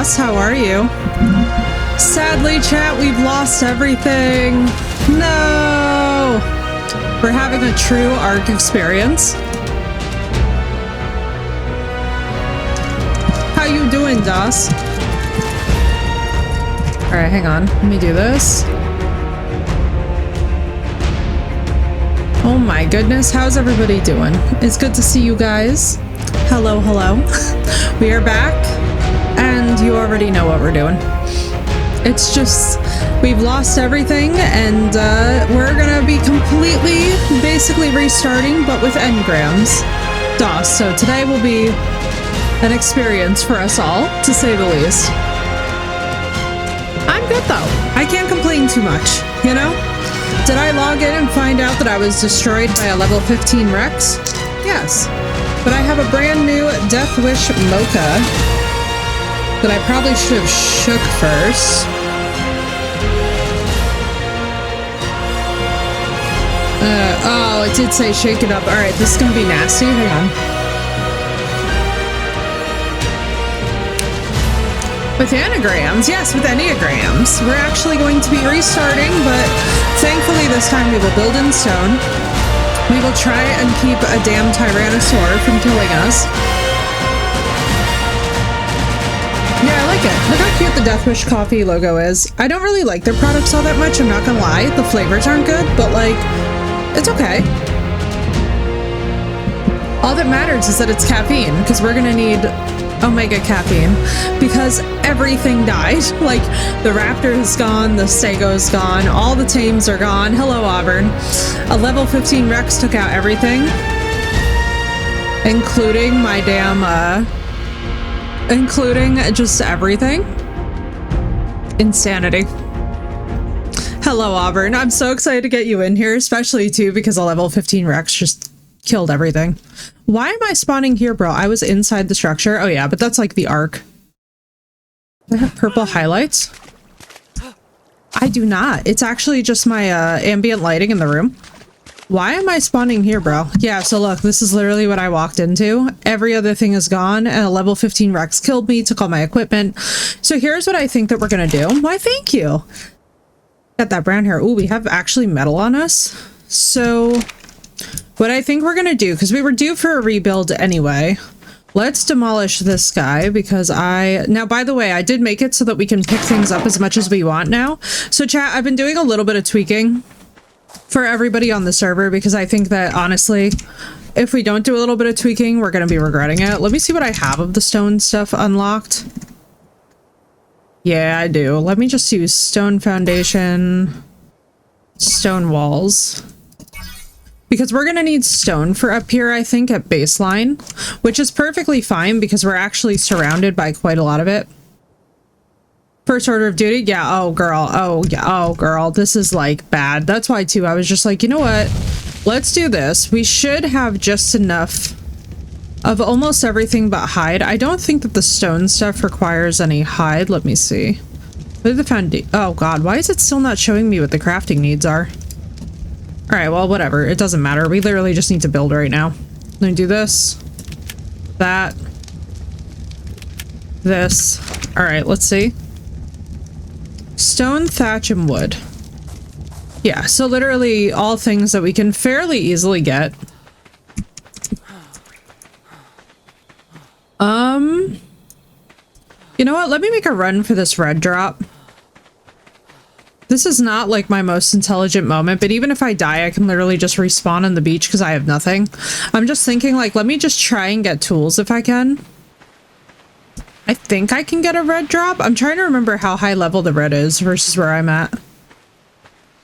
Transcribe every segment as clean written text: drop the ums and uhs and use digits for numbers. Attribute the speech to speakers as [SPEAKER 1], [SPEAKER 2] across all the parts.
[SPEAKER 1] DOS. How are you? Sadly, chat, we've lost everything. No! We're having a true ARC experience. How you doing, DOS? Alright, hang on. Let me do this. Oh my goodness, how's everybody doing? It's good to see you guys. Hello, hello. We are back, and you already know what we're doing. It's just, we've lost everything, and we're gonna be completely, basically restarting, but with engrams. DOS, so today will be an experience for us all, to say the least. I'm good though. I can't complain too much, you know? Did I log in and find out that I was destroyed by a level 15 Rex? Yes. But I have a brand new Death Wish Mocha that I probably should have shook first. Oh, it did say shake it up. Alright, this is gonna be nasty. Hang on. With anagrams, yes, with enneagrams. We're actually going to be restarting, but thankfully this time we will build in stone. We will try and keep a damn Tyrannosaur from killing us. Yeah, I like it. Look how cute the Deathwish Coffee logo is. I don't really like their products all that much, I'm not gonna lie. The flavors aren't good, but like, it's okay. All that matters is that it's caffeine, because we're gonna need Omega caffeine, because everything died. Like, the raptor is gone, the stego is gone, all the tames are gone. Hello, Auburn. A level 15 Rex took out everything, including my damn, including just everything. Insanity. Hello, Auburn. I'm so excited to get you in here, especially too because a level 15 Rex just killed everything. Why am I spawning here, bro? I was inside the structure. Oh yeah, but that's like the arc. Do I have purple highlights? I do not. It's actually just my ambient lighting in the room. Why am I spawning here, bro? Yeah, so look, this is literally what I walked into. Every other thing is gone, and a level 15 Rex killed me, took all my equipment. So here's what I think that we're gonna do. Why, thank you. Got that brown hair. Ooh, we have actually metal on us. So what I think we're gonna do, because we were due for a rebuild anyway, let's demolish this guy, because now, by the way, I did make it so that we can pick things up as much as we want now. So chat, I've been doing a little bit of tweaking for everybody on the server, because I think that honestly, if we don't do a little bit of tweaking, we're gonna be regretting it. Let me see what I have of the stone stuff unlocked. Yeah, I do. Let me just use stone foundation, stone walls. Because we're gonna need stone for up here, I think, at baseline, which is perfectly fine because we're actually surrounded by quite a lot of it. First order of duty? Yeah, oh girl, oh yeah, oh girl, this is like bad. That's why too, I was just like, you know what? Let's do this. We should have just enough of almost everything but hide. I don't think that the stone stuff requires any hide. Let me see. What are the foundation? Oh god, why is it still not showing me what the crafting needs are? Alright, well, whatever. It doesn't matter. We literally just need to build right now. Let me do this. That. This. Alright, let's see. Stone, thatch, and wood. Yeah, so literally all things that we can fairly easily get. You know what? Let me make a run for this red drop. This is not like my most intelligent moment, but even if I die, I can literally just respawn on the beach because I have nothing. I'm just thinking, like, let me just try and get tools if I can. I think I can get a red drop. I'm trying to remember how high level the red is versus where I'm at.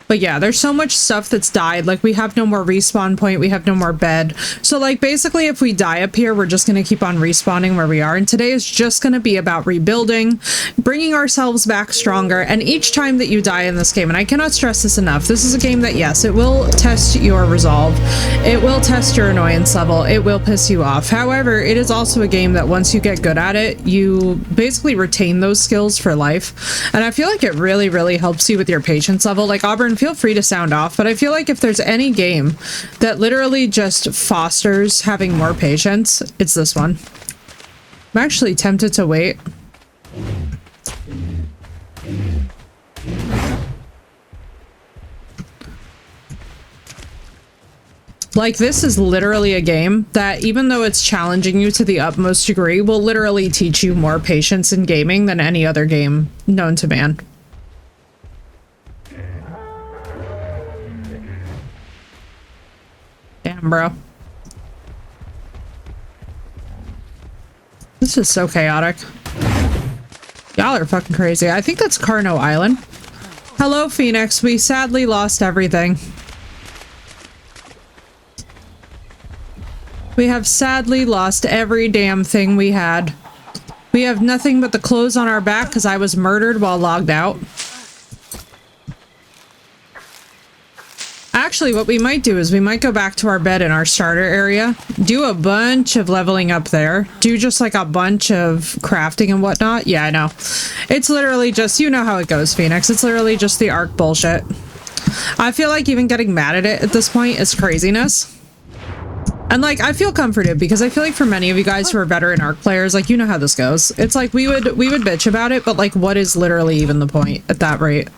[SPEAKER 1] But yeah, there's so much stuff that's died. Like, we have no more respawn point. We have no more bed. So, like, basically, if we die up here, we're just going to keep on respawning where we are. And today is just going to be about rebuilding, bringing ourselves back stronger. And each time that you die in this game, and I cannot stress this enough, this is a game that, yes, it will test your resolve. It will test your annoyance level. It will piss you off. However, it is also a game that once you get good at it, you basically retain those skills for life. And I feel like it really, really helps you with your patience level. Like, Auburn, feel free to sound off, but I feel like if there's any game that literally just fosters having more patience, it's this one. I'm actually tempted to wait. Like, this is literally a game that, even though it's challenging you to the utmost degree, will literally teach you more patience in gaming than any other game known to man. Damn, bro. This is so chaotic. Y'all are fucking crazy. I think that's Carno Island. Hello, Phoenix. We sadly lost everything. We have sadly lost every damn thing we had. We have nothing but the clothes on our back because I was murdered while logged out. Actually, what we might do is we might go back to our bed in our starter area, do a bunch of leveling up there, do just like a bunch of crafting and whatnot. Yeah, I know. It's literally just, you know how it goes, Phoenix. It's literally just the Ark bullshit. I feel like even getting mad at it at this point is craziness. And like, I feel comforted because I feel like for many of you guys who are veteran Ark players, like, you know how this goes. It's like we would bitch about it, but like, what is literally even the point at that rate?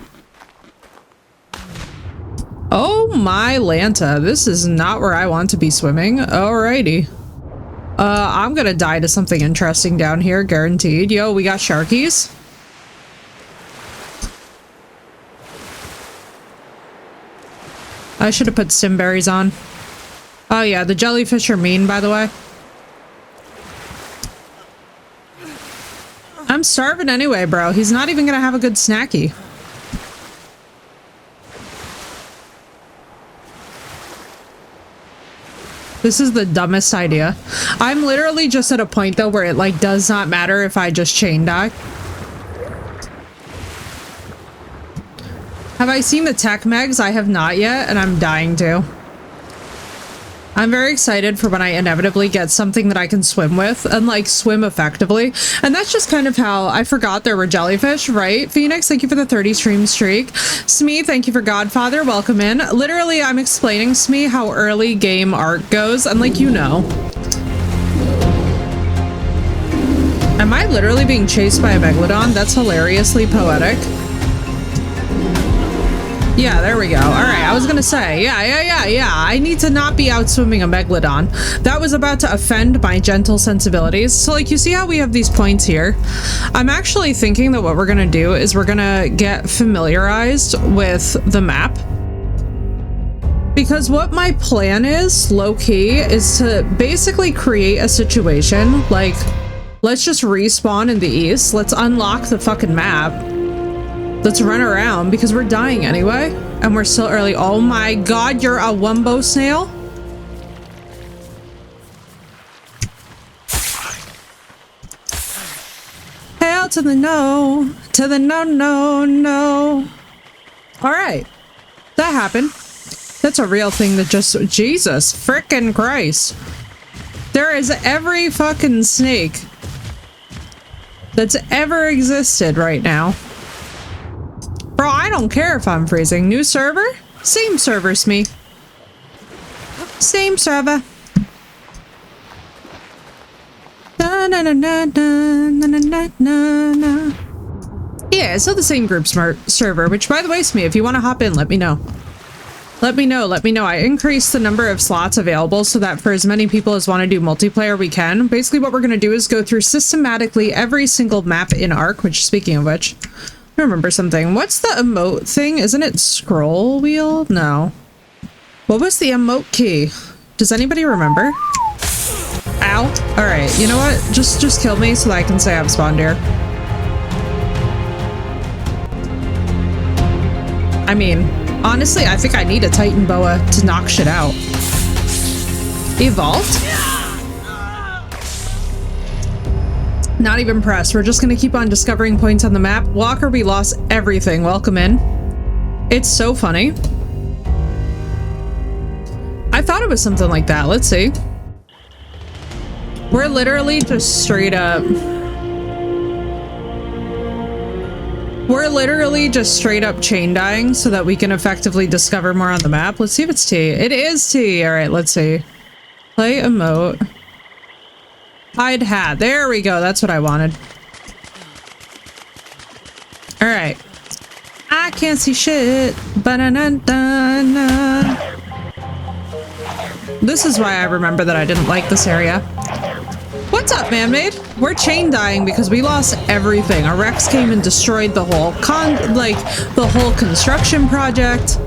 [SPEAKER 1] Oh my Lanta, this is not where I want to be swimming. Alrighty. I'm gonna die to something interesting down here, guaranteed. Yo, we got sharkies. I should have put stimberries on. Oh yeah, the jellyfish are mean, by the way. I'm starving anyway, bro. He's not even gonna have a good snacky. This is the dumbest idea. I'm literally just at a point though where it like does not matter if I just chain die. Have I seen the tech megs? I have not yet, and I'm dying to. I'm very excited for when I inevitably get something that I can swim with and like swim effectively. And that's just kind of how I forgot there were jellyfish, right? Phoenix, thank you for the 30 stream streak. Smee, thank you for Godfather. Welcome in. Literally, I'm explaining, Smee, how early game art goes. And like, you know. Am I literally being chased by a megalodon? That's hilariously poetic. Yeah, there we go. All right, I was gonna say, yeah. I need to not be out swimming a megalodon. That was about to offend my gentle sensibilities. So like, you see how we have these points here? I'm actually thinking that what we're gonna do is we're gonna get familiarized with the map. Because what my plan is, low-key, is to basically create a situation, like, let's just respawn in the east, let's unlock the fucking map. Let's run around because we're dying anyway and we're still early. Oh my god, you're a wumbo snail? Hell to the no, to the no, no, no. All right, that happened. That's a real thing that just, Jesus frickin' Christ. There is every fucking snake that's ever existed right now. Bro, I don't care if I'm freezing. New server? Same server, Smee. Same server. Na na na na na na na na na. Yeah, it's still the same group server, which by the way, Smee, if you want to hop in, let me know. Let me know. I increased the number of slots available so that for as many people as want to do multiplayer, we can. Basically, what we're going to do is go through systematically every single map in Ark, which, speaking of which, I remember something. What's the emote thing? Isn't it scroll wheel? No. What was the emote key? Does anybody remember? Ow. Alright, you know what? Just kill me so that I can say I've spawned here. I mean, honestly, I think I need a Titan boa to knock shit out. Evolved? Not even pressed. We're just gonna keep on discovering points on the map. Walker, we lost everything. Welcome in. It's so funny. I thought it was something like that. Let's see. We're literally just straight up... We're literally just straight up chain dying so that we can effectively discover more on the map. Let's see if it's T. It is T. All right, let's see. Play emote. Hide hat. There we go. That's what I wanted. All right. I can't see shit. Ba-na-na-na-na. This is why I remember that I didn't like this area. What's up, man-made? We're chain dying because we lost everything. A Rex came and destroyed the whole the whole construction project.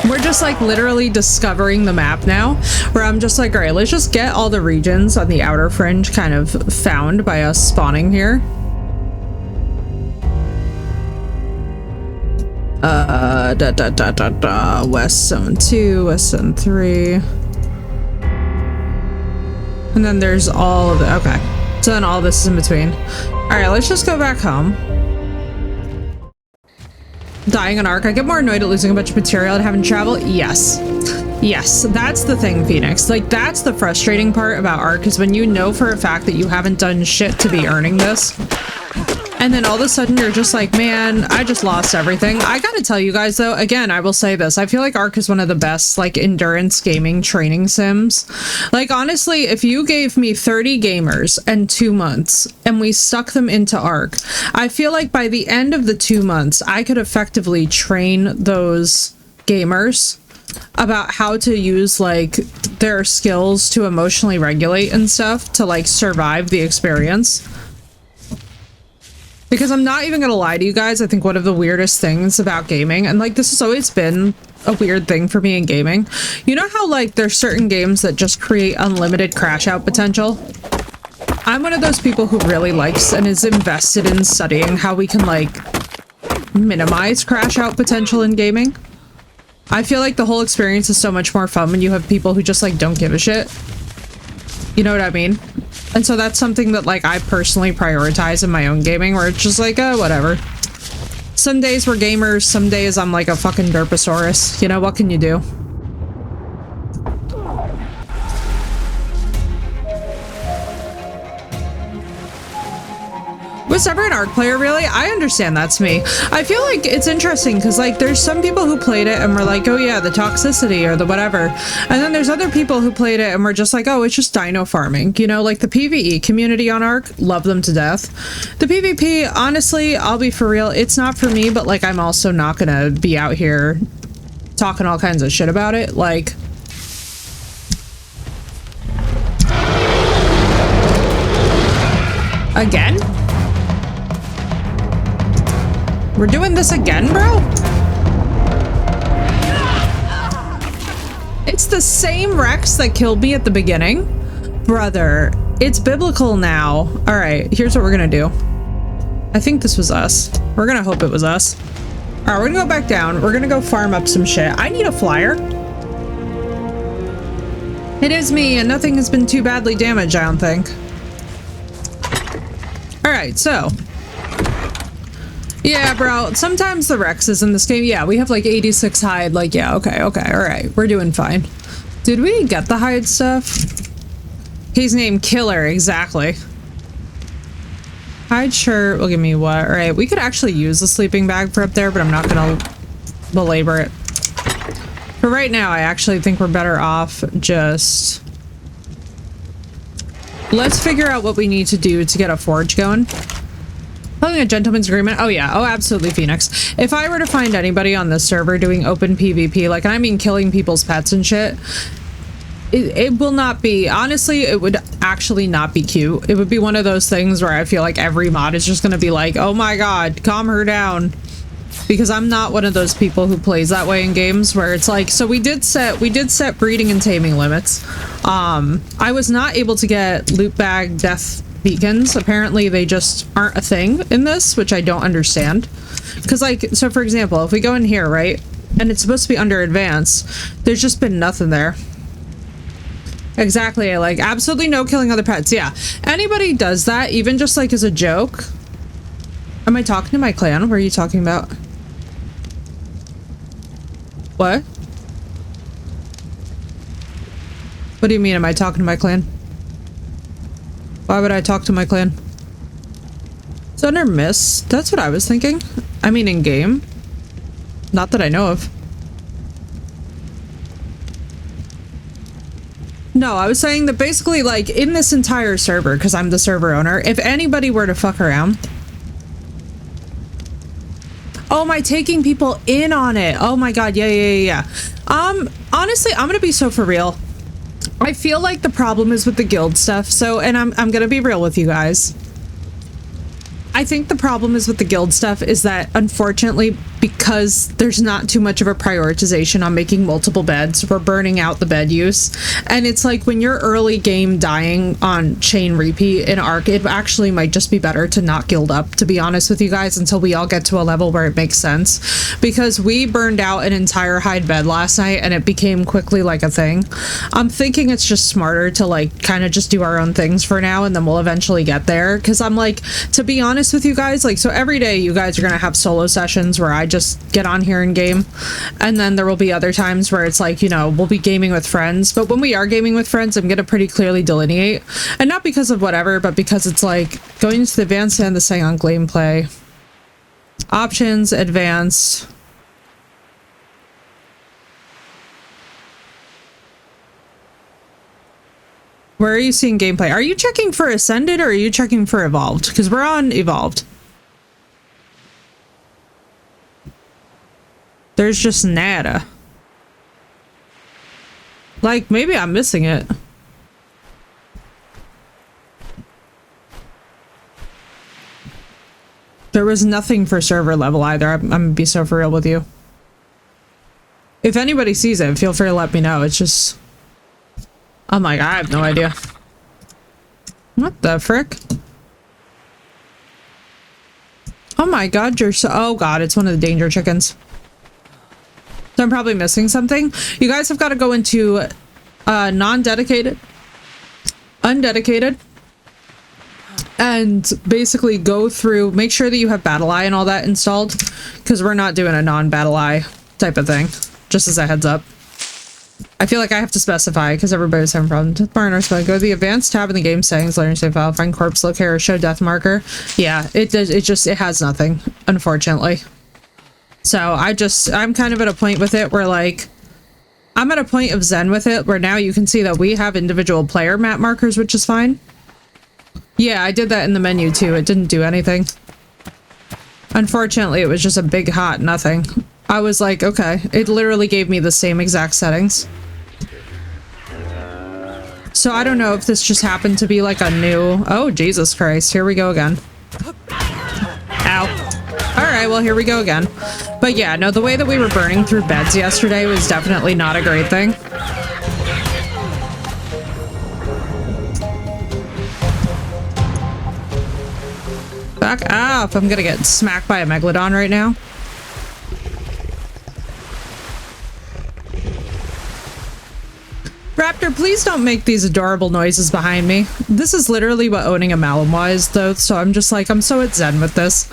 [SPEAKER 1] We're just like literally discovering the map now, where I'm just like, all right, let's just get all the regions on the outer fringe kind of found by us spawning here. West Zone 2, West Zone 3. And then there's all of it. Okay. So then all this is in between. All right, let's just go back home. Dying an arc. I get more annoyed at losing a bunch of material and having to travel. Yes. Yes, that's the thing, Phoenix. Like, that's the frustrating part about Arc, is when you know for a fact that you haven't done shit to be earning this. And then all of a sudden you're just like, man, I just lost everything. I gotta tell you guys though, again, I will say this. I feel like Arc is one of the best like endurance gaming training sims. Like honestly, if you gave me 30 gamers and 2 months and we stuck them into Arc, I feel like by the end of the 2 months, I could effectively train those gamers about how to use like their skills to emotionally regulate and stuff to like survive the experience. Because I'm not even gonna lie to you guys, I think one of the weirdest things about gaming, and like this has always been a weird thing for me in gaming, you know how like there's certain games that just create unlimited crash out potential? I'm one of those people who really likes and is invested in studying how we can like minimize crash out potential in gaming. I feel like the whole experience is so much more fun when you have people who just like don't give a shit. You know what I mean? And so that's something that like I personally prioritize in my own gaming, where it's just like, oh, whatever. Some days we're gamers, some days I'm like a fucking derposaurus. You know, what can you do? Was ever an Arc player, really? I understand that's me. I feel like it's interesting because like there's some people who played it and were like, oh yeah, the toxicity or the whatever. And then there's other people who played it and were just like, oh, it's just dino farming. You know, like the PvE community on Arc, love them to death. The PvP, honestly, I'll be for real, it's not for me, but like I'm also not gonna be out here talking all kinds of shit about it. Like, again? We're doing this again, bro? It's the same Rex that killed me at the beginning. Brother, it's biblical now. All right, here's what we're gonna do. I think this was us. We're gonna hope it was us. All right, we're gonna go back down. We're gonna go farm up some shit. I need a flyer. It is me, and nothing has been too badly damaged, I don't think. All right, so. Yeah, bro, sometimes the Rexes in this game, yeah, we have like 86 hide, like, yeah, okay, all right, we're doing fine. Did we get the hide stuff? He's named Killer, exactly. Hide shirt will give me what? All right, we could actually use the sleeping bag for up there, but I'm not gonna belabor it. For right now, I actually think we're better off just... Let's figure out what we need to do to get a forge going. Following a gentleman's agreement. Oh yeah, oh absolutely, Phoenix. If I were to find anybody on this server doing open PvP, like, and I mean killing people's pets and shit, it will not be, honestly, it would actually not be cute. It would be one of those things where I feel like every mod is just gonna be like, oh my god, calm her down. Because I'm not one of those people who plays that way in games, where it's like, so we did set breeding and taming limits. I was not able to get loot bag death beacons. Apparently they just aren't a thing in this, which I don't understand. Because like, so for example, if we go in here, right, and it's supposed to be under advanced, there's just been nothing there. Exactly, like absolutely no killing other pets. Yeah, anybody does that, even just like as a joke. Am I talking to my clan? What are you talking about? What? What do you mean, am I talking to my clan? Why would I talk to my clan? It's under miss. That's what I was thinking. I mean, in game. Not that I know of. No, I was saying that basically, like, in this entire server, because I'm the server owner, if anybody were to fuck around... Oh, am I taking people in on it? Oh my god, yeah. Honestly, I'm gonna be so for real. I feel like the problem is with the guild stuff. So, and I'm gonna be real with you guys. I think the problem is with the guild stuff is that, unfortunately, because there's not too much of a prioritization on making multiple beds, we're burning out the bed use. And it's like when you're early game dying on chain repeat in Arc, it actually might just be better to not guild up, to be honest with you guys, until we all get to a level where it makes sense. Because we burned out an entire hide bed last night and it became quickly like a thing. I'm thinking it's just smarter to like kind of just do our own things for now, and then we'll eventually get there. Because I'm like, to be honest with you guys, like, so every day you guys are gonna have solo sessions where I just get on here and game, and then there will be other times where it's like, you know, we'll be gaming with friends. But when we are gaming with friends, I'm gonna pretty clearly delineate, and not because of whatever, but because it's like going into the advanced and the saying on gameplay options, advanced. Where are you seeing gameplay? Are you checking for Ascended or are you checking for Evolved? Because we're on Evolved. There's just nada. Like, maybe I'm missing it. There was nothing for server level either. I'm gonna be so for real with you. If anybody sees it, feel free to let me know. It's just... I'm like, I have no idea. What the frick? Oh my god, you're so... Oh god, it's one of the danger chickens. So I'm probably missing something. You guys have got to go into non-dedicated, undedicated, and basically go through, make sure that you have Battle Eye and all that installed, because we're not doing a non-Battle Eye type of thing, just as a heads up. I feel like I have to specify because everybody's having problems with burners. But go to the advanced tab in the game settings, learn save file, find corpse locator, show death marker. Yeah, it does. It has nothing, unfortunately. So I'm kind of at a point with it where like, I'm at a point of zen with it where now you can see that we have individual player map markers, which is fine. Yeah, I did that in the menu too. It didn't do anything. Unfortunately, it was just a big hot nothing. I was like, okay, it literally gave me the same exact settings. So I don't know if this just happened to be like a new... Oh, Jesus Christ. Here we go again. Ow. Alright, well, here we go again. But yeah, no, the way that we were burning through beds yesterday was definitely not a great thing. Back up. I'm gonna get smacked by a megalodon right now. Raptor, please don't make these adorable noises behind me. This is literally what owning a Malinois is, though, so I'm just like, I'm so at zen with this.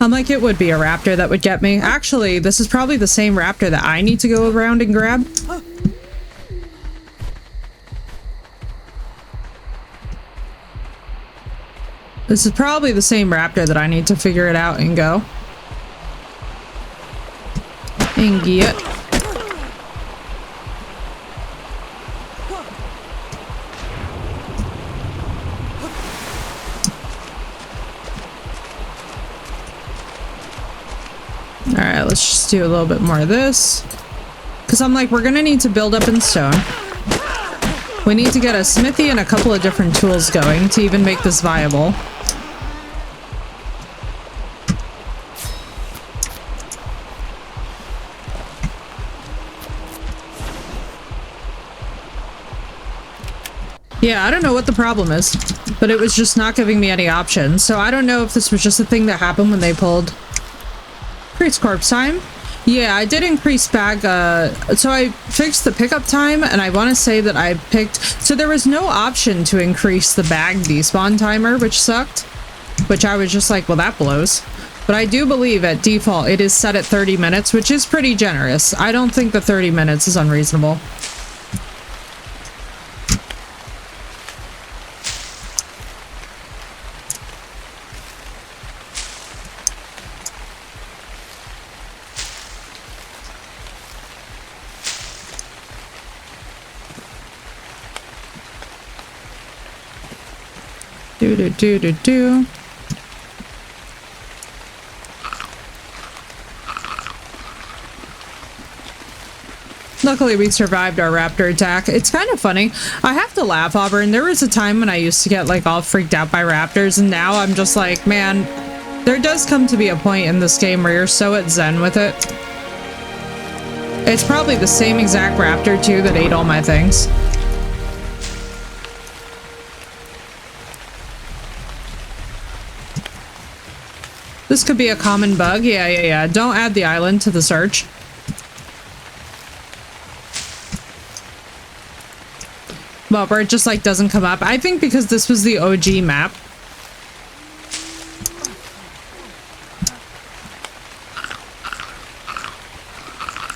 [SPEAKER 1] I'm like, it would be a raptor that would get me. Actually, this is probably the same raptor that I need to go around and grab. This is probably the same raptor that I need to figure it out and go. And get... Alright, let's just do a little bit more of this. Because I'm like, we're gonna need to build up in stone. We need to get a smithy and a couple of different tools going to even make this viable. Yeah, I don't know what the problem is, but it was just not giving me any options. So I don't know if this was just a thing that happened when they pulled... Increase corpse time. Yeah, I did increase bag, so I fixed the pickup time, and I want to say that I picked... So there was no option to increase the bag despawn timer, which sucked. Which I was just like, well, that blows. But I do believe at default it is set at 30 minutes, which is pretty generous. I don't think the 30 minutes is unreasonable. Do. Luckily, we survived our raptor attack. It's kind of funny. I have to laugh, Auburn. There was a time when I used to get like all freaked out by raptors, and now I'm just like, man, there does come to be a point in this game where you're so at zen with it. It's probably the same exact raptor too that ate all my things. This could be a common bug. Yeah. Don't add the island to the search. Well, where it just like doesn't come up. I think because this was the OG map.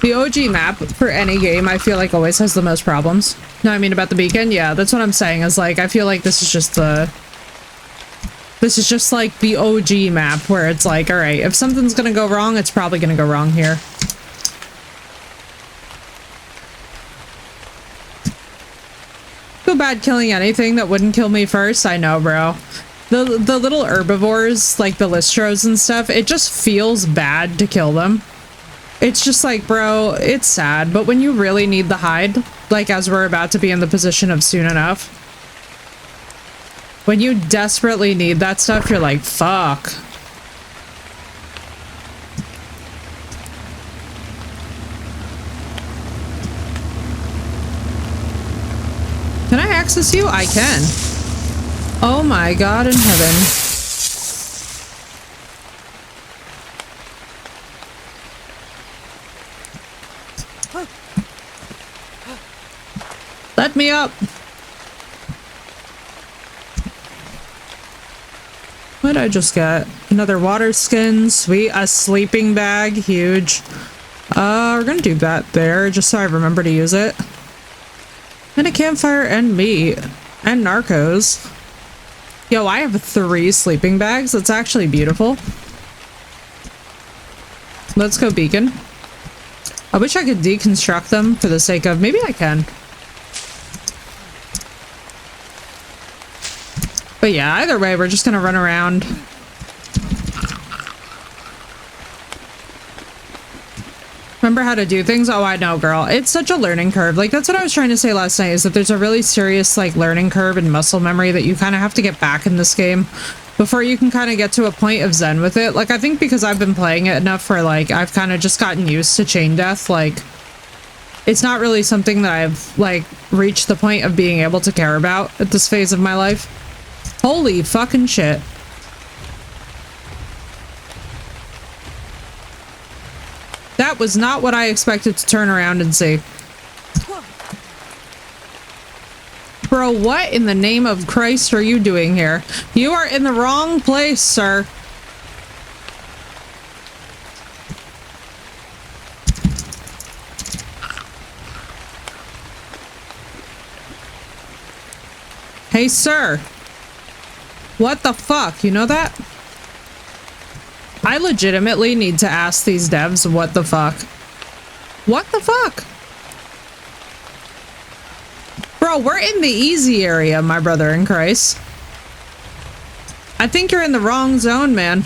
[SPEAKER 1] The OG map for any game, I feel like always has the most problems. No, I mean about the beacon. Yeah, that's what I'm saying. Is like I feel like this is just the. This is just like the OG map where it's like, all right, if something's gonna go wrong, it's probably gonna go wrong here. Feel bad killing anything that wouldn't kill me first. I know, bro. The little herbivores, like the listros and stuff, it just feels bad to kill them. It's just like, bro, it's sad. But when you really need the hide, like as we're about to be in the position of soon enough, when you desperately need that stuff, you're like, fuck. Can I access you? I can. Oh my God in heaven. Let me up. What did I just get? Another water skin. Sweet. A sleeping bag. Huge. We're gonna do that there just so I remember to use it. And a campfire and meat. And narcos. Yo, I have 3 sleeping bags. That's actually beautiful. Let's go beacon. I wish I could deconstruct them for the sake of... Maybe I can. But yeah, either way, we're just gonna run around. Remember how to do things? Oh, I know, girl. It's such a learning curve. Like, that's what I was trying to say last night, is that there's a really serious, like, learning curve and muscle memory that you kind of have to get back in this game before you can kind of get to a point of zen with it. Like, I think because I've been playing it enough where, like, I've kind of just gotten used to chain death. Like, it's not really something that I've, like, reached the point of being able to care about at this phase of my life. Holy fucking shit. That was not what I expected to turn around and see. Bro, what in the name of Christ are you doing here? You are in the wrong place, sir. Hey, sir. What the fuck? You know that? I legitimately need to ask these devs what the fuck. What the fuck? Bro, we're in the easy area, my brother in Christ. I think you're in the wrong zone, man.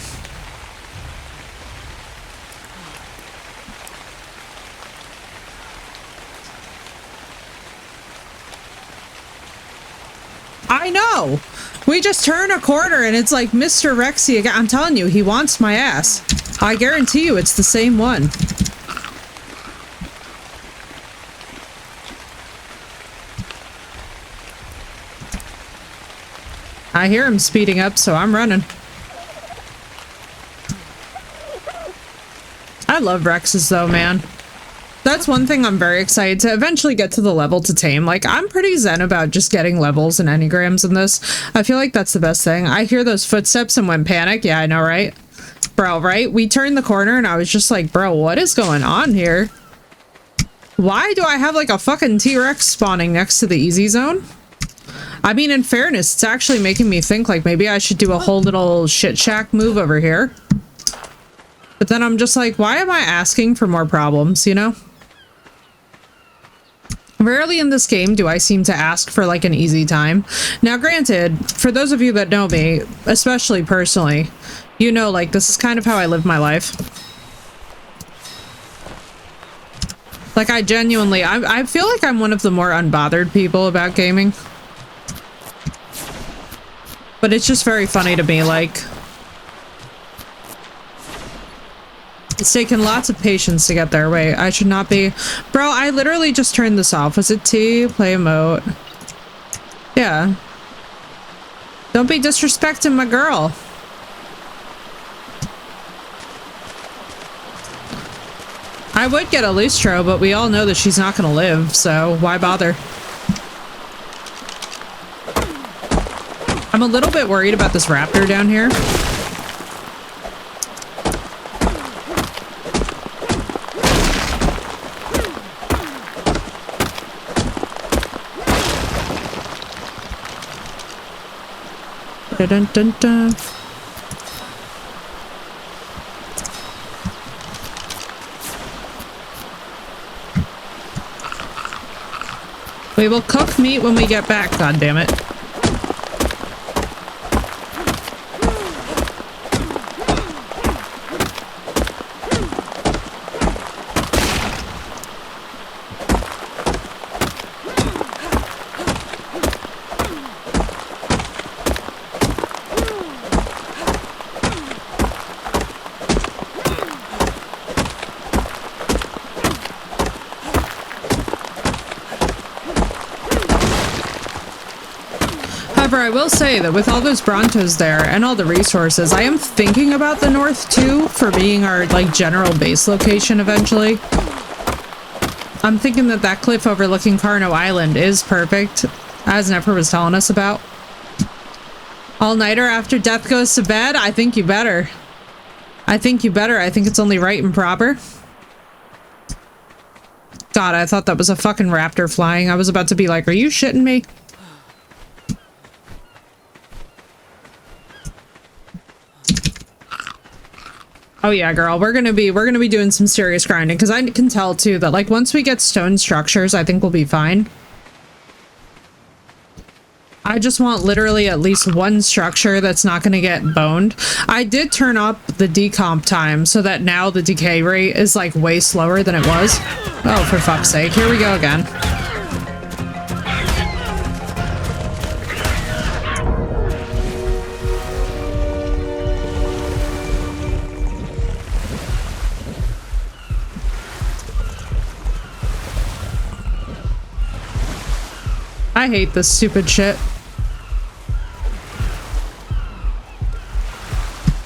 [SPEAKER 1] I know. We just turn a corner and it's like Mr. Rexy again. I'm telling you, he wants my ass. I guarantee you it's the same one. I hear him speeding up, so I'm running. I love Rexes though, man. That's one thing I'm very excited to eventually get to the level to tame. Like, I'm pretty zen about just getting levels and enneagrams in this. I feel like that's the best thing. I hear those footsteps and went panic. Yeah, I know, right? Bro, right? We turned the corner and I was just like, bro, what is going on here? Why do I have like a fucking T-Rex spawning next to the easy zone? I mean, in fairness, it's actually making me think like maybe I should do a whole little shit shack move over here. But then I'm just like, why am I asking for more problems, you know? Rarely in this game do I seem to ask for like an easy time. Now, granted, for those of you that know me, especially personally, you know, like, this is kind of how I live my life. Like, I genuinely, I feel like I'm one of the more unbothered people about gaming. But it's just very funny to me, like... It's taken lots of patience to get there. Wait, I should not be... Bro, I literally just turned this off. Was it T? Play emote. Yeah. Don't be disrespecting my girl. I would get a Lustro, but we all know that she's not gonna live, so why bother? I'm a little bit worried about this raptor down here. Dun dun dun. We will cook meat when we get back, goddammit. I will say that with all those Brontos there and all the resources, I am thinking about the north too for being our like general base location eventually. I'm thinking that that cliff overlooking Carno Island is perfect, as Nefer was telling us about. All-nighter after death goes to bed? I think you better. I think you better. I think it's only right and proper. God, I thought that was a fucking raptor flying. I was about to be like, are you shitting me? Oh yeah, girl, we're gonna be doing some serious grinding because I can tell too that like once we get stone structures, I think we'll be fine. I just want literally at least one structure that's not gonna get boned. I did turn up the decomp time so that now the decay rate is like way slower than it was. Oh, for fuck's sake, here we go again. I hate this stupid shit.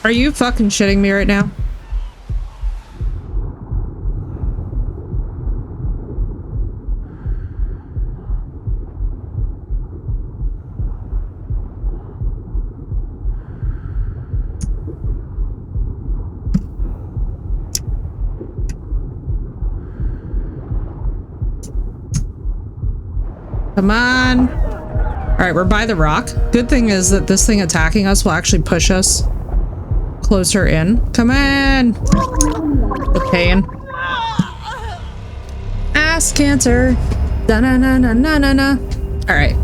[SPEAKER 1] Are you fucking shitting me right now? Come on. All right, we're by the rock. Good thing is that this thing attacking us will actually push us closer in. Come on. The pain. Ass cancer. Da-na-na-na-na-na-na. All right.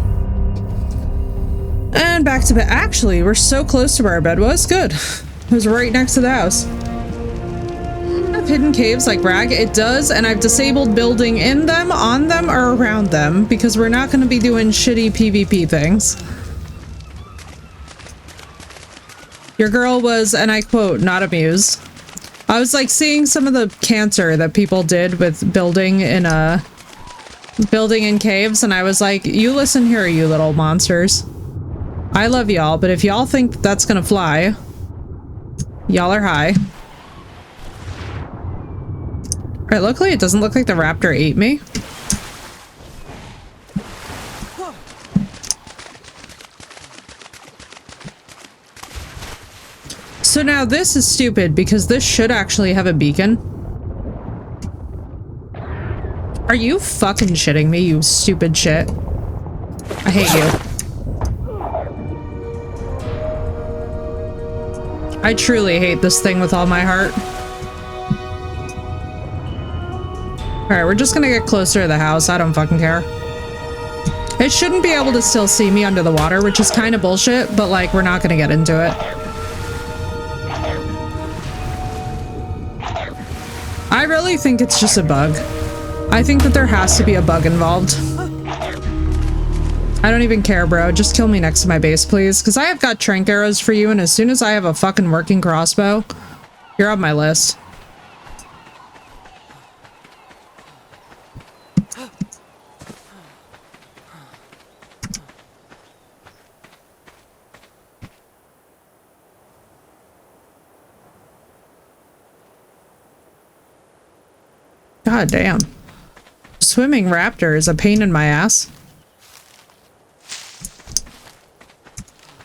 [SPEAKER 1] And back to bed. Actually, we're so close to where our bed was. Good. It was right next to the house. Hidden caves like brag. It does, and I've disabled building in them, on them, or around them because we're not going to be doing shitty PvP things. Your girl was, and I quote, not amused. I was like seeing some of the cancer that people did with building in caves, and I was like, you listen here, you little monsters. I love y'all, but if y'all think that's gonna fly, y'all are high. Alright, luckily it doesn't look like the raptor ate me. So now this is stupid because this should actually have a beacon. Are you fucking shitting me, you stupid shit? I hate you. I truly hate this thing with all my heart. Alright, we're just gonna get closer to the house. I don't fucking care. It shouldn't be able to still see me under the water, which is kind of bullshit, but like, we're not gonna get into it. I really think it's just a bug. I think that there has to be a bug involved. I don't even care, bro. Just kill me next to my base, please. Because I have got trank arrows for you, and as soon as I have a fucking working crossbow, you're on my list. God damn. Swimming raptor is a pain in my ass.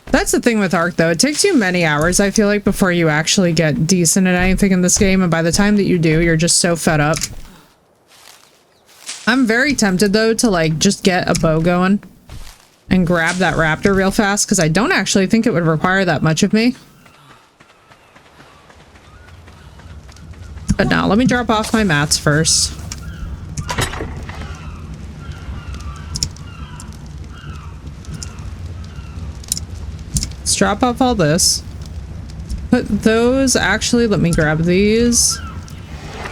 [SPEAKER 1] That's the thing with Ark, though. It takes you many hours, I feel like, before you actually get decent at anything in this game, and by the time that you do, you're just so fed up. I'm very tempted, though, to, like, just get a bow going and grab that raptor real fast, because I don't actually think it would require that much of me. But now, let me drop off my mats first. Let's drop off all this. Put those, actually, let me grab these.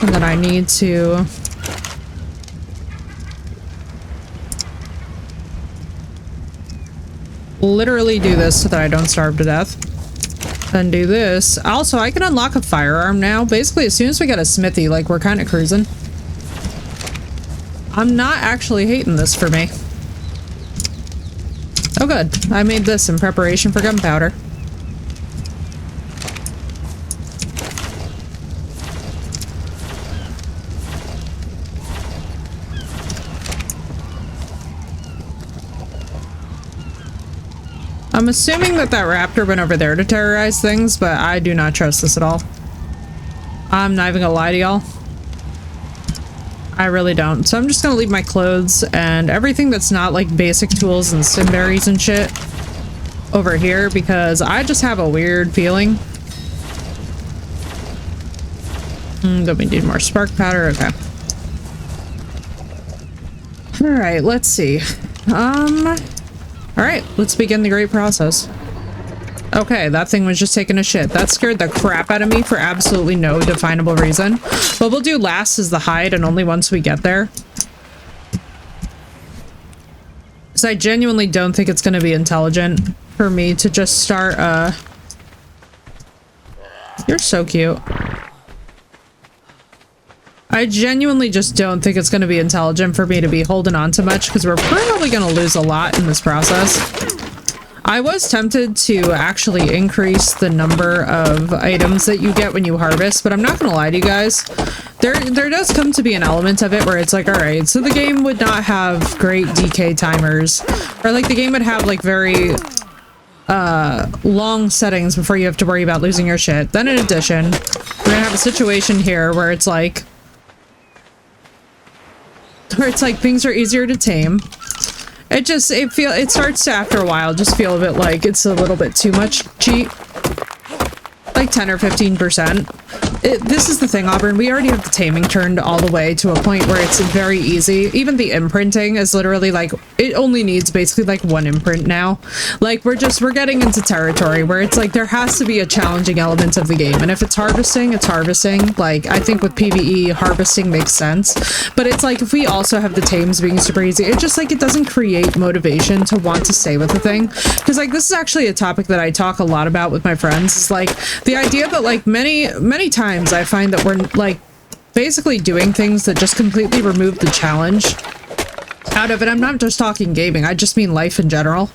[SPEAKER 1] And then I need to... literally do this so that I don't starve to death. Then do this. Also, I can unlock a firearm now. Basically, as soon as we get a smithy, like, we're kind of cruising. I'm not actually hating this for me. Oh, good. I made this in preparation for gunpowder. I'm assuming that that raptor went over there to terrorize things, but I do not trust this at all. I'm not even gonna lie to y'all. I really don't. So I'm just gonna leave my clothes and everything that's not like basic tools and stimberries and shit over here because I just have a weird feeling. Don't we need more spark powder? Okay. Alright, let's see. Alright, let's begin the great process. Okay, that thing was just taking a shit. That scared the crap out of me for absolutely no definable reason. What we'll do last is the hide, and only once we get there. Because I genuinely don't think it's going to be intelligent for me to just start, You're so cute. I genuinely just don't think it's going to be intelligent for me to be holding on to much because we're probably going to lose a lot in this process. I was tempted to actually increase the number of items that you get when you harvest, but I'm not going to lie to you guys. There does come to be an element of it where it's like, all right, so the game would not have great DK timers, or like the game would have like very long settings before you have to worry about losing your shit. Then in addition, we're going to have a situation here where it's like things are easier to tame. It starts to, after a while, just feel a bit like it's a little bit too much cheat. Like 10 or 15%. This is the thing, Auburn. We already have the taming turned all the way to a point where it's very easy. Even the imprinting is literally like, it only needs basically like one imprint now. Like we're getting into territory where it's like there has to be a challenging element of the game. And if it's harvesting, it's harvesting. Like I think with PvE, harvesting makes sense. But it's like if we also have the tames being super easy, it just like it doesn't create motivation to want to stay with the thing. Because like this is actually a topic that I talk a lot about with my friends. Is like the idea that like many times I find that we're like basically doing things that just completely remove the challenge out of it. I'm not just talking gaming, I just mean life in general.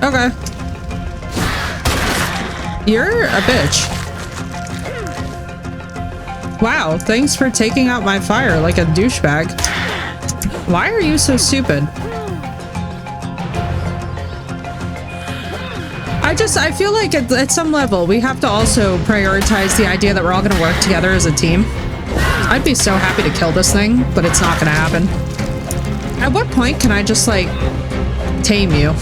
[SPEAKER 1] Okay. You're a bitch. Wow, thanks for taking out my fire like a douchebag. Why are you so stupid? I feel like at some level, we have to also prioritize the idea that we're all going to work together as a team. I'd be so happy to kill this thing, but it's not going to happen. At what point can I just, like, tame you?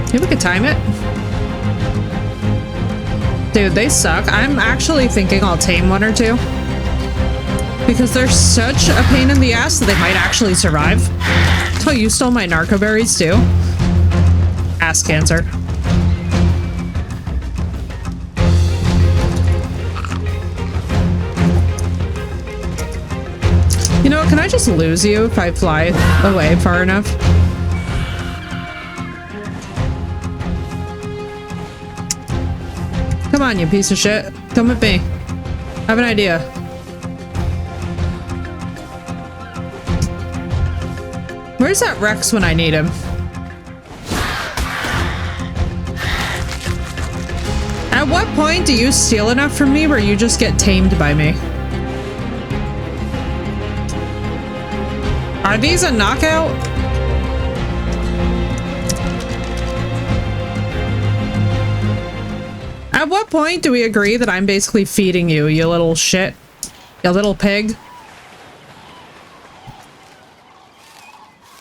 [SPEAKER 1] Maybe we could time it? Dude, they suck. I'm actually thinking I'll tame one or two. Because they're such a pain in the ass that they might actually survive. Oh, you stole my narco berries too? Ass cancer. I just lose you if I fly away far enough? Come on, you piece of shit. Come with me. I have an idea. Where's that Rex when I need him? At what point do you steal enough from me where you just get tamed by me? Are these a knockout? At what point do we agree that I'm basically feeding you, you little shit? You little pig?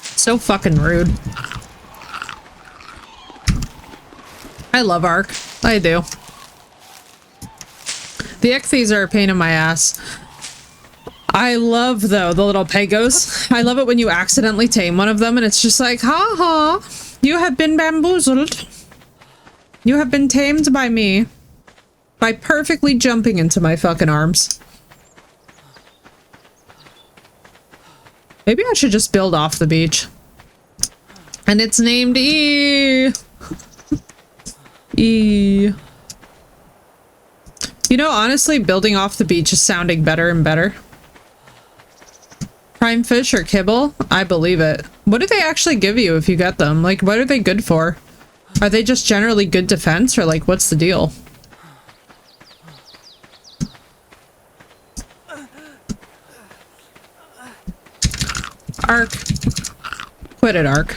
[SPEAKER 1] So fucking rude. I love Ark. I do. The ichthyes are a pain in my ass. I love, though, the little pegos. I love it when you accidentally tame one of them and it's just like, ha ha, you have been bamboozled. You have been tamed by me. By perfectly jumping into my fucking arms. Maybe I should just build off the beach. And it's named E. E. You know, honestly, building off the beach is sounding better and better. Prime fish or kibble? I believe it. What do they actually give you if you get them? Like, what are they good for? Are they just generally good defense, or like, what's the deal? Ark. Quit it, Ark.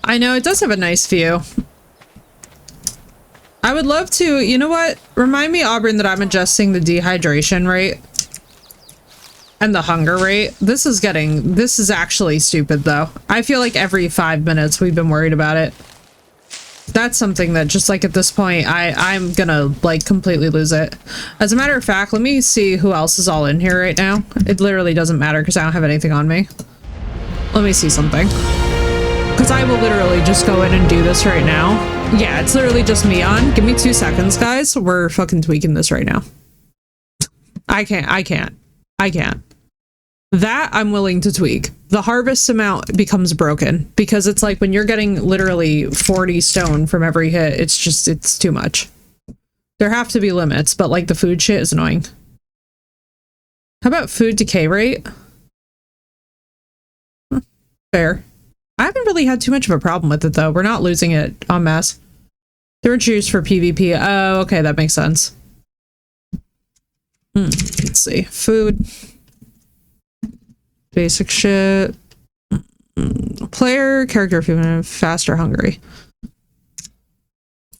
[SPEAKER 1] I know, it does have a nice view. I would love to, you know what? Remind me, Auburn, that I'm adjusting the dehydration rate. And the hunger rate. This is actually stupid, though. I feel like every 5 minutes we've been worried about it. That's something that just like at this point, I'm gonna like completely lose it. As a matter of fact, let me see who else is all in here right now. It literally doesn't matter because I don't have anything on me. Let me see something. Because I will literally just go in and do this right now. Yeah, it's literally just me on. Give me 2 seconds, guys. We're fucking tweaking this right now. I can't. That I'm willing to tweak. The harvest amount becomes broken because it's like when you're getting literally 40 stone from every hit, it's too much. There have to be limits, but like the food shit is annoying. How about food decay rate? Fair. I haven't really had too much of a problem with it though. We're not losing it en masse. There were juice for PvP. Oh, okay, that makes sense. Let's see. Food. Basic shit. Player, character, feeling fast or hungry.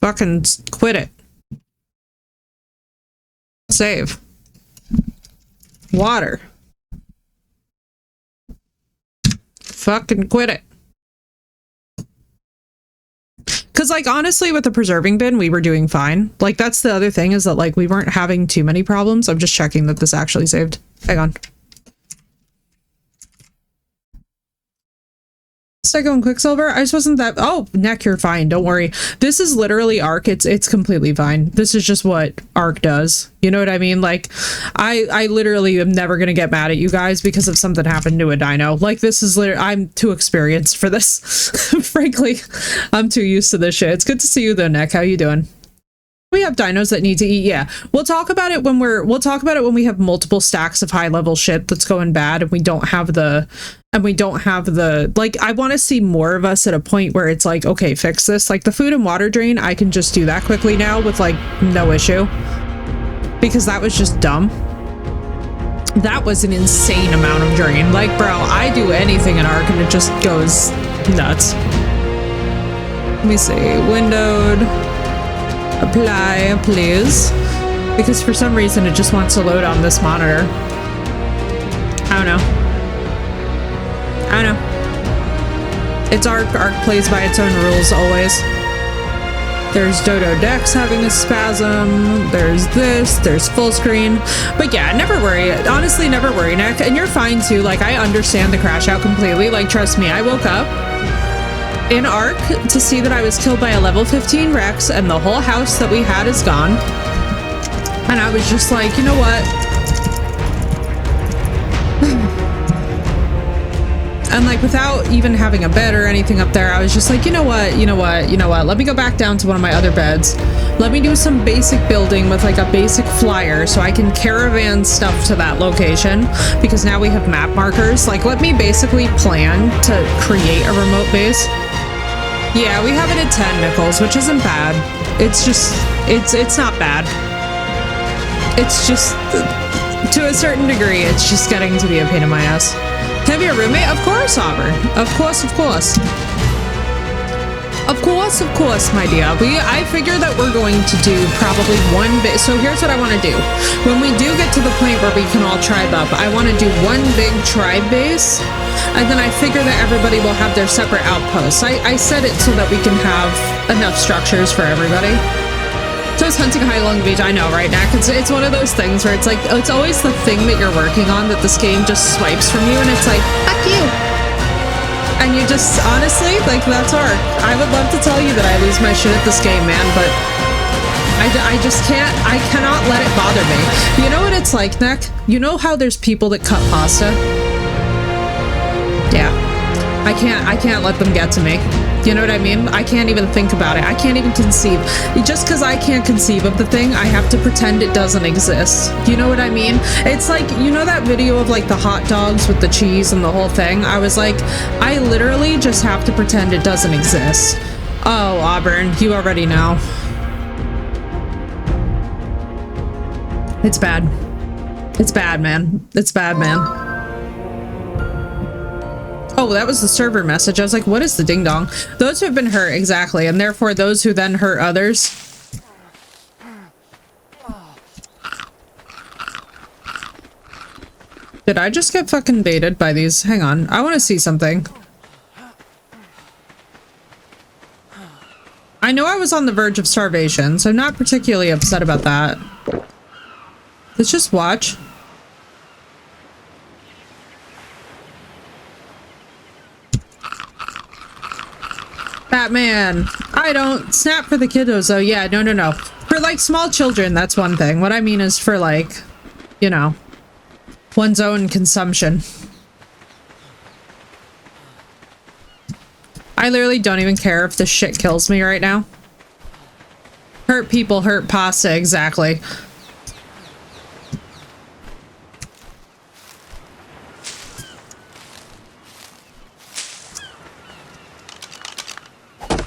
[SPEAKER 1] Fucking quit it. Save. Water. Fucking quit it. Because, like, honestly, with the preserving bin, we were doing fine. Like, that's the other thing, is that, like, we weren't having too many problems. I'm just checking that this actually saved. Hang on. Psycho and Quicksilver? I just wasn't that... Oh, Neck, you're fine. Don't worry. This is literally Ark. It's completely fine. This is just what Ark does. You know what I mean? Like, I literally am never going to get mad at you guys because of something happened to a dino. Like, this is literally... I'm too experienced for this. Frankly, I'm too used to this shit. It's good to see you though, Neck. How you doing? We have dinos that need to eat. Yeah, we'll talk about it when we have multiple stacks of high level shit that's going bad and we don't have the like, I want to see more of us at a point where it's like, okay, fix this. Like the food and water drain, I can just do that quickly now with like no issue, because that was just dumb. That was an insane amount of drain. Like, bro, I do anything in Ark and it just goes nuts. Let me see. Windowed. Apply, please. Because for some reason it just wants to load on this monitor. I don't know. It's Ark. Ark plays by its own rules always. There's Dodo Dex having a spasm. There's this. There's full screen. But yeah, never worry. Honestly, never worry, Nick. And you're fine too. Like, I understand the crash out completely. Like, trust me, I woke up in Ark to see that I was killed by a level 15 Rex and the whole house that we had is gone. And I was just like, you know what? And like without even having a bed or anything up there, I was just like, you know what, let me go back down to one of my other beds. Let me do some basic building with like a basic flyer so I can caravan stuff to that location, because now we have map markers. Like, let me basically plan to create a remote base. Yeah, we have it at 10 nickels, which isn't bad. It's just, it's not bad. It's just, to a certain degree, it's just getting to be a pain in my ass. Can I be a roommate? Of course, Auburn. Of course, of course. Of course, my dear. I figure that we're going to do probably one bit. So here's what I want to do. When we do get to the point where we can all tribe up, I want to do one big tribe base, and then I figure that everybody will have their separate outposts. I set it so that we can have enough structures for everybody. So I was hunting High Long Beach. I know, right, Nak? It's one of those things where it's like, it's always the thing that you're working on that this game just swipes from you, and it's like, fuck you. And you just, honestly, like, that's art. I would love to tell you that I lose my shit at this game, man, but I just can't, I cannot let it bother me. You know what it's like, Nak? You know how there's people that cut pasta? Yeah. I can't let them get to me. You know what I mean? I can't even think about it. I can't even conceive. Just because I can't conceive of the thing, I have to pretend it doesn't exist. You know what I mean? It's like, you know that video of like the hot dogs with the cheese and the whole thing? I was like, I literally just have to pretend it doesn't exist. Oh, Auburn, you already know. It's bad. It's bad, man. It's bad, man. Oh, that was the server message. I was like, what is the ding dong? Those who have been hurt, exactly. And therefore those who then hurt others. Did I just get fucking baited by these? Hang on. I want to see something. I know I was on the verge of starvation, so I'm not particularly upset about that. Let's just watch. Batman, I don't snap for the kiddos though. Yeah, no. For like small children, that's one thing. What I mean is for like, you know, one's own consumption. I literally don't even care if this shit kills me right now. Hurt people, hurt pasta, exactly.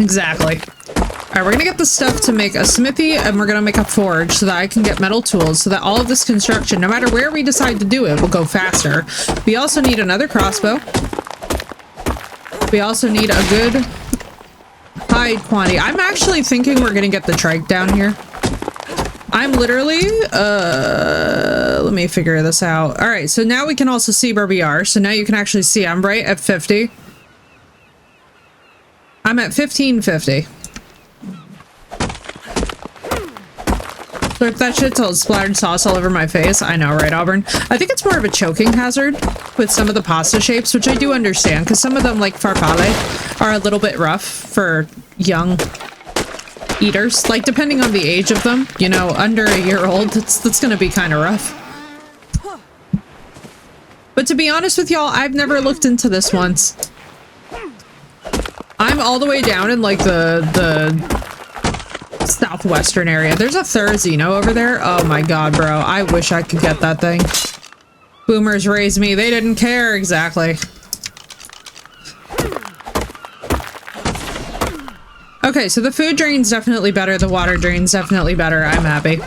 [SPEAKER 1] Exactly. Alright, we're gonna get the stuff to make a smithy, and we're gonna make a forge so that I can get metal tools, so that all of this construction, no matter where we decide to do it, will go faster. We also need another crossbow. We also need a good hide quantity. I'm actually thinking we're gonna get the trike down here. I'm literally, let me figure this out. Alright, so now we can also see where we are. So now you can actually see I'm right at 50. I'm at 1550. Slurp that shit till it splattered sauce all over my face. I know, right, Auburn? I think it's more of a choking hazard with some of the pasta shapes, which I do understand, because some of them, like farfalle, are a little bit rough for young eaters. Like, depending on the age of them, you know, under a year old, that's gonna be kind of rough. But to be honest with y'all, I've never looked into this once. I'm all the way down in, like, the southwestern area. There's a Thurzino over there. Oh my god, bro. I wish I could get that thing. Boomers raised me. They didn't care. Exactly. Okay, so the food drain's definitely better. The water drain's definitely better. I'm happy.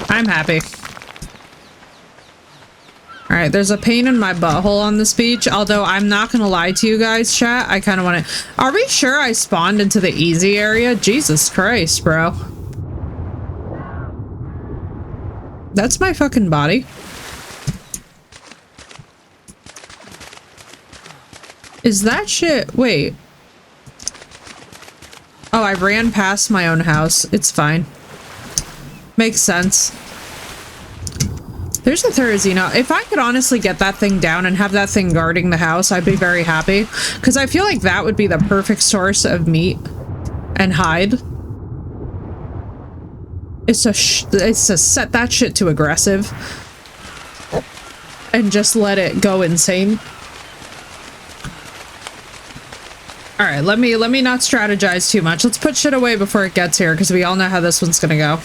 [SPEAKER 1] I'm happy. Alright, there's a pain in my butthole on this beach, although I'm not gonna lie to you guys, chat. I kind of want to... Are we sure I spawned into the easy area? Jesus Christ, bro. That's my fucking body. Is that shit... Wait. Oh, I ran past my own house. It's fine. Makes sense. There's a Thurzino. If I could honestly get that thing down and have that thing guarding the house, I'd be very happy. Because I feel like that would be the perfect source of meat and hide. It's to set that shit to aggressive. and just let it go insane. All right, let me not strategize too much. Let's put shit away before it gets here, because we all know how this one's gonna go.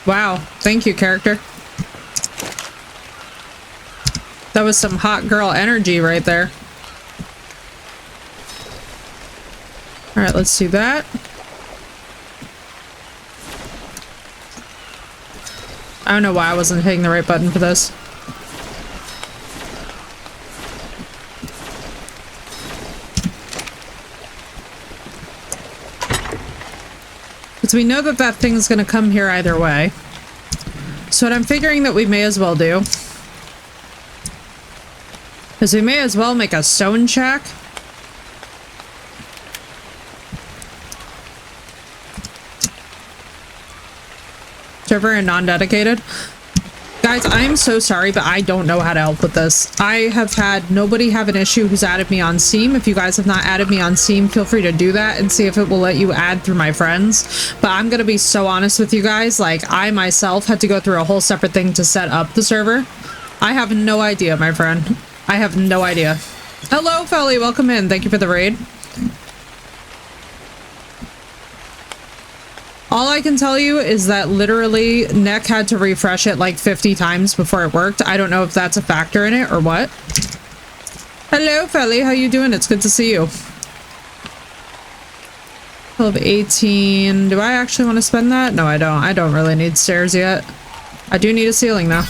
[SPEAKER 1] Wow, thank you, character. That was some hot girl energy right there. All right, let's do that. I don't know why I wasn't hitting the right button for this. Because we know that that thing's going to come here either way. So what I'm figuring that we may as well do is we may as well make a stone shack. Server and non-dedicated. Guys, I'm so sorry, but I don't know how to help with this. I have had nobody have an issue who's added me on Steam. If you guys have not added me on Steam, feel free to do that and see if it will let you add through my friends. But I'm gonna be so honest with you guys, like, I myself had to go through a whole separate thing to set up the server. I have no idea, my friend. I have no idea. Hello, Felly, welcome in. Thank you for the raid. All I can tell you is that literally Neck had to refresh it like 50 times before it worked. I don't know if that's a factor in it or what. Hello, Felly. How you doing? It's good to see you. 12:18. Do I actually want to spend that? No, I don't. I don't really need stairs yet. I do need a ceiling though.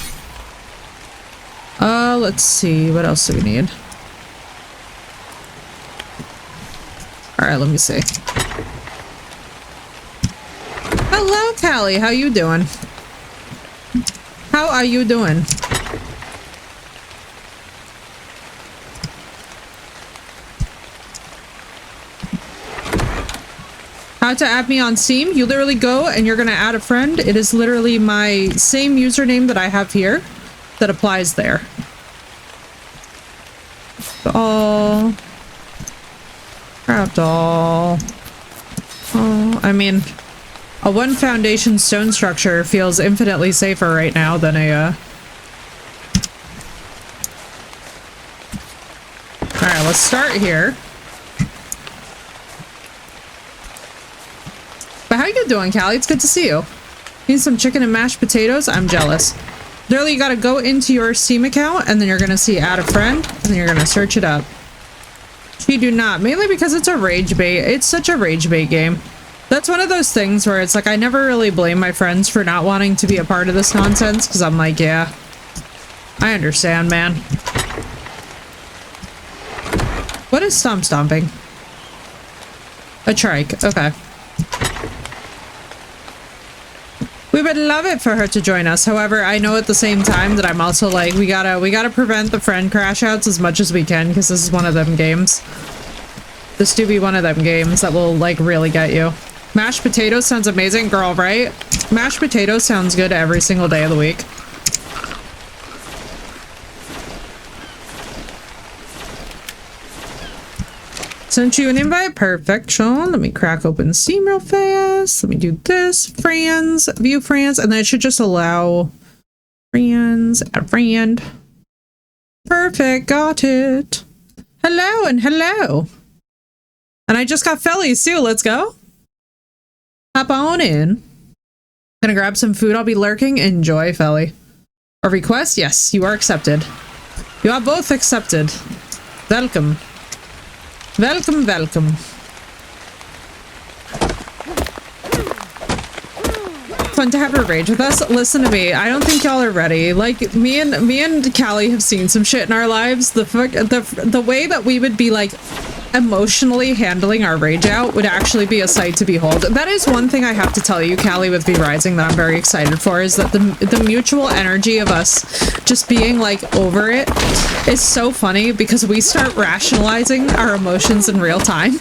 [SPEAKER 1] Let's see. What else do we need? All right, let me see. Hello, Callie. How you doing? How are you doing? How to add me on Steam? You literally go and you're gonna add a friend. It is literally my same username that I have here that applies there. Doll. Crab doll. Oh, I mean, a one foundation stone structure feels infinitely safer right now than a, Alright, let's start here. But how you doing, Callie? It's good to see you. Need some chicken and mashed potatoes? I'm jealous. Literally, you gotta go into your Steam account, and then you're gonna see add a friend, and then you're gonna search it up. She do not, mainly because it's a rage bait. It's such a rage bait game. That's one of those things where it's like, I never really blame my friends for not wanting to be a part of this nonsense, because I'm like, yeah, I understand, man. What is stomping? A trike, okay. We would love it for her to join us. However, I know at the same time that I'm also like, we gotta prevent the friend crash outs as much as we can, because this is one of them games. This do be one of them games that will like really get you. Mashed potatoes sounds amazing, girl, right? Mashed potatoes sounds good every single day of the week. Sent you an invite. Perfect, Sean. Let me crack open Steam real fast. Let me do this. Friends. View friends. And then it should just allow friends. Add friend. Perfect. Got it. Hello and hello. And I just got Fellies too. Let's go. Hop on in. Gonna grab some food. I'll be lurking. Enjoy, Felly. A request? Yes, you are accepted. You are both accepted. Welcome. Welcome, welcome. Fun to have her rage with us. Listen to me. I don't think y'all are ready. Like me and Callie have seen some shit in our lives. The way that we would be like emotionally handling our rage out would actually be a sight to behold. That is one thing I have to tell you, Callie, with V Rising that I'm very excited for, is that the mutual energy of us just being like over it is so funny, because we start rationalizing our emotions in real time.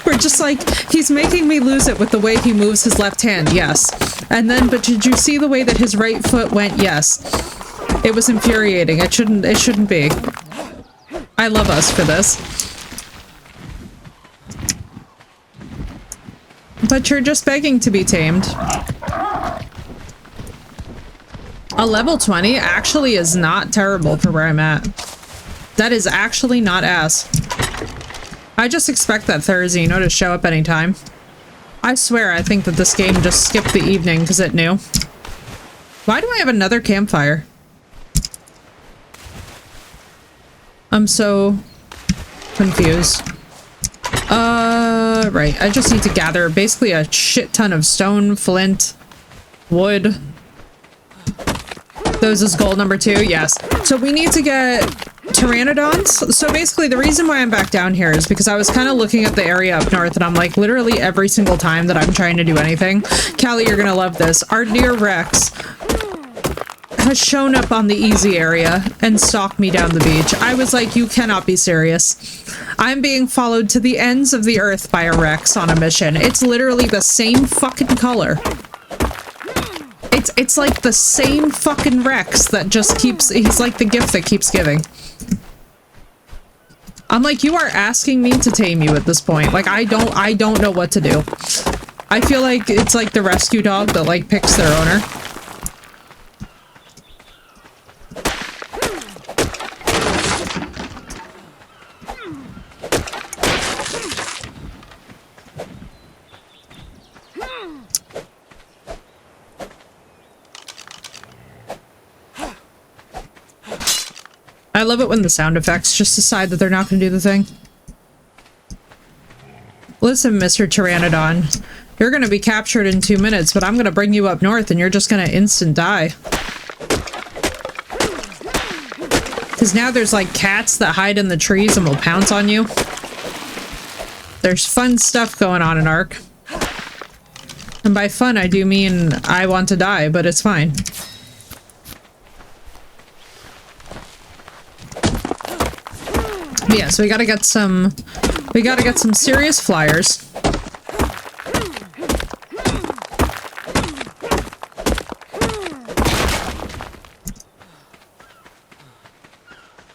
[SPEAKER 1] We're just like, he's making me lose it with the way he moves his left hand, yes. And then, but did you see the way that his right foot went? Yes. It was infuriating. It shouldn't be. I love us for this. But you're just begging to be tamed. A level 20 actually is not terrible for where I'm at. That is actually not ass. I just expect that Therizino to show up anytime. I swear I think that this game just skipped the evening because it knew. Why do I have another campfire? I'm so confused. Right. I just need to gather basically a shit ton of stone, flint, wood. Those is goal number 2, yes. So we need to get pteranodons. So basically the reason why I'm back down here is because I was kind of looking at the area up north and I'm like, literally every single time that I'm trying to do anything, Callie, you're gonna love this. Our dear Rex has shown up on the easy area and stalked me down the beach. I was like, you cannot be serious. I'm being followed to the ends of the earth by a Rex on a mission. It's literally the same fucking color. It's like the same fucking Rex that just keeps, he's like the gift that keeps giving. I'm like, you are asking me to tame you at this point. Like, I don't know what to do. I feel like it's like the rescue dog that like picks their owner. I love it when the sound effects just decide that they're not going to do the thing. Listen, Mr. Pteranodon, you're going to be captured in 2 minutes, but I'm going to bring you up north and you're just going to instant die. Because now there's like cats that hide in the trees and will pounce on you. There's fun stuff going on in Ark. And by fun, I do mean I want to die, but it's fine. Yeah, so we gotta get some serious flyers.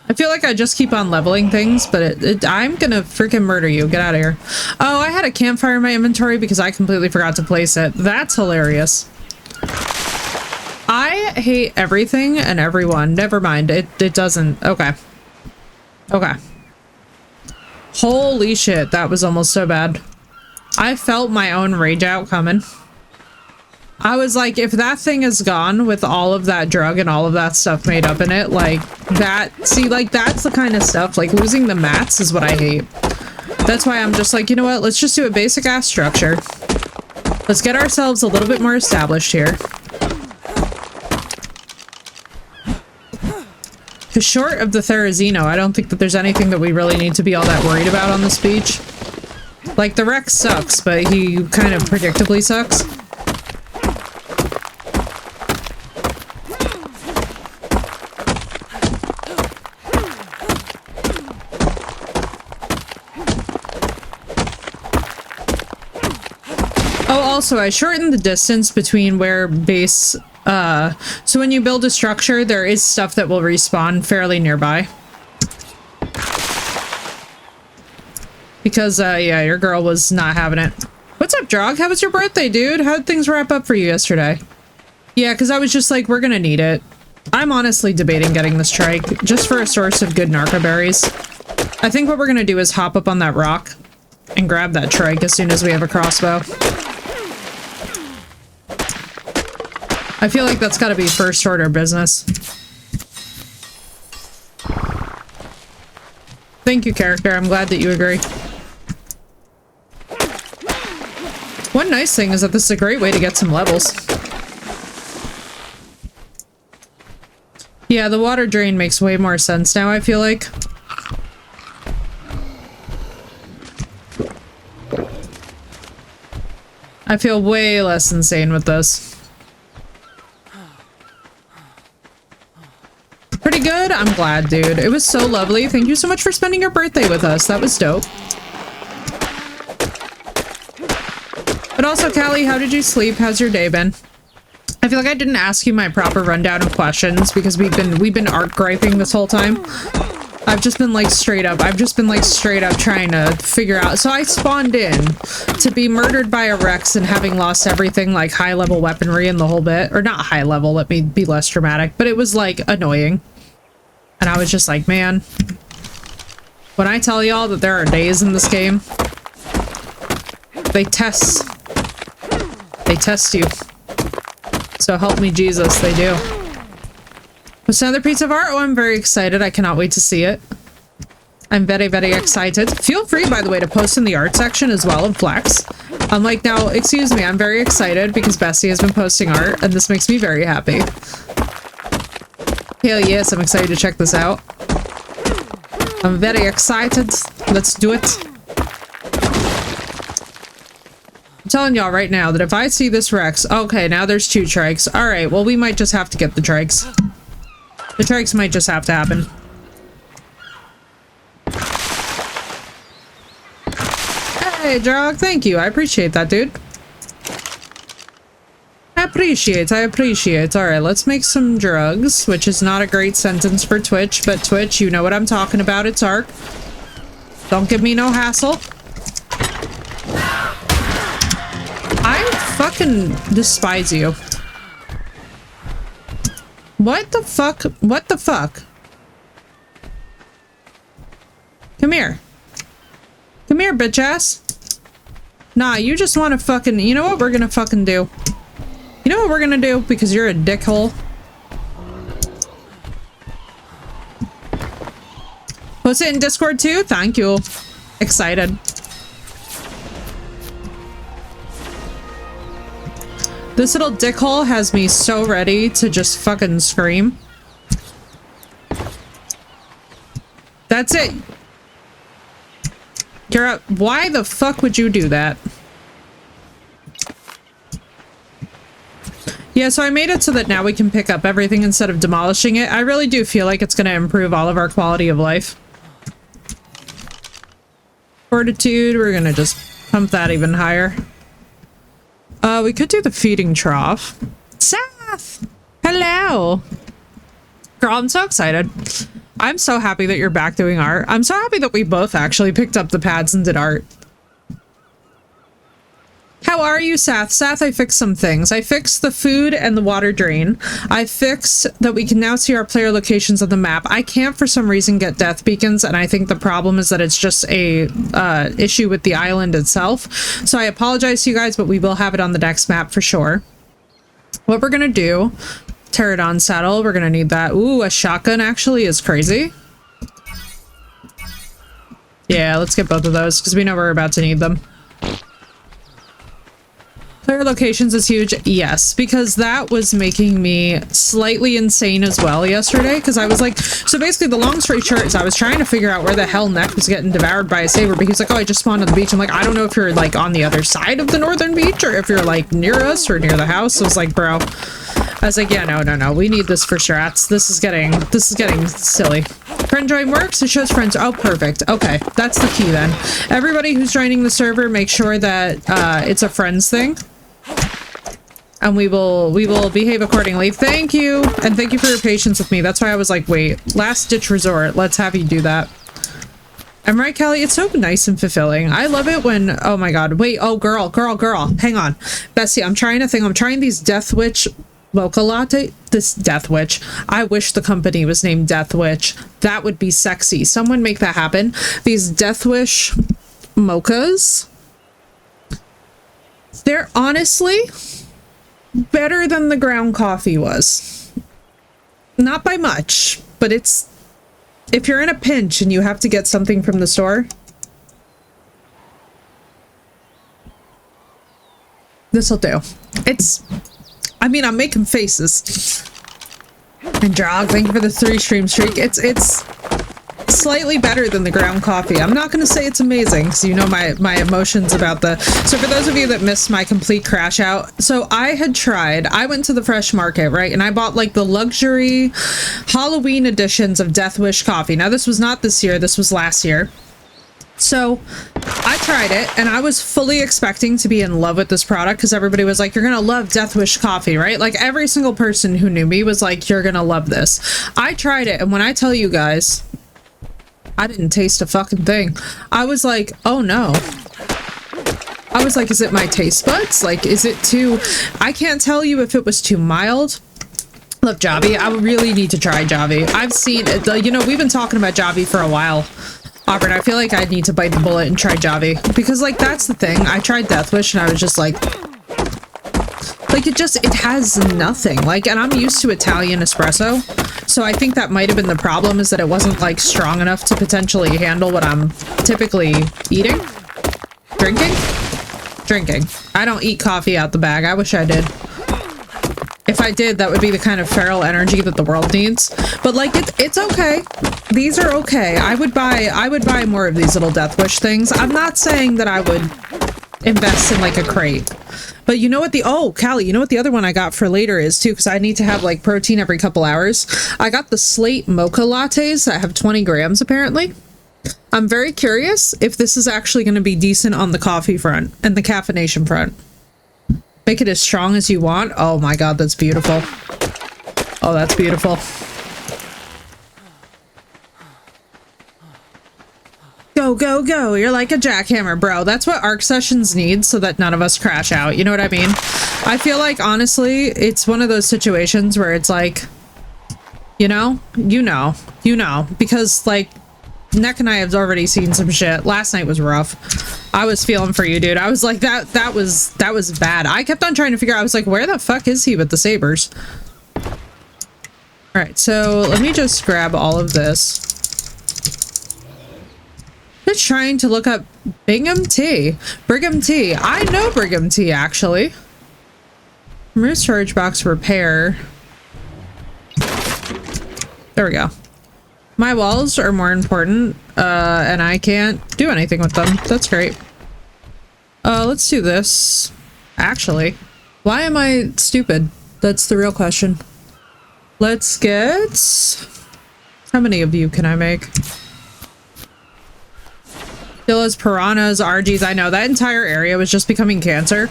[SPEAKER 1] I feel like I just keep on leveling things, but I'm gonna freaking murder you. Get out of here. Oh, I had a campfire in my inventory because I completely forgot to place it. That's hilarious. I hate everything and everyone. Never mind. It doesn't. Okay. Okay. Holy shit, that was almost so bad. I felt my own rage out coming. I was like, if that thing is gone with all of that drug and all of that stuff made up in it, like, that, see, like, that's the kind of stuff, like, losing the mats is what I hate. That's why I'm just like, you know what, let's just do a basic ass structure. Let's get ourselves a little bit more established here. Because short of the Therizino, I don't think that there's anything that we really need to be all that worried about on this beach. Like, the Rex sucks, but he kind of predictably sucks. Oh, also, I shortened the distance between where base... so when you build a structure, there is stuff that will respawn fairly nearby. Because, yeah, your girl was not having it. What's up, Drog? How was your birthday, dude? How'd things wrap up for you yesterday? Yeah, because I was just like, we're gonna need it. I'm honestly debating getting this trike, just for a source of good narco berries. I think what we're gonna do is hop up on that rock and grab that trike as soon as we have a crossbow. I feel like that's gotta be first order business. Thank you, character. I'm glad that you agree. One nice thing is that this is a great way to get some levels. Yeah, the water drain makes way more sense now, I feel like. I feel way less insane with this. Pretty good? I'm glad, dude. It was so lovely. Thank you so much for spending your birthday with us. That was dope. But also, Callie, how did you sleep? How's your day been? I feel like I didn't ask you my proper rundown of questions because we've been art griping this whole time. I've just been like straight up trying to figure out. So I spawned in to be murdered by a Rex and having lost everything, like high level weaponry and the whole bit. Or not high level, let me be less dramatic, but it was like annoying. And I was just like, man, when I tell y'all that there are days in this game, they test you. So help me Jesus, they do. What's another piece of art? Oh, I'm very excited. I cannot wait to see it. I'm very, very excited. Feel free, by the way, to post in the art section as well and flex. I'm like, now, excuse me, I'm very excited because Bessie has been posting art and this makes me very happy. Hell yes, I'm excited to check this out. I'm very excited. Let's do it. I'm telling y'all right now that if I see this Rex... Okay, now there's 2 trikes. Alright, well, we might just have to get the trikes. The trikes might just have to happen. Hey, Jog, thank you. I appreciate that, dude. I appreciate. Alright, let's make some drugs, which is not a great sentence for Twitch, but Twitch, you know what I'm talking about. It's Ark. Don't give me no hassle. I fucking despise you. What the fuck? What the fuck? Come here. Come here, bitch ass. Nah, you just want to fucking... You know what we're gonna fucking do? You know what we're gonna do? Because you're a dickhole. Post it in Discord too? Thank you. Excited. This little dickhole has me so ready to just fucking scream. That's it. Kira, why the fuck would you do that? Yeah, so I made it so that now we can pick up everything instead of demolishing it. I really do feel like it's going to improve all of our quality of life. Fortitude, we're going to just pump that even higher. We could do the feeding trough. Seth! Hello! Girl, I'm so excited. I'm so happy that you're back doing art. I'm so happy that we both actually picked up the pads and did art. How are you, Seth? Seth, I fixed some things. I fixed the food and the water drain. I fixed that we can now see our player locations on the map. I can't, for some reason, get death beacons, and I think the problem is that it's just a issue with the island itself. So I apologize to you guys, but we will have it on the next map for sure. What we're gonna do... Pterodon saddle, we're gonna need that. Ooh, a shotgun actually is crazy. Yeah, let's get both of those, because we know we're about to need them. Player locations is huge. Yes, because that was making me slightly insane as well yesterday, because I was like, so basically the long story short is I was trying to figure out where the hell Neck was getting devoured by a saber, but he's like, oh, I just spawned on the beach. I'm like, I don't know if you're like on the other side of the northern beach or if you're like near us or near the house. I was like, bro, I was like, yeah, no, we need this for strats. This is getting silly. Friend join works, it shows friends. Oh, perfect. Okay, that's the key then. Everybody who's joining the server, make sure that it's a friends thing. And we will behave accordingly. Thank you! And thank you for your patience with me. That's why I was like, wait, last ditch resort. Let's have you do that. I'm right, Kelly? It's so nice and fulfilling. I love it when... Oh my god. Wait, oh, girl. Hang on. Bessie, I'm trying these Death Witch mocha latte. This Death Witch. I wish the company was named Death Witch. That would be sexy. Someone make that happen. These Death Wish mochas. They're honestly better than the ground coffee was. Not by much, but it's... If you're in a pinch and you have to get something from the store, this'll do. It's... I mean, I'm making faces. And Drog, thank you for the 3-stream streak. It's slightly better than the ground coffee. I'm not going to say it's amazing because you know my emotions about the... So for those of you that missed my complete crash out, so I went to the fresh market, right? And I bought like the luxury Halloween editions of Death Wish coffee. Now this was not this year, this was last year. So I tried it and I was fully expecting to be in love with this product because everybody was like, you're gonna love Death Wish coffee, right? Like every single person who knew me was like, you're gonna love this. I tried it, and when I tell you guys, I didn't taste a fucking thing. I was like, oh no. I was like, is it my taste buds? Like, is it too... I can't tell you if it was too mild. Love Javi. I really need to try Javi. I've seen it. You know, we've been talking about Javi for a while. Auburn, I feel like I need to bite the bullet and try Javi. Because, like, that's the thing. I tried Death Wish and I was just like... Like, it has nothing. Like, and I'm used to Italian espresso. So I think that might have been the problem, is that it wasn't, like, strong enough to potentially handle what I'm typically eating. Drinking. I don't eat coffee out the bag. I wish I did. If I did, that would be the kind of feral energy that the world needs. But like, it's okay. These are okay. I would buy more of these little Death Wish things. I'm not saying that I would invest in like a crate. But you know what Callie, you know what the other one I got for later is too, because I need to have like protein every couple hours. I got the Slate mocha lattes that have 20 grams apparently. I'm very curious if this is actually going to be decent on the coffee front and the caffeination front. Make it as strong as you want. Oh my god, that's beautiful. Oh, that's beautiful. Go, go, go. You're like a jackhammer, bro. That's what ARC sessions need so that none of us crash out. You know what I mean? I feel like, honestly, it's one of those situations where it's like, you know, because like, Neck and I have already seen some shit. Last night was rough. I was feeling for you, dude. I was like, that was bad. I kept on trying to figure out, I was like, where the fuck is he with the sabers? Alright, so let me just grab all of this. Just trying to look up Brigham T. I know Brigham T, actually. Remove storage box repair. There we go. My walls are more important, and I can't do anything with them. That's great. Let's do this. Actually, why am I stupid? That's the real question. Let's get... How many of you can I make? Dillas, piranhas, RGs. I know, that entire area was just becoming cancer.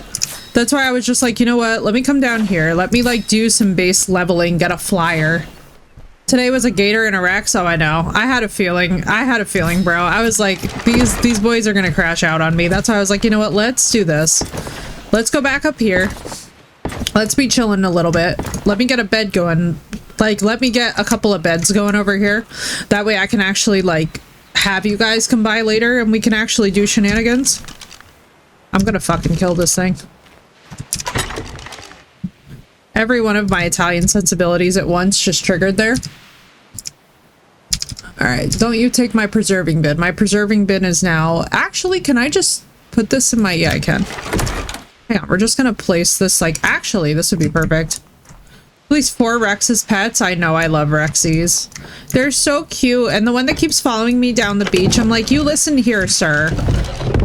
[SPEAKER 1] That's why I was just like, you know what? Let me come down here. Let me, like, do some base leveling, get a flyer. Today was a gator and a Rex. Oh, I know. I had a feeling, bro. I was like, these boys are gonna crash out on me. That's why I was like, you know what? Let's do this. Let's go back up here. Let's be chilling a little bit. Let me get a bed going. Like, let me get a couple of beds going over here. That way I can actually, like, have you guys come by later and we can actually do shenanigans. I'm gonna fucking kill this thing. Every one of my Italian sensibilities at once just triggered there. Alright, don't you take my preserving bin. My preserving bin is now... Actually, can I just put this in my... Yeah, I can. Hang on, we're just gonna place this, like... Actually, this would be perfect. At least 4 Rex's pets. I know I love Rexies. They're so cute, and the one that keeps following me down the beach, I'm like, you listen here, sir.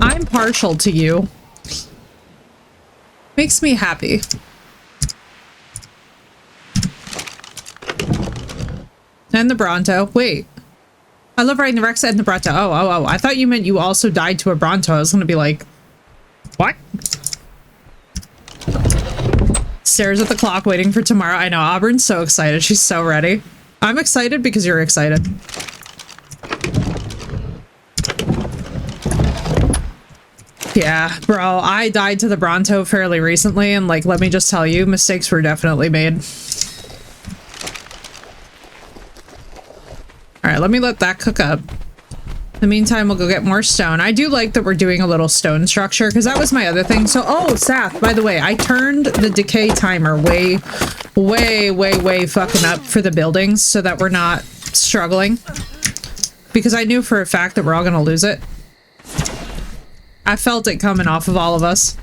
[SPEAKER 1] I'm partial to you. Makes me happy. And the Bronto. Wait. I love riding the Rex and the Bronto. Oh. I thought you meant you also died to a Bronto. I was gonna be like, what? Stares at the clock waiting for tomorrow. I know, Auburn's so excited. She's so ready. I'm excited because you're excited. Yeah, bro, I died to the Bronto fairly recently, and like, let me just tell you, mistakes were definitely made. Alright, let me let that cook up. In the meantime, we'll go get more stone. I do like that we're doing a little stone structure, because that was my other thing. So, oh, Sath, by the way, I turned the decay timer way fucking up for the buildings so that we're not struggling. Because I knew for a fact that we're all gonna lose it. I felt it coming off of all of us.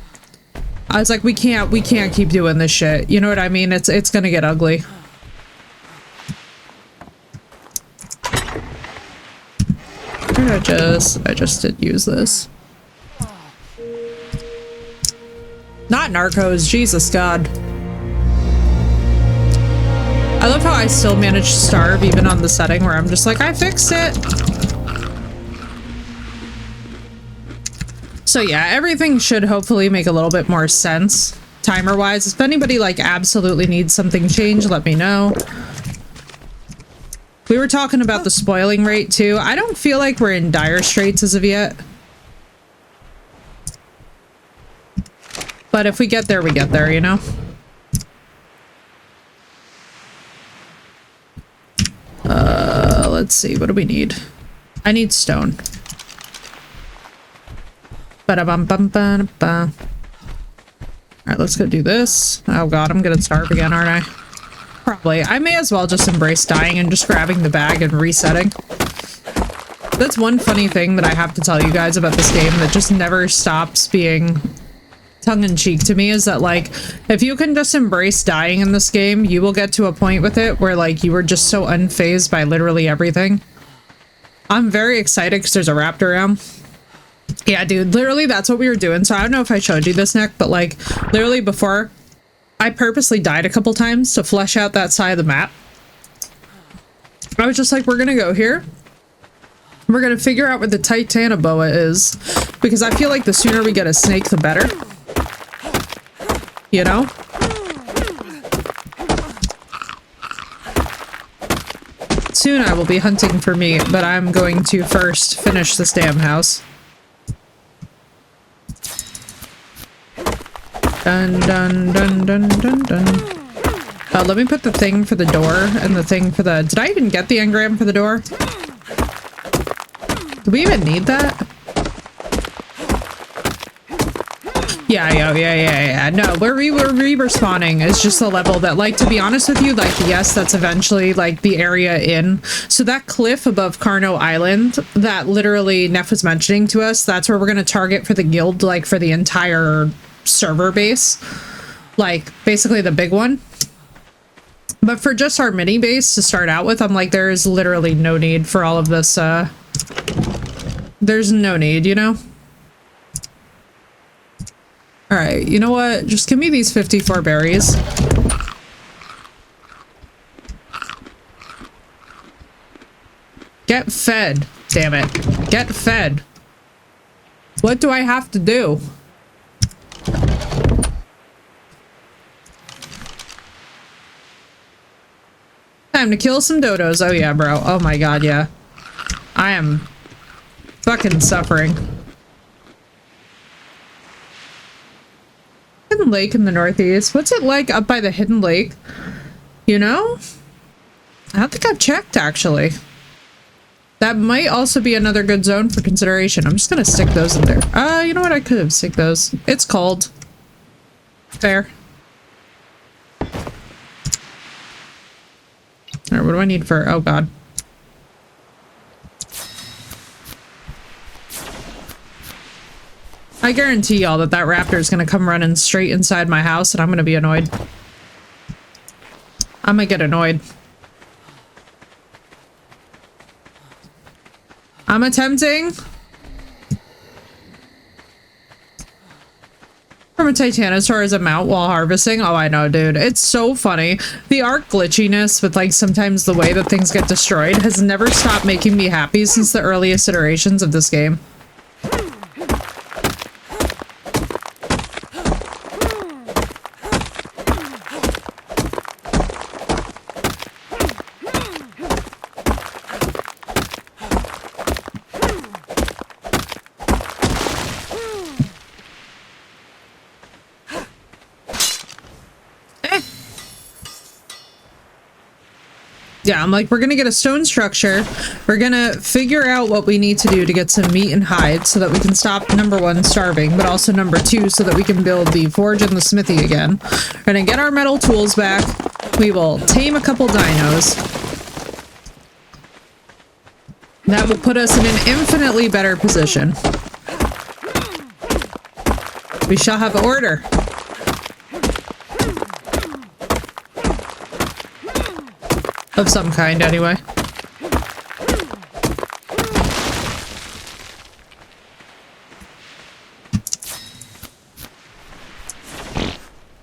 [SPEAKER 1] I was like, we can't keep doing this shit. You know what I mean? It's gonna get ugly. I just did use this. Not Narcos, Jesus God. I love how I still manage to starve even on the setting where I'm just like, I fixed it. So yeah, everything should hopefully make a little bit more sense timer-wise. If anybody like absolutely needs something changed, let me know. We were talking about the spoiling rate too. I don't feel like we're in dire straits as of yet. But if we get there, you know? Let's see. What do we need? I need stone. Ba-da-bum-bum-ba-da-ba. Alright, let's go do this. Oh god, I'm gonna starve again, aren't I? Probably. I may as well just embrace dying and just grabbing the bag and resetting. That's one funny thing that I have to tell you guys about this game that just never stops being tongue-in-cheek to me, is that, like, if you can just embrace dying in this game, you will get to a point with it where, like, you are just so unfazed by literally everything. I'm very excited because there's a raptor around. Yeah, dude, literally that's what we were doing. So I don't know if I showed you this, Nick, but, like, literally before, I purposely died a couple times to flesh out that side of the map. I was just like, we're gonna go here. We're gonna figure out where the Titanoboa is, because I feel like the sooner we get a snake, the better. You know? Soon I will be hunting for meat, but I'm going to first finish this damn house. Dun dun dun dun dun dun. Let me put the thing for the door and the thing for the... Did I even get the engram for the door? Do we even need that? Yeah. No, where we were re-respawning is just a level that, like, to be honest with you, like, yes, that's eventually, like, the area in. So that cliff above Carno Island that literally Neff was mentioning to us, that's where we're going to target for the guild, like, for the entire server base. Like, basically the big one. But for just our mini base to start out with, I'm like, there is literally no need for all of this, there's no need, you know? Alright, you know what? Just give me these 54 berries. Get fed. Damn it. Get fed. What do I have to do? Time to kill some dodos. Oh yeah, bro. Oh my god, yeah. I am fucking suffering. Hidden lake in the northeast. What's it like up by the hidden lake? You know? I don't think I've checked, actually. That might also be another good zone for consideration. I'm just gonna stick those in there. You know what? I could have stick those. It's cold. Fair. Alright, what do I need for... Oh, God. I guarantee y'all that that raptor is gonna come running straight inside my house and I'm gonna be annoyed. I'm gonna get annoyed. I'm attempting from a Titanosaur as a mount while harvesting. Oh, I know, dude. It's so funny. The arc glitchiness with, like, sometimes the way that things get destroyed has never stopped making me happy since the earliest iterations of this game. Yeah, I'm like, we're gonna get a stone structure. We're gonna figure out what we need to do to get some meat and hide so that we can stop, number one, starving, but also number two, so that we can build the forge and the smithy again. We're gonna get our metal tools back. We will tame a couple dinos. That will put us in an infinitely better position. We shall have order. Of some kind, anyway.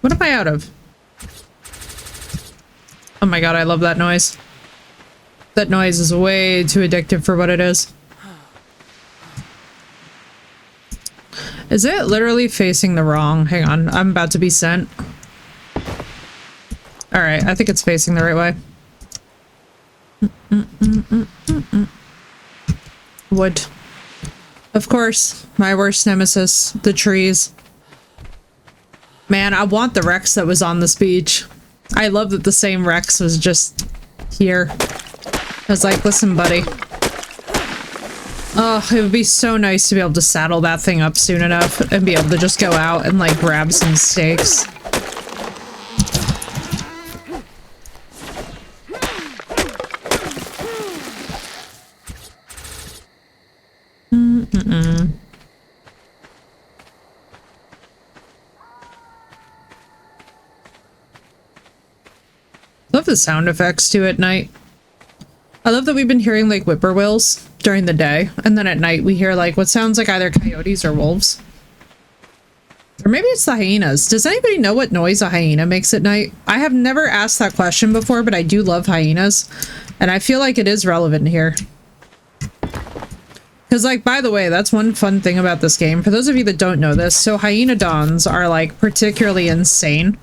[SPEAKER 1] What am I out of? Oh my god, I love that noise. That noise is way too addictive for what it is. Is it literally facing the wrong? Hang on, I'm about to be sent. Alright, I think it's facing the right way. Wood. Of course, my worst nemesis, the trees. Man, I want the Rex that was on this beach. I love that the same Rex was just here. I was like, listen, buddy. Oh, it would be so nice to be able to saddle that thing up soon enough and be able to just go out and like grab some steaks. Love the sound effects too at night. I love that we've been hearing like whippoorwills during the day, and then at night we hear like what sounds like either coyotes or wolves. Or maybe it's the hyenas. Does anybody know what noise a hyena makes at night? I have never asked that question before, but I do love hyenas, and I feel like it is relevant here. Because, like, by the way, that's one fun thing about this game. For those of you that don't know this, so hyenodons are, like, particularly insane.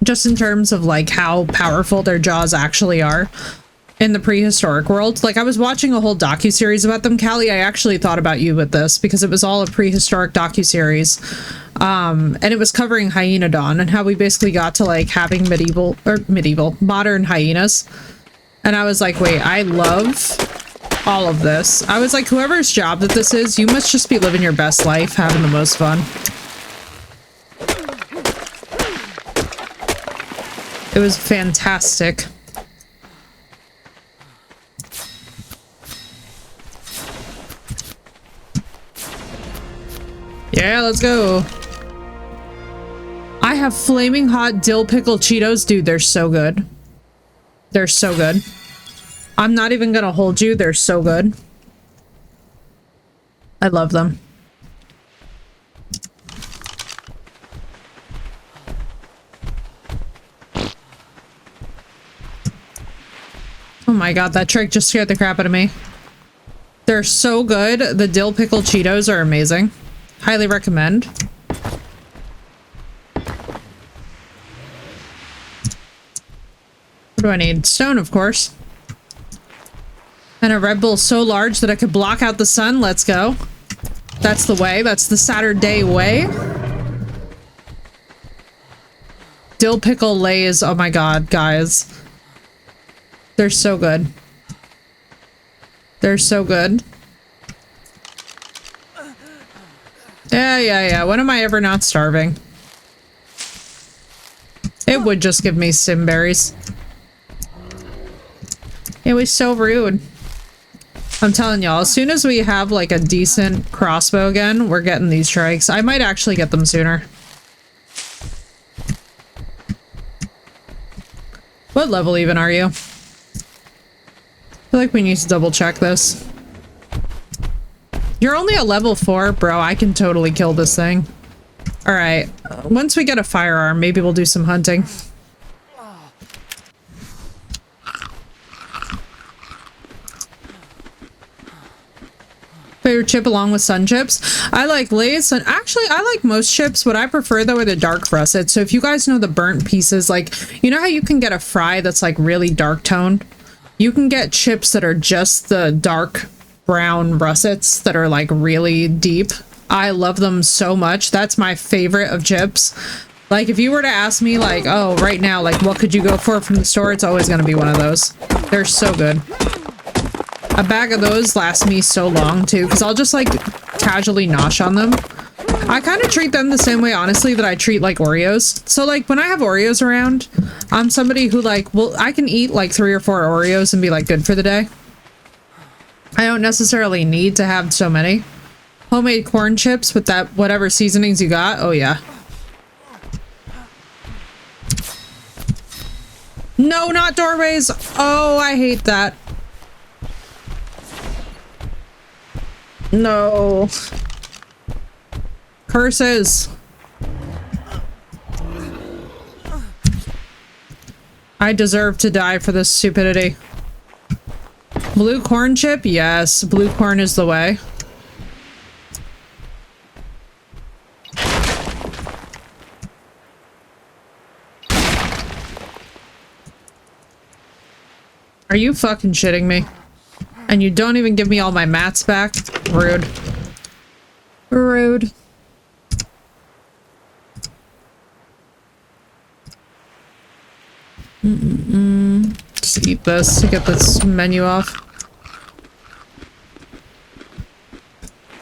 [SPEAKER 1] Just in terms of, like, how powerful their jaws actually are in the prehistoric world. Like, I was watching a whole docuseries about them. Callie, I actually thought about you with this because it was all a prehistoric docuseries. And it was covering hyenodon and how we basically got to, like, having modern hyenas. And I was like, wait, I love all of this. I was like, whoever's job that this is, you must just be living your best life, having the most fun. It was fantastic. Yeah, let's go. I have flaming hot dill pickle Cheetos. Dude, they're so good. They're so good. I'm not even gonna hold you. They're so good. I love them. Oh my god, that trick just scared the crap out of me. They're so good. The dill pickle Cheetos are amazing. Highly recommend. What do I need? Stone, of course. And a Red Bull so large that I could block out the sun. Let's go. That's the way. That's the Saturday way. Dill pickle lays. Oh my god, guys. They're so good. They're so good. Yeah. When am I ever not starving? It would just give me simberries. It was so rude. I'm telling y'all, as soon as we have like a decent crossbow again, we're getting these strikes. I might actually get them sooner. What level even are you? I feel like we need to double check this. You're only a level 4, bro. I can totally kill this thing. All right. Once we get a firearm, maybe we'll do some hunting. Favorite chip along with sun chips? I like Lay's. Actually, I like most chips. What I prefer though are the dark russet. So if you guys know the burnt pieces, like, you know how you can get a fry that's like really dark toned? You can get chips that are just the dark brown russets that are like really deep. I love them so much. That's my favorite of chips. Like if you were to ask me like, oh, right now, like what could you go for from the store? It's always going to be one of those. They're so good. A bag of those lasts me so long too, because I'll just like casually nosh on them. I kind of treat them the same way, honestly, that I treat like Oreos. So like when I have Oreos around, I'm somebody who like, well, I can eat like 3 or 4 Oreos and be like good for the day. I don't necessarily need to have so many. Homemade corn chips with that whatever seasonings you got. Oh yeah. No, not doorways. Oh, I hate that. No. Curses. I deserve to die for this stupidity. Blue corn chip? Yes, blue corn is the way. Are you fucking shitting me? And you don't even give me all my mats back? Rude. Rude. Just eat this to get this menu off.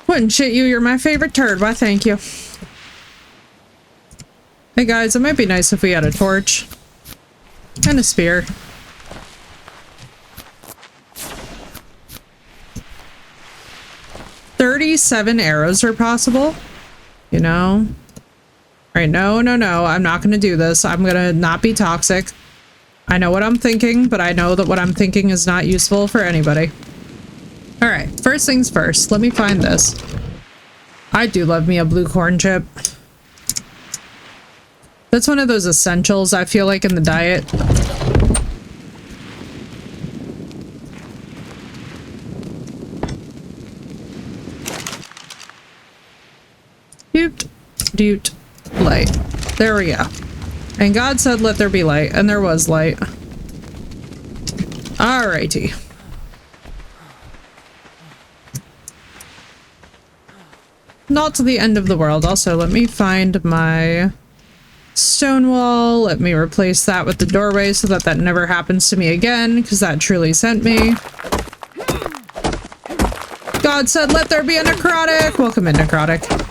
[SPEAKER 1] Wouldn't shit you, you're my favorite turd. Why, thank you. Hey guys, it might be nice if we had a torch. And a spear. "37 arrows are possible? You know? Alright, no, I'm not gonna do this. I'm gonna not be toxic. I know what I'm thinking, but I know that what I'm thinking is not useful for anybody. Alright, first things first. Let me find this. I do love me a blue corn chip. That's one of those essentials, I feel like, in the diet. Doot, light. There we go. And God said, let there be light, and there was light. Alrighty. Not to the end of the world. Also, let me find my stone wall. Let me replace that with the doorway so that that never happens to me again, because that truly sent me. God said, let there be a necrotic. Welcome in, necrotic.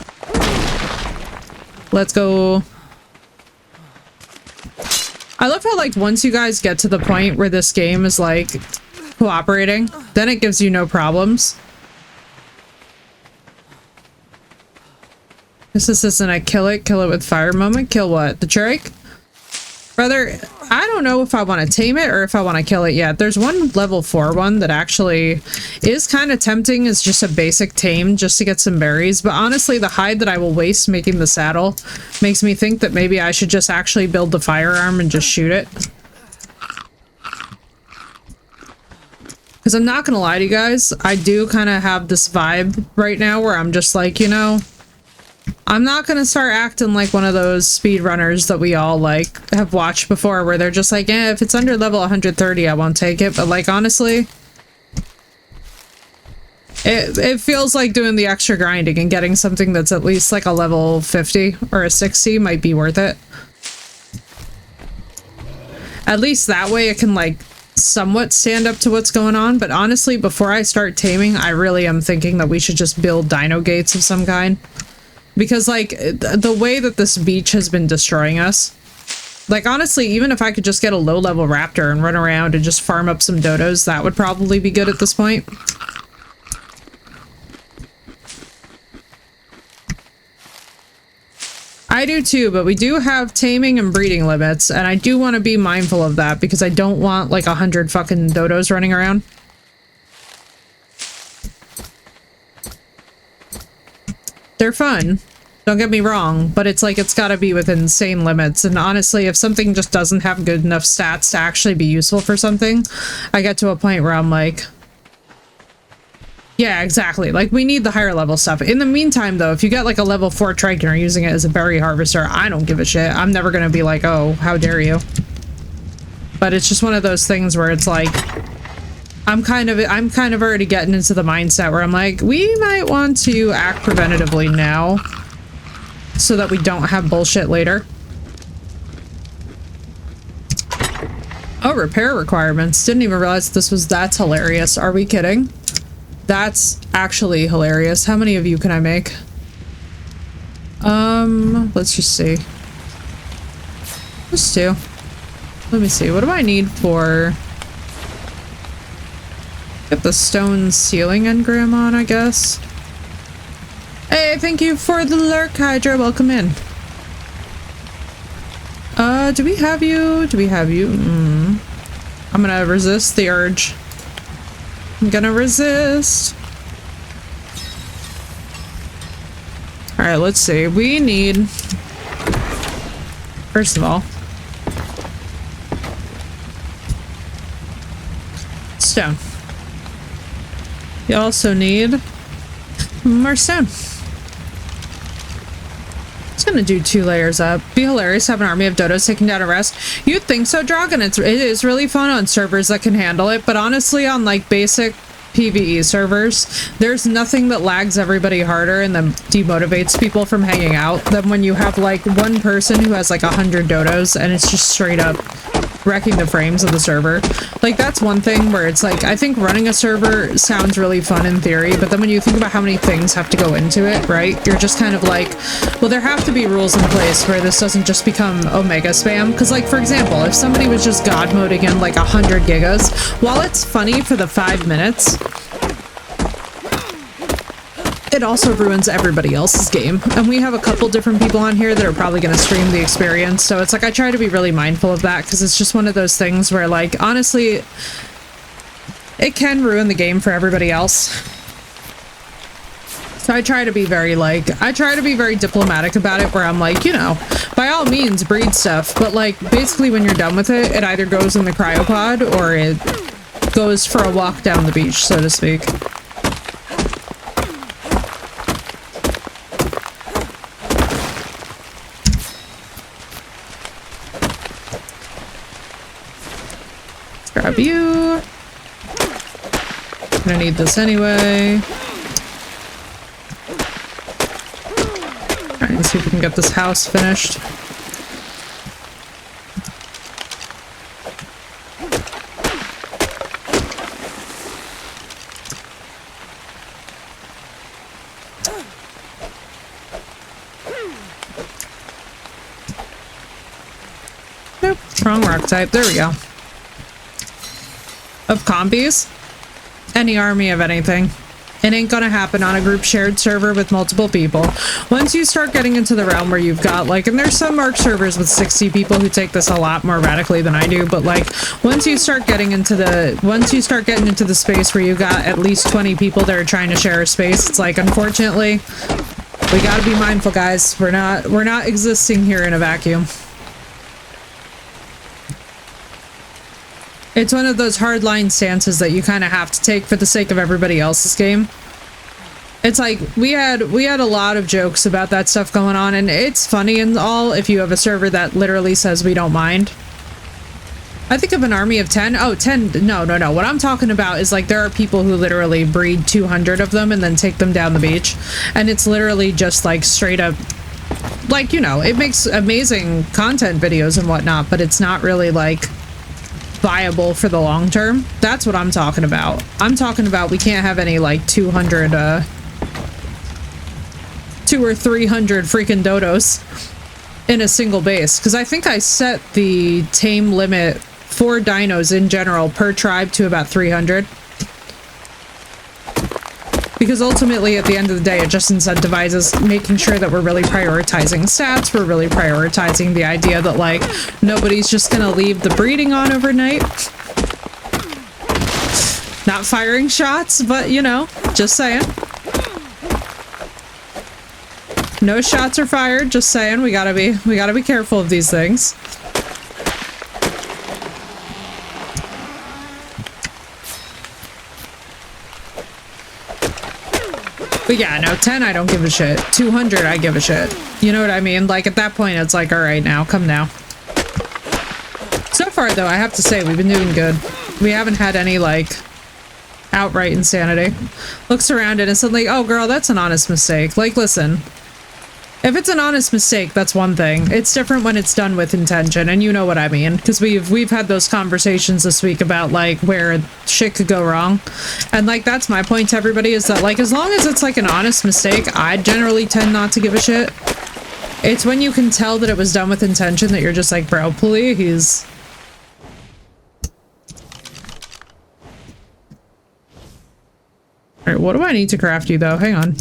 [SPEAKER 1] Let's go. I love how, like, once you guys get to the point where this game is, like, cooperating, then it gives you no problems. This isn't a kill it with fire moment. Kill what? The Drake? Brother, I don't know if I want to tame it or if I want to kill it yet. There's one level 4 one that actually is kind of tempting as just a basic tame just to get some berries. But honestly, the hide that I will waste making the saddle makes me think that maybe I should just actually build the firearm and just shoot it. Because I'm not going to lie to you guys, I do kind of have this vibe right now where I'm just like, you know, I'm not gonna start acting like one of those speedrunners that we all, like, have watched before where they're just like, eh, if it's under level 130, I won't take it. But, like, honestly, it feels like doing the extra grinding and getting something that's at least, like, a level 50 or a 60 might be worth it. At least that way it can, like, somewhat stand up to what's going on. But honestly, before I start taming, I really am thinking that we should just build dino gates of some kind. Because, like, the way that this beach has been destroying us, like, honestly, even if I could just get a low-level raptor and run around and just farm up some dodos, that would probably be good at this point. I do too, but we do have taming and breeding limits, and I do want to be mindful of that because I don't want, like, 100 fucking dodos running around. They're fun, don't get me wrong, but it's like it's gotta be within insane limits. And honestly, if something just doesn't have good enough stats to actually be useful for something, I get to a point where I'm like, yeah, exactly. Like, we need the higher level stuff. In the meantime, though, if you get like a level 4 trike and are using it as a berry harvester, I don't give a shit. I'm never gonna be like, oh, how dare you. But it's just one of those things where it's like, I'm kind of already getting into the mindset where I'm like, we might want to act preventatively now so that we don't have bullshit later. Oh, repair requirements. Didn't even realize that's hilarious. Are we kidding? That's actually hilarious. How many of you can I make? Let's just see. Just 2. Let me see. What do I need for... Get the stone ceiling engram on, I guess. Hey, thank you for the lurk, Hydra. Welcome in. Do we have you? Do we have you? I'm gonna resist the urge. I'm gonna resist. Alright, let's see. We need... First of all... Stone. You also need more stone. It's gonna do 2 layers up. Be hilarious, have an army of dodos taking down a rest. You'd think so, Dragon. It is really fun on servers that can handle it, but honestly, on like basic PvE servers, there's nothing that lags everybody harder and then demotivates people from hanging out than when you have like one person who has like 100 dodos and it's just straight up wrecking the frames of the server. Like, that's one thing where it's like, I think running a server sounds really fun in theory, but then when you think about how many things have to go into it, right, you're just kind of like, well, there have to be rules in place where this doesn't just become Omega spam. Because, like, for example, if somebody was just god moding in like 100 gigas, while it's funny for the 5 minutes, it also ruins everybody else's game. And we have a couple different people on here that are probably going to stream the experience, so it's like I try to be really mindful of that, because it's just one of those things where, like, honestly, it can ruin the game for everybody else. So I try to be very, like, I try to be very diplomatic about it, where I'm like, you know, by all means breed stuff, but like, basically when you're done with it, it either goes in the cryopod or it goes for a walk down the beach, so to speak. Grab you. Gonna need this anyway. Alright, let's see if we can get this house finished. Nope, wrong rock type. There we go. Of combies, any army of anything. It ain't gonna happen on a group shared server with multiple people. Once you start getting into the realm where you've got like, and there's some Ark servers with 60 people who take this a lot more radically than I do, but like, once you start getting into the space where you got at least 20 people that are trying to share a space, it's like, unfortunately, we gotta be mindful, guys. We're not existing here in a vacuum. It's one of those hardline stances that you kind of have to take for the sake of everybody else's game. It's like, we had a lot of jokes about that stuff going on, and it's funny and all if you have a server that literally says we don't mind. I think of an army of 10. Oh, 10. No. What I'm talking about is like, there are people who literally breed 200 of them and then take them down the beach. And it's literally just like straight up, like, you know, it makes amazing content videos and whatnot, but it's not really like viable for the long term. That's what I'm talking about. I'm talking about we can't have any like 200 200 or 300 freaking dodos in a single base, because I think I set the tame limit for dinos in general per tribe to about 300, because ultimately at the end of the day it just incentivizes making sure that we're really prioritizing stats, we're really prioritizing the idea that like nobody's just gonna leave the breeding on overnight. Not firing shots, but you know, just saying. No shots are fired, just saying. We gotta be careful of these things. But yeah, no, 10 I don't give a shit. 200 I give a shit. You know what I mean? Like, at that point, it's like, alright now, come now. So far, though, I have to say, we've been doing good. We haven't had any, like, outright insanity. Looks around it and suddenly, oh, girl, that's an honest mistake. Like, listen. If it's an honest mistake, that's one thing. It's different when it's done with intention, and you know what I mean. Because we've had those conversations this week about, like, where shit could go wrong. And, like, that's my point to everybody, is that, like, as long as it's, like, an honest mistake, I generally tend not to give a shit. It's when you can tell that it was done with intention that you're just like, bro, please. Alright, what do I need to craft you, though? Hang on.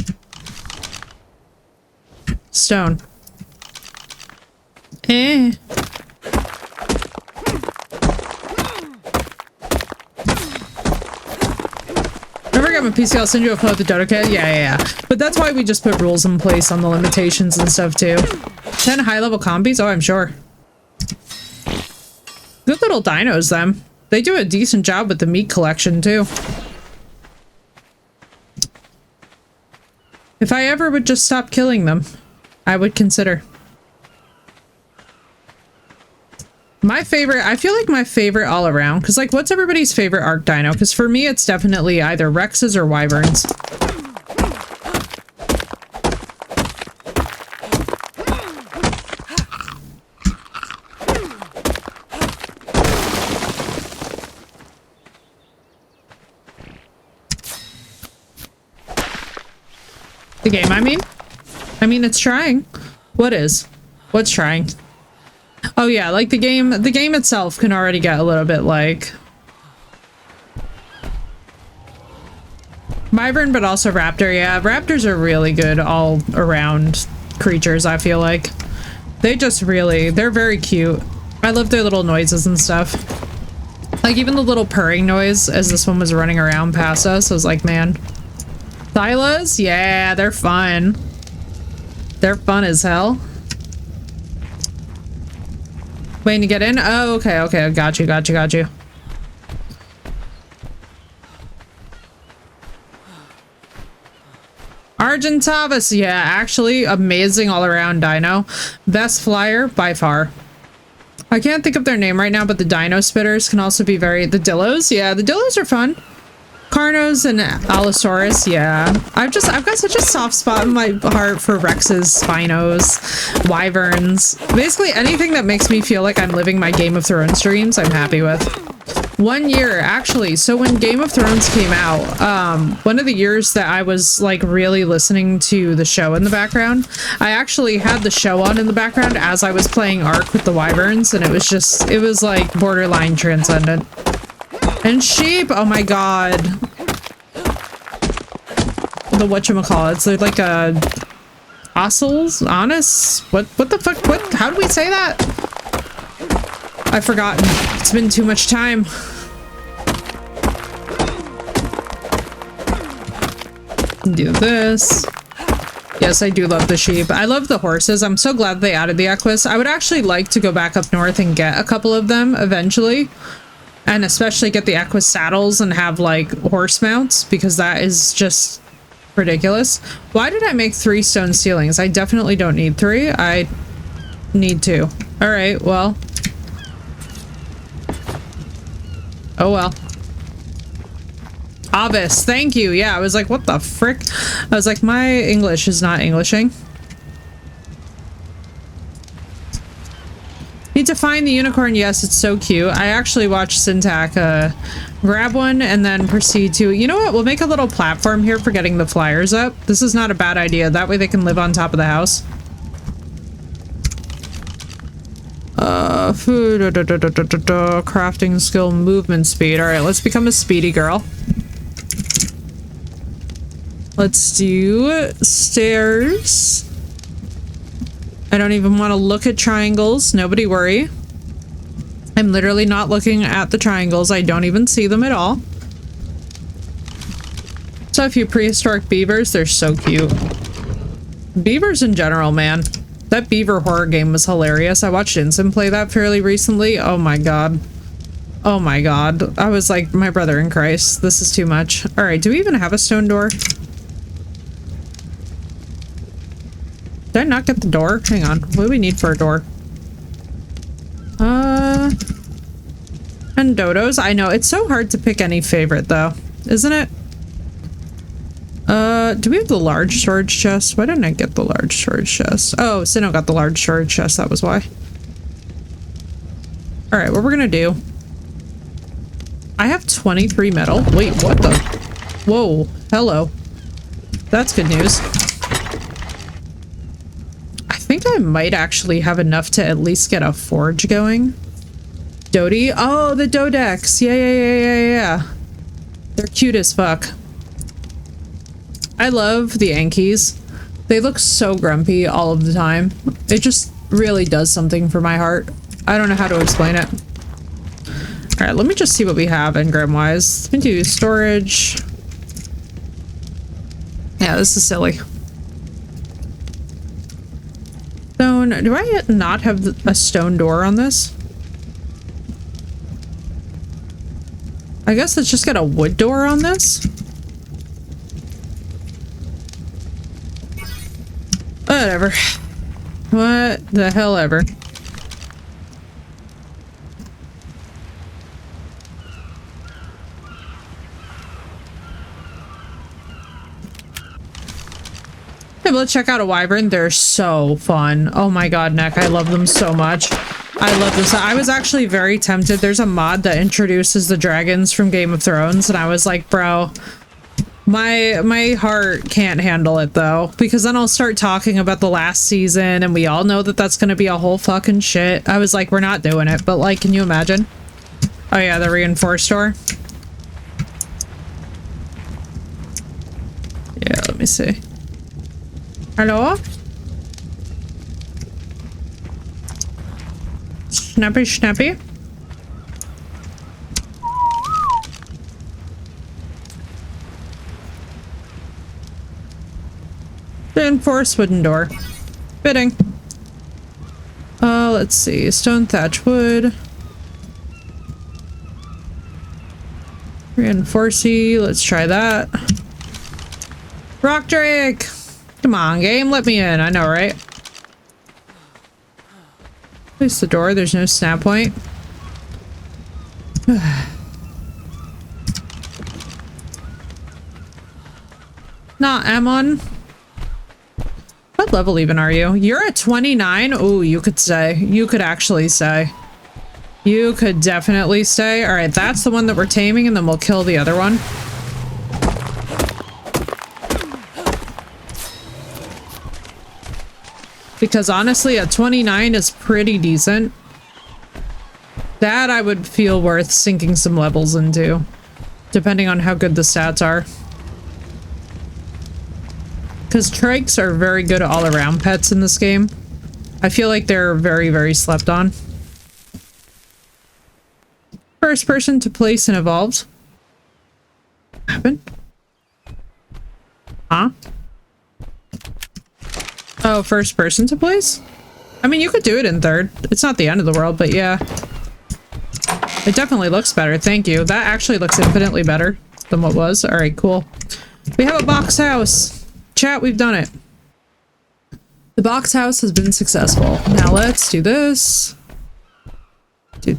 [SPEAKER 1] Stone. Eh. Never got my PC, I'll send you a photo of the Dodo kit. Yeah. But that's why we just put rules in place on the limitations and stuff, too. 10 high-level combis? Oh, I'm sure. Good little dinos, them. They do a decent job with the meat collection, too. If I ever would just stop killing them, I would consider. My favorite, I feel like my favorite all around, because like what's everybody's favorite arc dino? Because for me it's definitely either Rexes or Wyverns. The game, I mean it's trying. What's trying? Oh yeah, like the game itself can already get a little bit like Wyvern, but also Raptor. Yeah, Raptors are really good all around creatures, I feel like. They're very cute. I love their little noises and stuff. Like even the little purring noise as this one was running around past us, I was like, man. Thylas? Yeah, they're fun. They're fun as hell. Waiting to get in? Oh, okay. Got you. Argentavis, yeah, actually amazing all around dino. Best flyer by far. I can't think of their name right now, but the dino spitters can also be the Dillos. Yeah, the Dillos are fun. Carnos and Allosaurus, yeah. I've got such a soft spot in my heart for Rexes, Spinos, Wyverns. Basically anything that makes me feel like I'm living my Game of Thrones dreams, I'm happy with. 1 year, actually. So when Game of Thrones came out, one of the years that I was like really listening to the show in the background, I actually had the show on in the background as I was playing Ark with the Wyverns, and it was like borderline transcendent. And sheep, oh my god. The whatchamacallits, they're like ossels? Honest? What the fuck? How do we say that? I've forgotten. It's been too much time. Do this. Yes, I do love the sheep. I love the horses. I'm so glad they added the Equus. I would actually like to go back up north and get a couple of them eventually. And especially get the Equus saddles and have like horse mounts, because that is just ridiculous. Why did I make 3 stone ceilings? I definitely don't need 3. I need 2. All right, well. Oh well. Avis, thank you. Yeah, I was like, what the frick? I was like, my English is not Englishing. Need to find the unicorn. Yes, it's so cute. I actually watched Syntac grab one and then proceed to, you know what, we'll make a little platform here for getting the flyers up. This is not a bad idea. That way they can live on top of the house. Food, crafting skill, movement speed. All right, let's become a speedy girl. Let's do stairs. I don't even want to look at triangles. Nobody worry. I'm literally not looking at the triangles. I don't even see them at all. So a few prehistoric beavers. They're so cute. Beavers in general, man. That beaver horror game was hilarious. I watched Instant play that fairly recently. Oh my god. Oh my god. I was like, my brother in Christ. This is too much. All right, do we even have a stone door? Did I not get the door? Hang on. What do we need for a door? And dodos. I know. It's so hard to pick any favorite, though. Isn't it? Do we have the large storage chest? Why didn't I get the large storage chest? Oh, Sinnoh got the large storage chest. That was why. Alright, what we're gonna do... I have 23 metal. Wait, what the... Whoa. Hello. That's good news. I think I might actually have enough to at least get a forge going. Dodie? Oh, the Dodex. Yeah. They're cute as fuck. I love the Ankies. They look so grumpy all of the time. It just really does something for my heart. I don't know how to explain it. Alright, let me just see what we have engram-wise. Let me do storage. Yeah, this is silly. Stone. Do I not have a stone door on this? I guess let's just get a wood door on this. Whatever. What the hell ever. able to check out a wyvern. They're so fun. Oh my god, Nick, I love them so much. I love this. I was actually very tempted. There's a mod that introduces the dragons from Game of Thrones, and I was like, bro, my heart can't handle it though, because then I'll start talking about the last season, and we all know that that's gonna be a whole fucking shit. I was like, we're not doing it, but like, can you imagine? Oh yeah, the reinforced door. Yeah, let me see. Hello? Snappy, snappy. Reinforced wooden door. Fitting. Let's see. Stone thatch wood. Reinforcey. Let's try that. Rock Drake! Come on, game. Let me in. I know, right? Place the door. There's no snap point. Not Ammon. What level even are you? You're at 29? Oh, you could stay. You could actually stay. You could definitely stay. Alright, that's the one that we're taming, and then we'll kill the other one. Because honestly, at 29 is pretty decent. That I would feel worth sinking some levels into, depending on how good the stats are. Because trikes are very good all-around pets in this game. I feel like they're very, very slept on. First person to place and evolved. What happened? Huh? Oh, first person to place? I mean, you could do it in third. It's not the end of the world, but yeah. It definitely looks better. Thank you. That actually looks infinitely better than what was. All right, cool. We have a box house. Chat, we've done it. The box house has been successful. Now let's do this. Let's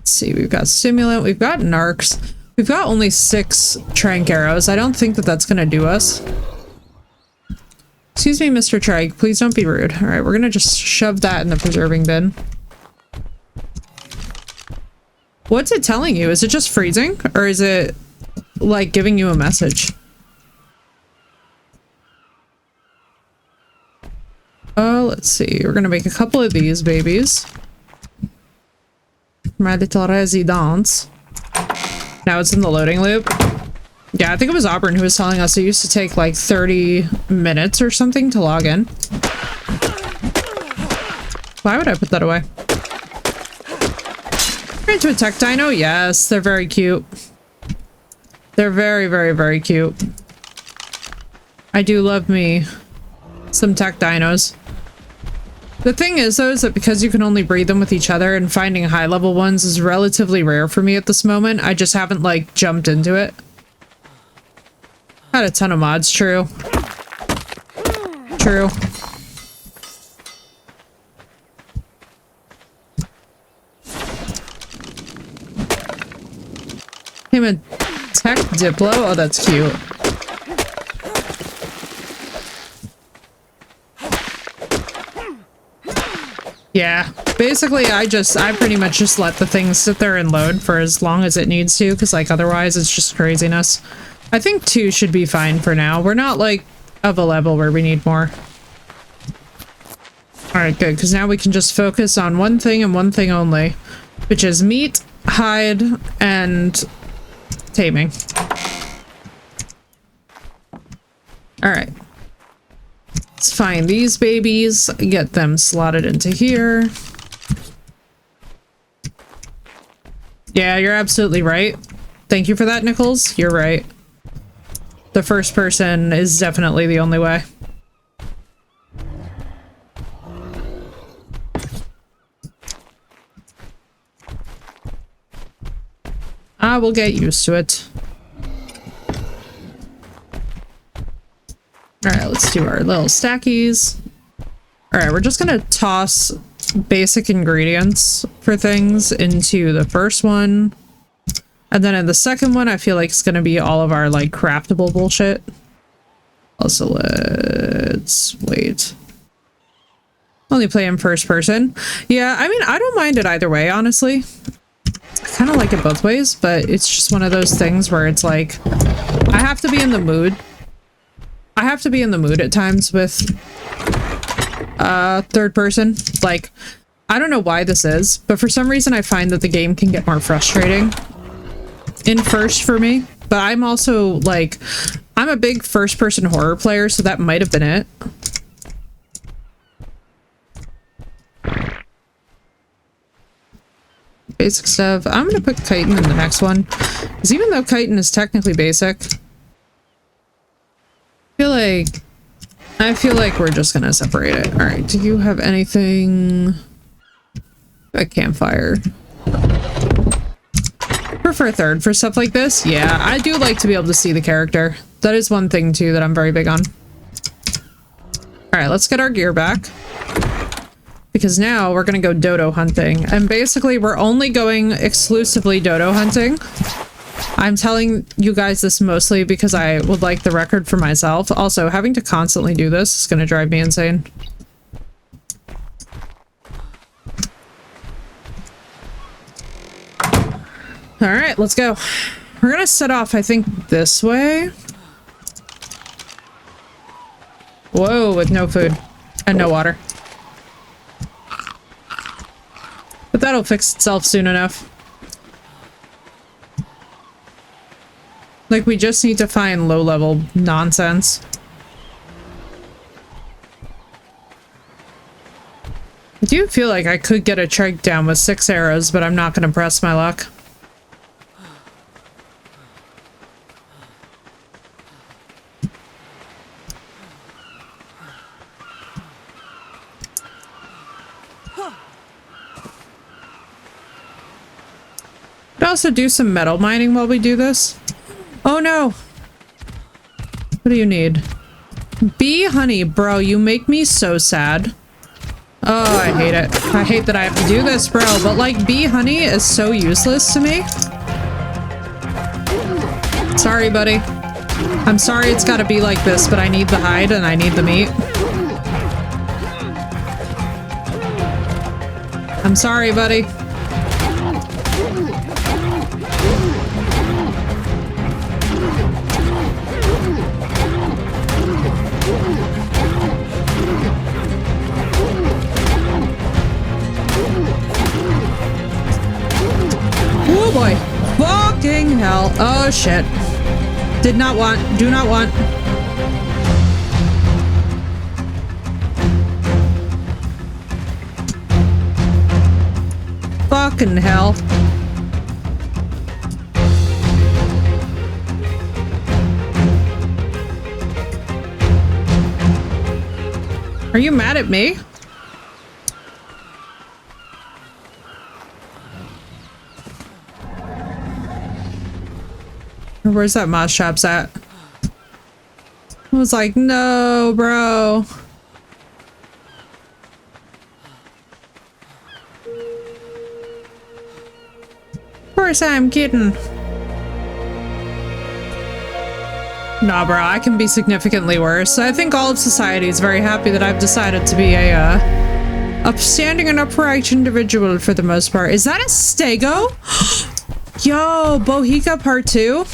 [SPEAKER 1] see. We've got stimulant. We've got narcs. We've got only 6 trank arrows. I don't think that that's gonna do us. Excuse me, Mr. Trike. Please don't be rude. All right, we're gonna just shove that in the preserving bin. What's it telling you? Is it just freezing? Or is it, like, giving you a message? Oh, let's see. We're gonna make a couple of these babies. My little residence. Now it's in the loading loop. Yeah, I think it was Auburn who was telling us it used to take like 30 minutes or something to log in. Why would I put that away? We're into a tech dino? Yes, they're very cute. They're very, very, very cute. I do love me some tech dinos. The thing is, though, is that because you can only breed them with each other, and finding high-level ones is relatively rare for me at this moment. I just haven't, like, jumped into it. Had a ton of mods, true. True. Him a tech Diplo? Oh, that's cute. Yeah, basically I pretty much just let the thing sit there and load for as long as it needs to, because like otherwise it's just craziness. I think 2 should be fine for now. We're not like of a level where we need more. Alright, good, because now we can just focus on one thing and one thing only, which is meat, hide, and taming. Alright. Let's find these babies, get them slotted into here. Yeah, you're absolutely right. Thank you for that, Nichols. You're right. The first person is definitely the only way. I will get used to it. Alright, let's do our little stackies. Alright, we're just gonna toss basic ingredients for things into the first one. And then in the second one, I feel like it's going to be all of our, like, craftable bullshit. Also, let's wait. Only play in first person. Yeah, I mean, I don't mind it either way, honestly. I kind of like it both ways, but it's just one of those things where it's like, I have to be in the mood. I have to be in the mood at times with third person. Like, I don't know why this is, but for some reason I find that the game can get more frustrating in first for me. But I'm also, like, I'm a big first person horror player, so that might have been it. Basic stuff. I'm gonna put chitin in the next one, because even though chitin is technically basic, I feel like we're just gonna separate it. All right. Do you have anything? A campfire. Prefer third for stuff like this. Yeah, I do like to be able to see the character. That is one thing too that I'm very big on. All right, let's get our gear back. Because now we're gonna go dodo hunting. And basically we're only going exclusively dodo hunting. I'm telling you guys this mostly because I would like the record for myself. Also, having to constantly do this is gonna drive me insane. Alright, let's go. We're gonna set off, I think, this way. Whoa, with no food. And no water. But that'll fix itself soon enough. Like, we just need to find low-level nonsense. I do feel like I could get a trike down with 6 arrows, but I'm not gonna press my luck. Could also do some metal mining while we do this. Oh no! What do you need? Bee honey, bro, you make me so sad. Oh, I hate it. I hate that I have to do this, bro, but like, bee honey is so useless to me. Sorry, buddy. I'm sorry it's gotta be like this, but I need the hide and I need the meat. I'm sorry, buddy. Oh boy. Fucking hell. Oh shit. Did not want. Do not want. Fucking hell. Are you mad at me? Where's that moss shops at? I was like, no, bro. Of course I'm kidding. Nah, bro, I can be significantly worse. I think all of society is very happy that I've decided to be a upstanding and upright individual for the most part. Is that a stego? Yo, BOHICA Part 2?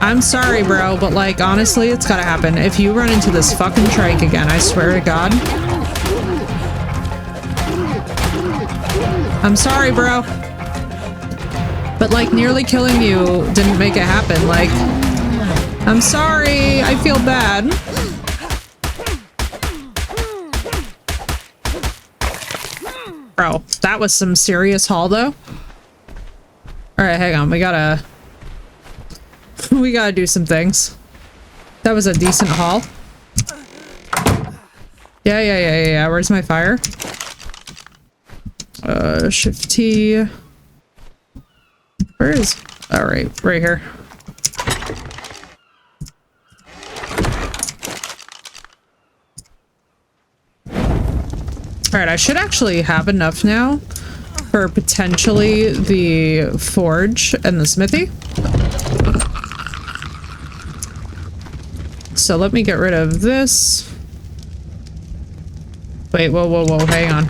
[SPEAKER 1] I'm sorry, bro, but like, honestly, it's gotta happen. If you run into this fucking trike again, I swear to God. I'm sorry, bro. But like, nearly killing you didn't make it happen. Like, I'm sorry. I feel bad. Bro, that was some serious haul, though. Alright, hang on. We gotta do some things. That was a decent haul. Yeah. Where's my fire? Shift T. Where is... Alright, right here. Alright, I should actually have enough now for potentially the forge and the smithy. So let me get rid of this. Wait, whoa, whoa, whoa, hang on.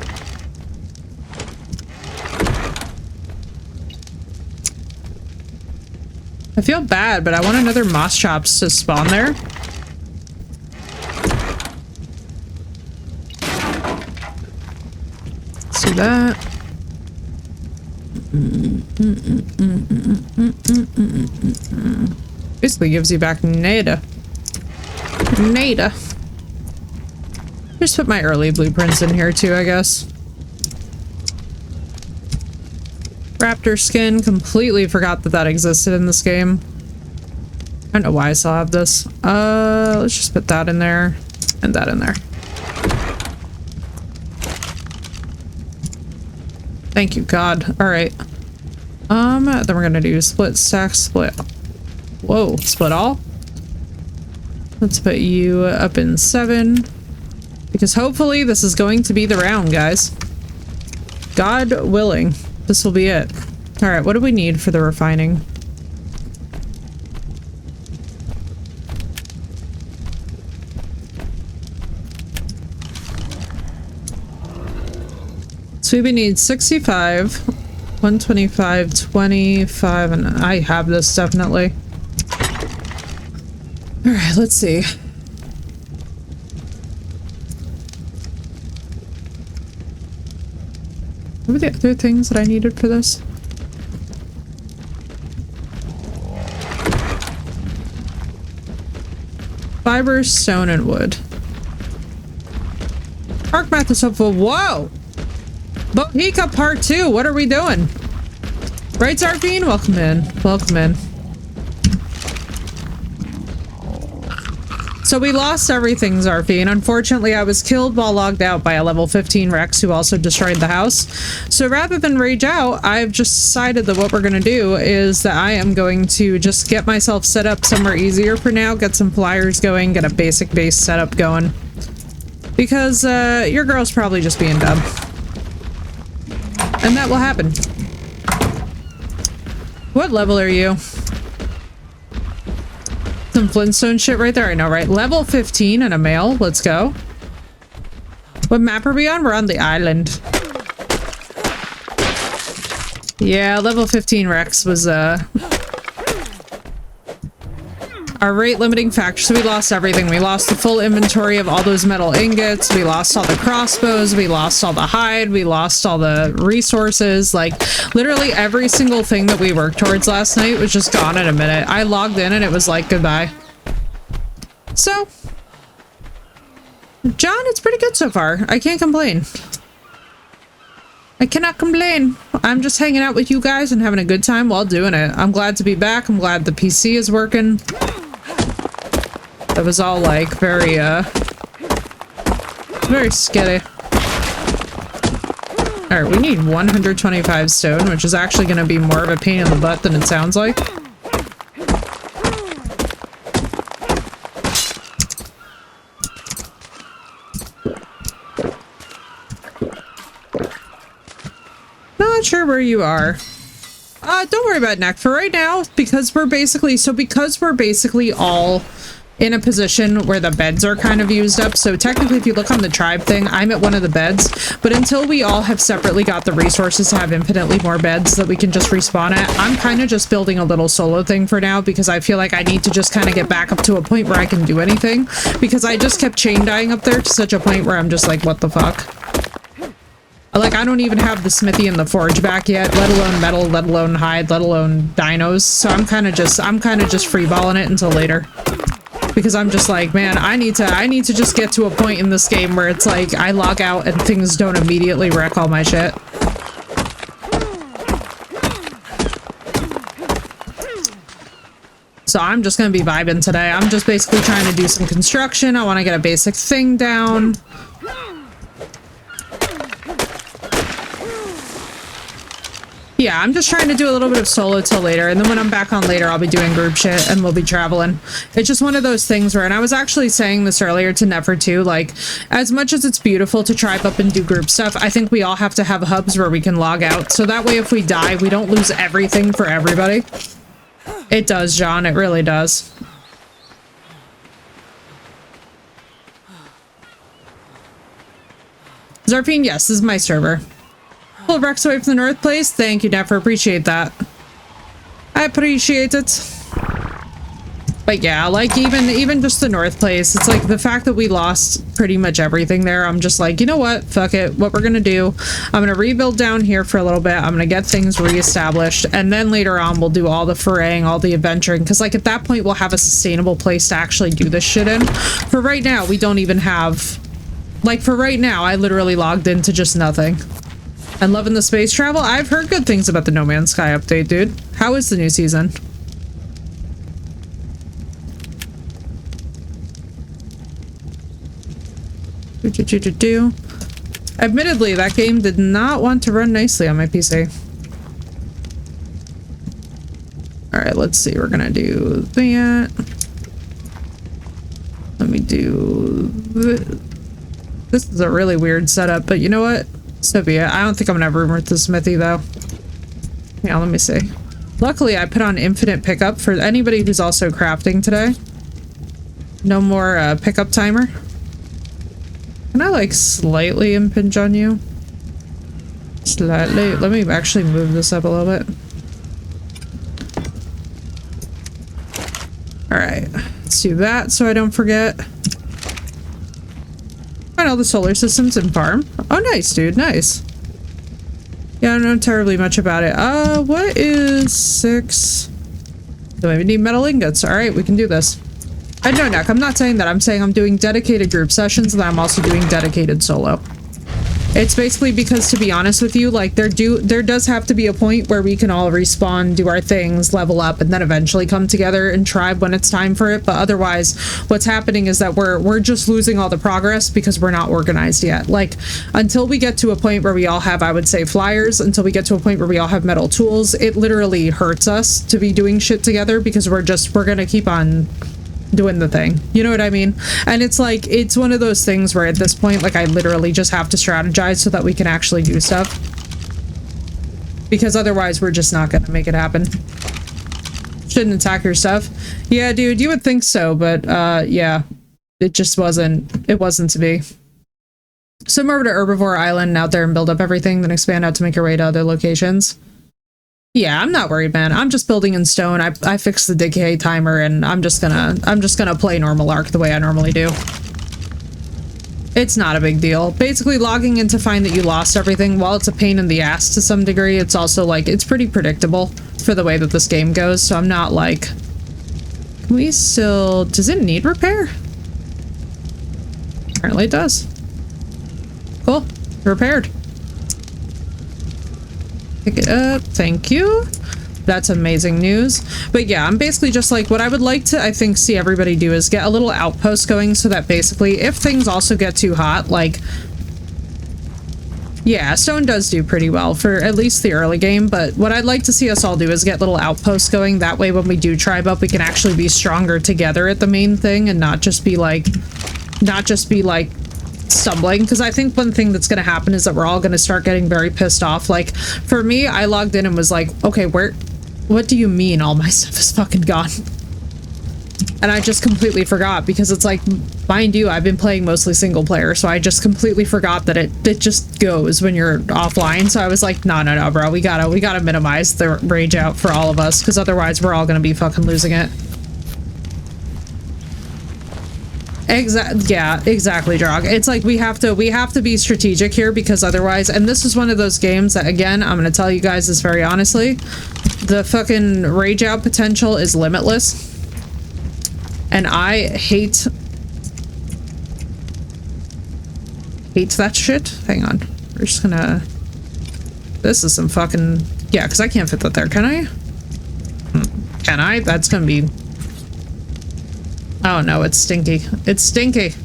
[SPEAKER 1] I feel bad, but I want another moss chops to spawn there. Let's do that. Basically gives you back nada. Nada. Just put my early blueprints in here too, I guess. Raptor skin. Completely forgot that that existed in this game. I don't know why I still have this. Let's just put that in there and that in there. Thank you, God. All right. Then we're gonna do split stack, split. Whoa, split all. Let's put you up in 7. Because hopefully this is going to be the round, guys. God willing, this will be it. Alright, what do we need for the refining? So we need 65, 125, 25, and I have this definitely. Alright, let's see. What were the other things that I needed for this? Fiber, stone, and wood. Arc math is helpful. Whoa! BOHICA part 2! What are we doing? Right, Zarfine? Welcome in. Welcome in. So we lost everything, Zarfine. Unfortunately, I was killed while logged out by a level 15 Rex who also destroyed the house. So rather than rage out, I've just decided that what we're going to do is that I am going to just get myself set up somewhere easier for now, get some flyers going, get a basic base setup going. Because your girl's probably just being dumb. And that will happen. What level are you? Some Flintstone shit right there. I know, right? Level 15 and a male. Let's go. What map are we on? We're on the island. Yeah, level 15 Rex was our rate limiting factor. So we lost everything. We lost the full inventory of all those metal ingots. We lost all the crossbows. We lost all the hide. We lost all the resources. Like, literally every single thing that we worked towards last night was just gone in a minute. I logged in and it was like, goodbye. So, John, it's pretty good so far. I can't complain. I cannot complain. I'm just hanging out with you guys and having a good time while doing it. I'm glad to be back. I'm glad the PC is working. That was all like very skitty. Alright, we need 125 stone, which is actually going to be more of a pain in the butt than it sounds like. Not sure where you are. Don't worry about neck for right now, because we're basically all in a position where the beds are kind of used up. So technically, if you look on the tribe thing, I'm at one of the beds, but until we all have separately got the resources to have infinitely more beds that we can just respawn at, I'm kind of just building a little solo thing for now, because I feel like I need to just kind of get back up to a point where I can do anything, because I just kept chain dying up there to such a point where I'm just like, what the fuck? Like, I don't even have the smithy and the forge back yet, let alone metal, let alone hide, let alone dinos. So I'm kind of just freeballing it until later. Because I'm just like, man, I need to just get to a point in this game where it's like I log out and things don't immediately wreck all my shit. So I'm just gonna be vibing today. I'm just basically trying to do some construction. I want to get a basic thing down. Yeah, I'm just trying to do a little bit of solo till later, and then when I'm back on later, I'll be doing group shit, and we'll be traveling. It's just one of those things where, and I was actually saying this earlier to Nefer too, like, as much as it's beautiful to tribe up and do group stuff, I think we all have to have hubs where we can log out, so that way if we die, we don't lose everything for everybody. It does, John, it really does. Zarpine, yes, this is my server. Pull Rex away from the North Place. Thank you, Nefer. Appreciate that. I appreciate it. But yeah, like even just the North Place, it's like the fact that we lost pretty much everything there. I'm just like, you know what? Fuck it. What we're gonna do, I'm gonna rebuild down here for a little bit. I'm gonna get things reestablished, and then later on we'll do all the foraying, all the adventuring, because like at that point we'll have a sustainable place to actually do this shit in. For right now, we don't even have, like for right now, I literally logged into just nothing. And loving the space travel. I've heard good things about the No Man's Sky update, dude. How is the new season? Admittedly, that game did not want to run nicely on my PC. Alright, let's see. We're gonna do that. Let me do... This is a really weird setup, but you know what? So be it. I don't think I'm gonna have room with the smithy though. Yeah, let me see. Luckily, I put on infinite pickup for anybody who's also crafting today. No more pickup timer. Can I like slightly impinge on you? Slightly. Let me actually move this up a little bit. Alright. Let's do that so I don't forget. Find all the solar systems and farm. Oh, nice, dude. Nice. Yeah, I don't know terribly much about it. What is 6? Do we need metal ingots? Alright, we can do this. No, Nick, I'm not saying that. I'm saying I'm doing dedicated group sessions, and I'm also doing dedicated solo. It's basically because, to be honest with you, like, there does have to be a point where we can all respawn, do our things, level up, and then eventually come together and tribe when it's time for it. But otherwise, what's happening is that we're just losing all the progress because we're not organized yet. Like, until we get to a point where we all have, I would say, flyers, until we get to a point where we all have metal tools, it literally hurts us to be doing shit together because we're gonna keep on doing the thing, you know what I mean? And it's like, it's one of those things where at this point, like, I literally just have to strategize so that we can actually do stuff, because otherwise we're just not gonna make it happen. Shouldn't attack your stuff. Yeah, dude, you would think so, but yeah, it just wasn't to be. Swim over to Herbivore Island out there and build up everything, then expand out to make your way to other locations. Yeah, I'm not worried, man. I'm just building in stone. I fixed the decay timer, and I'm just gonna play normal Ark the way I normally do. It's not a big deal. Basically, logging in to find that you lost everything, while it's a pain in the ass to some degree, it's also like, it's pretty predictable for the way that this game goes, so I'm not like... Can we still... Does it need repair? Apparently it does. Cool. Repaired. Pick it up. Thank you. That's amazing news. But yeah, I'm basically just like, what I would like to, I think, see everybody do is get a little outpost going so that basically, if things also get too hot, like... Yeah, stone does do pretty well for at least the early game, but what I'd like to see us all do is get little outposts going. That way, when we do tribe up, we can actually be stronger together at the main thing and not just be like... stumbling, because I think one thing that's going to happen is that we're all going to start getting very pissed off. Like, for me, I logged in and was like, okay, what do you mean all my stuff is fucking gone? And I just completely forgot, because it's like, mind you, I've been playing mostly single player, so I just completely forgot that it just goes when you're offline. So I was like, no, bro, we gotta minimize the rage out for all of us, because otherwise we're all gonna be fucking losing it. Yeah, exactly, Drog. It's like we have to be strategic here, because otherwise, and this is one of those games that, again, I'm gonna tell you guys this very honestly, the fucking rage out potential is limitless, and I hate that shit. Hang on, we're just gonna... This is some fucking... Yeah, because I can't fit that there, can I? Can I? That's gonna be... Oh no, it's stinky. It's stinky.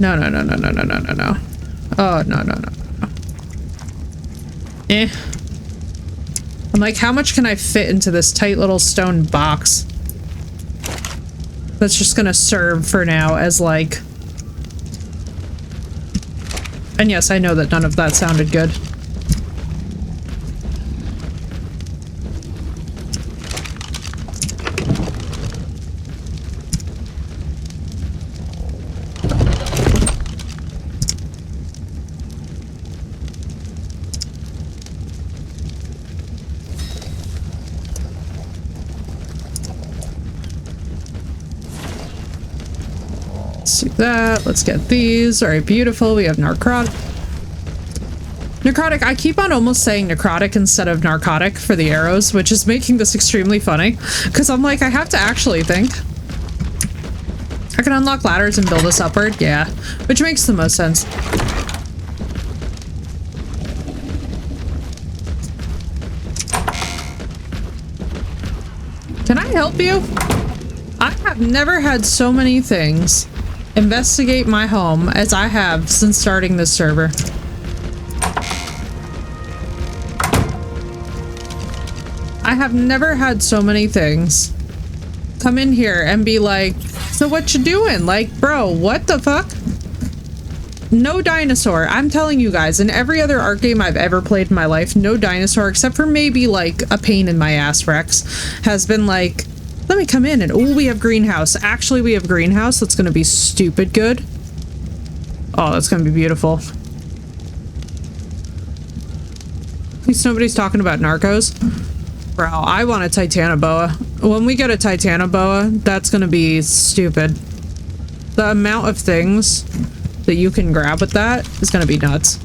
[SPEAKER 1] No. Oh, no. Eh. I'm like, how much can I fit into this tight little stone box? That's just gonna serve for now as like... And yes, I know that none of that sounded good. Let's do that. Let's get these. All right, beautiful. We have narcotic. Necrotic. I keep on almost saying necrotic instead of narcotic for the arrows, which is making this extremely funny. Because I'm like, I have to actually think. I can unlock ladders and build us upward. Yeah, which makes the most sense. Can I help you? I have never had so many things investigate my home as I have since starting this server. I have never had so many things come in here and be like, so what you doing? Like, bro, what the fuck? No dinosaur. I'm telling you guys, in every other art game I've ever played in my life, no dinosaur, except for maybe like a pain in my ass Rex, has been like, let me come in and, oh, we have greenhouse. Actually, we have greenhouse. That's going to be stupid good. Oh, that's going to be beautiful. At least nobody's talking about narcos. Bro, I want a Titanoboa. When we get a Titanoboa, that's going to be stupid. The amount of things that you can grab with that is going to be nuts.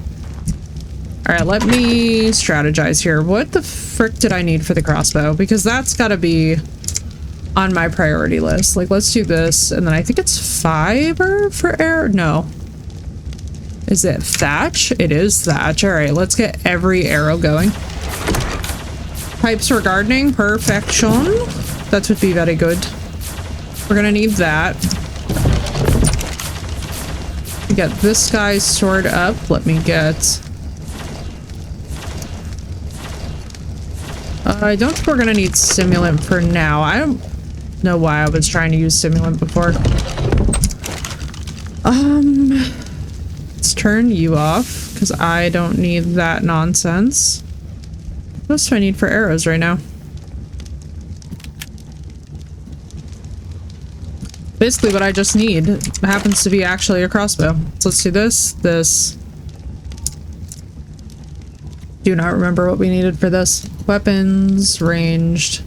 [SPEAKER 1] All right, let me strategize here. What the frick did I need for the crossbow? Because that's got to be on my priority list. Like, let's do this. And then I think it's fiber for air. No. Is it thatch? It is thatch. All right, let's get every arrow going. Pipes for gardening. Perfection. That would be very good. We're gonna need that. We got this guy stored up. Let me get... I don't think we're gonna need stimulant for now. I don't know why I was trying to use stimulant before. Let's turn you off because I don't need that nonsense. What else do I need for arrows right now? Basically what I just need happens to be actually a crossbow. So let's do this, this. Do not remember what we needed for this. Weapons, ranged.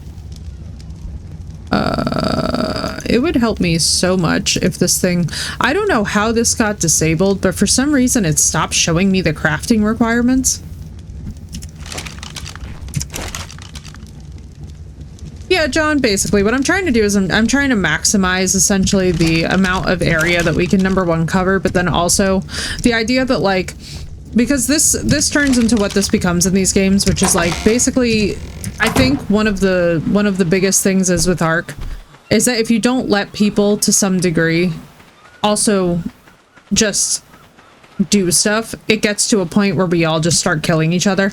[SPEAKER 1] It would help me so much if this thing... I don't know how this got disabled, but for some reason it stopped showing me the crafting requirements. Yeah, John, basically what I'm trying to do is I'm trying to maximize essentially the amount of area that we can, number one, cover, but then also the idea that, like, because this turns into what this becomes in these games, which is like basically, I think one of the biggest things is with Ark is that if you don't let people to some degree also just do stuff, it gets to a point where we all just start killing each other.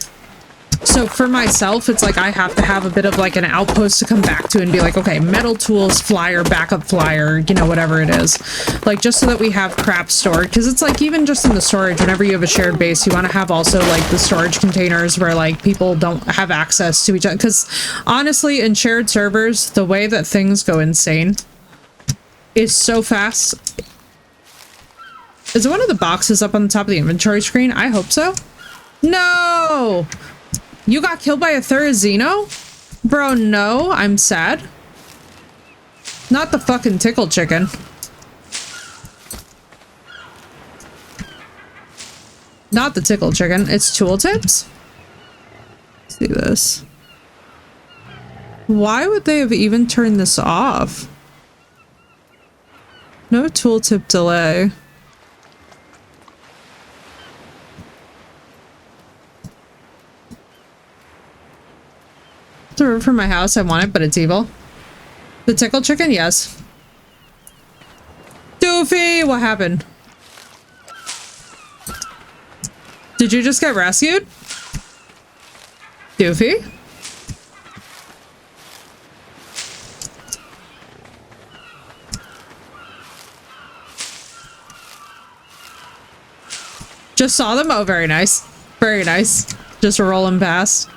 [SPEAKER 1] So for myself, it's like I have to have a bit of like an outpost to come back to and be like, okay, metal tools, flyer, backup flyer, you know, whatever it is. Like, just so that we have crap stored. Because it's like, even just in the storage, whenever you have a shared base, you want to have also like the storage containers where like people don't have access to each other. Because honestly, in shared servers, the way that things go insane is so fast. Is one of the boxes up on the top of the inventory screen? I hope so. No! You got killed by a Therizino? Bro, no, I'm sad. Not the fucking tickle chicken. Not the tickle chicken, it's tooltips? Let's do this. Why would they have even turned this off? No tooltip delay. The roof for my house, I want it, but it's evil. The tickle chicken, yes. Doofy, what happened? Did you just get rescued? Doofy? Just saw them? Oh, very nice. Very nice. Just rolling past.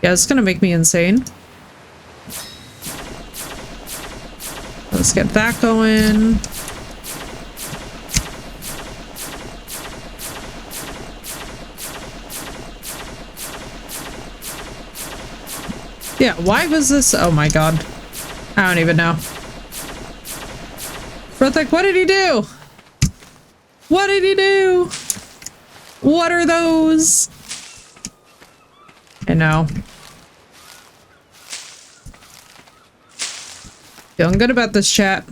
[SPEAKER 1] Yeah, it's gonna make me insane. Let's get that going. Yeah, why was this? Oh my god. I don't even know. Brethek, what did he do? What did he do? What are those? I know. Feeling good about this chat.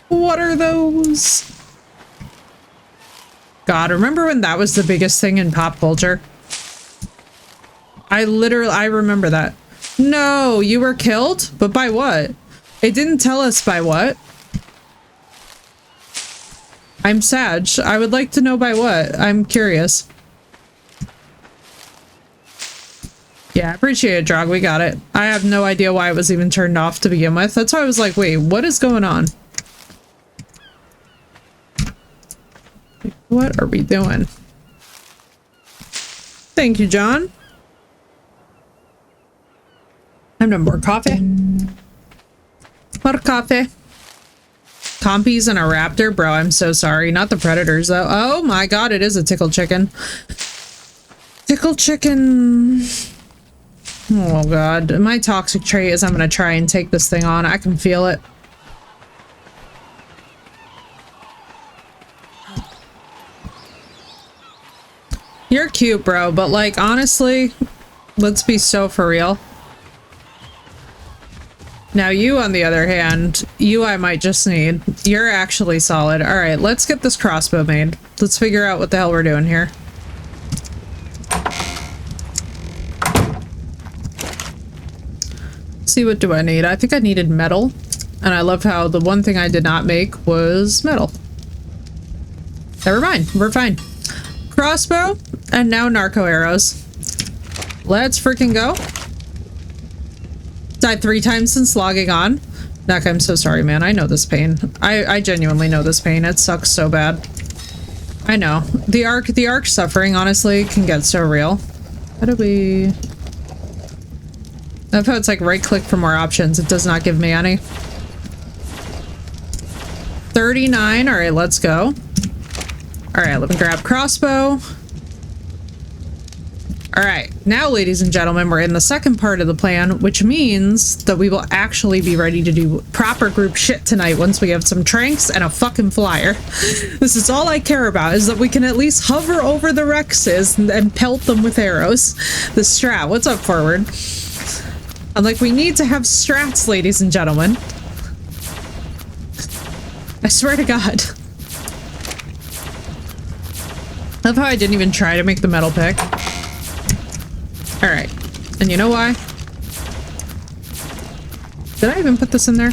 [SPEAKER 1] What are those? God, remember when that was the biggest thing in pop culture? I remember that. No, you were killed? But by what? It didn't tell us by what. I'm sad. I would like to know by what. I'm curious. Yeah, appreciate it, Drog. We got it. I have no idea why it was even turned off to begin with. That's why I was like, wait, what is going on? What are we doing? Thank you, John. I'm done. More coffee. More coffee. Compies and a raptor? Bro, I'm so sorry. Not the predators, though. Oh my god, it is a tickle chicken. Tickle chicken. Oh god. My toxic trait is I'm gonna try and take this thing on. I can feel it. You're cute, bro, but like, honestly, let's be so for real. Now you, on the other hand, you I might just need. You're actually solid. Alright, let's get this crossbow made. Let's figure out what the hell we're doing here. See, what do I need? I think I needed metal. And I love how the one thing I did not make was metal. Never mind, we're fine. Crossbow, and now narco arrows. Let's freaking go. Died 3 times since logging on. Nak, I'm so sorry, man. I know this pain. I genuinely know this pain. It sucks so bad. I know. The arc suffering, honestly, can get so real. How do we... I love how it's like right-click for more options. It does not give me any. 39. Alright, let's go. Alright, let me grab crossbow. Alright, now ladies and gentlemen, we're in the second part of the plan, which means that we will actually be ready to do proper group shit tonight once we have some tranks and a fucking flyer. This is all I care about, is that we can at least hover over the Rexes and pelt them with arrows. The strat, what's up, forward? I'm like, we need to have strats, ladies and gentlemen. I swear to God. I love how I didn't even try to make the metal pick. Alright. And you know why? Did I even put this in there?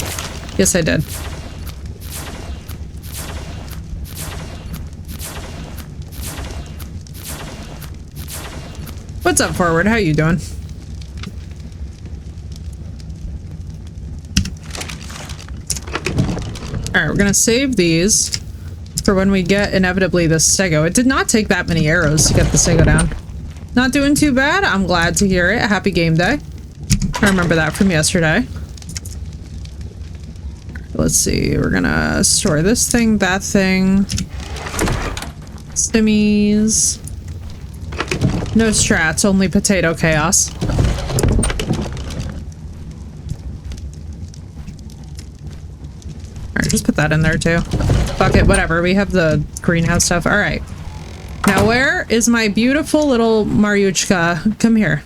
[SPEAKER 1] Yes, I did. What's up, forward? How you doing? Alright, we're gonna save these for when we get, inevitably, the stego. It did not take that many arrows to get the stego down. Not doing too bad. I'm glad to hear it. Happy game day. I remember that from yesterday. Let's see. We're gonna store this thing, that thing. Stimmies. No strats, only potato chaos. Alright, just put that in there too. Fuck it, whatever. We have the greenhouse stuff. Alright. Now where is my beautiful little Mariuchka? Come here.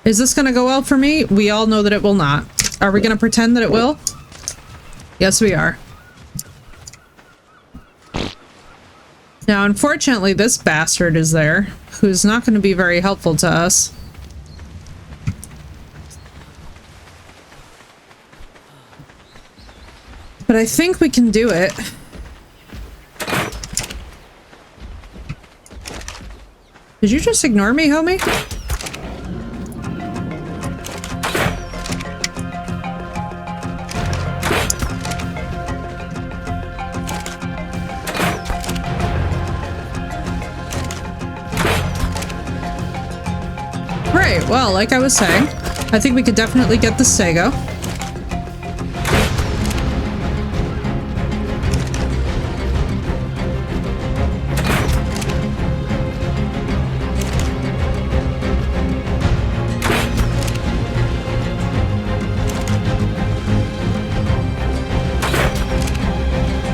[SPEAKER 1] Is this gonna go well for me? We all know that it will not. Are we gonna pretend that it will? Yes, we are. Now, unfortunately, this bastard is there, who's not gonna be very helpful to us. But I think we can do it. Did you just ignore me, homie? Right, well, like I was saying, I think we could definitely get the Sago.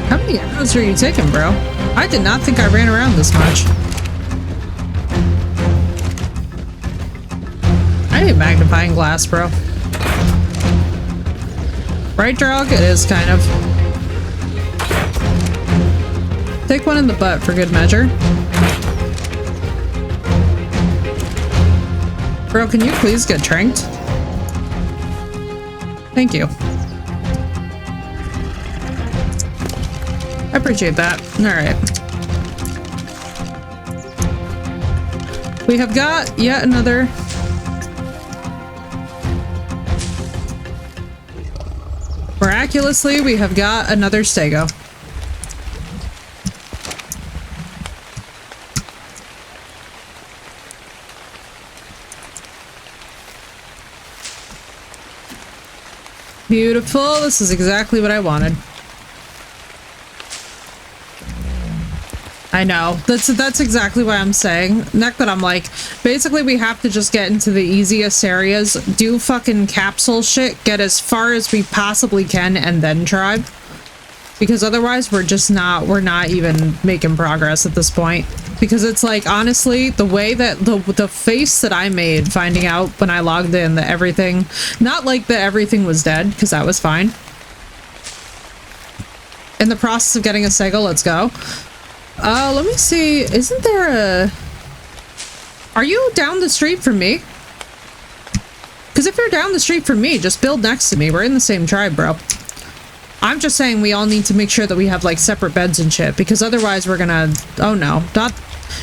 [SPEAKER 1] How many arrows are you taking, bro? I did not think I ran around this much. I need magnifying glass, bro. Right, Drog? It is kind of. Take one in the butt for good measure. Bro, can you please get tranked? Thank you. I appreciate that. Alright. We have got yet another... Miraculously, we have got another Stego. Beautiful. This is exactly what I wanted. I know. That's exactly what I'm saying. Neck that I'm like, basically we have to just get into the easiest areas, do fucking capsule shit, get as far as we possibly can, and then tribe. Because otherwise we're not even making progress at this point. Because it's like, honestly, the way that the face that I made finding out when I logged in that everything, not like that everything was dead, because that was fine. In the process of getting a Sego, let's go. Let me see. Isn't there a... Are you down the street from me? Because if you're down the street from me, just build next to me. We're in the same tribe, bro. I'm just saying we all need to make sure that we have, like, separate beds and shit. Because otherwise we're gonna... Oh, no. Not...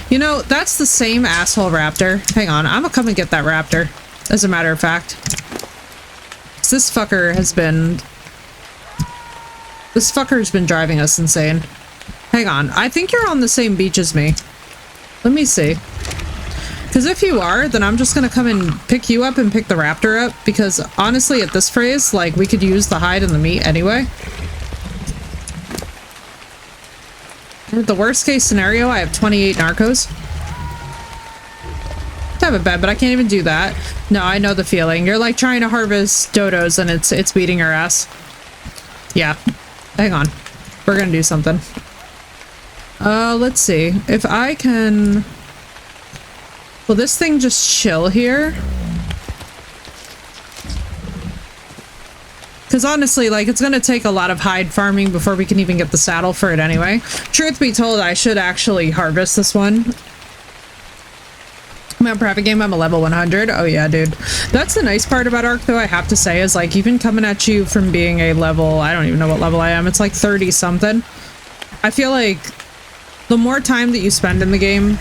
[SPEAKER 1] You know, that's the same asshole raptor. Hang on. I'm gonna come and get that raptor. As a matter of fact. This fucker has been... This fucker's been driving us insane. Hang on, I think you're on the same beach as me. Let me see. Because if you are, then I'm just gonna come and pick you up and pick the raptor up. Because honestly, at this phrase, like, we could use the hide and the meat anyway. The worst case scenario, I have 28 narcos. I have a bed, but I can't even do that. No, I know the feeling. You're like trying to harvest dodos and it's beating your ass. Yeah. Hang on. We're gonna do something. Let's see. If I can... Will this thing just chill here? Because honestly, like, it's gonna take a lot of hide farming before we can even get the saddle for it anyway. Truth be told, I should actually harvest this one. My private game, I'm a level 100. Oh yeah, dude. That's the nice part about Ark, though, I have to say, is like, even coming at you from being a level... I don't even know what level I am. It's like 30 something. I feel like... The more time that you spend in the game,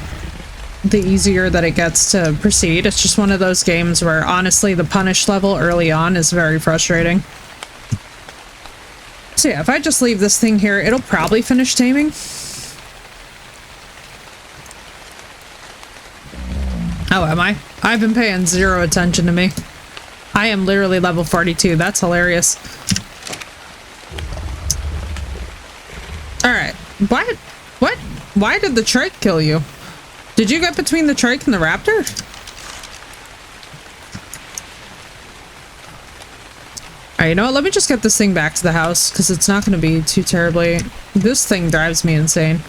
[SPEAKER 1] the easier that it gets to proceed. It's just one of those games where, honestly, the punish level early on is very frustrating. So yeah, if I just leave this thing here, it'll probably finish taming. Oh, am I? I've been paying zero attention to me. I am literally level 42. That's hilarious. Alright. What? What? Why did the trike kill you? Did you get between the trike and the raptor? Alright, you know what? Let me just get this thing back to the house, because it's not going to be too terribly... This thing drives me insane.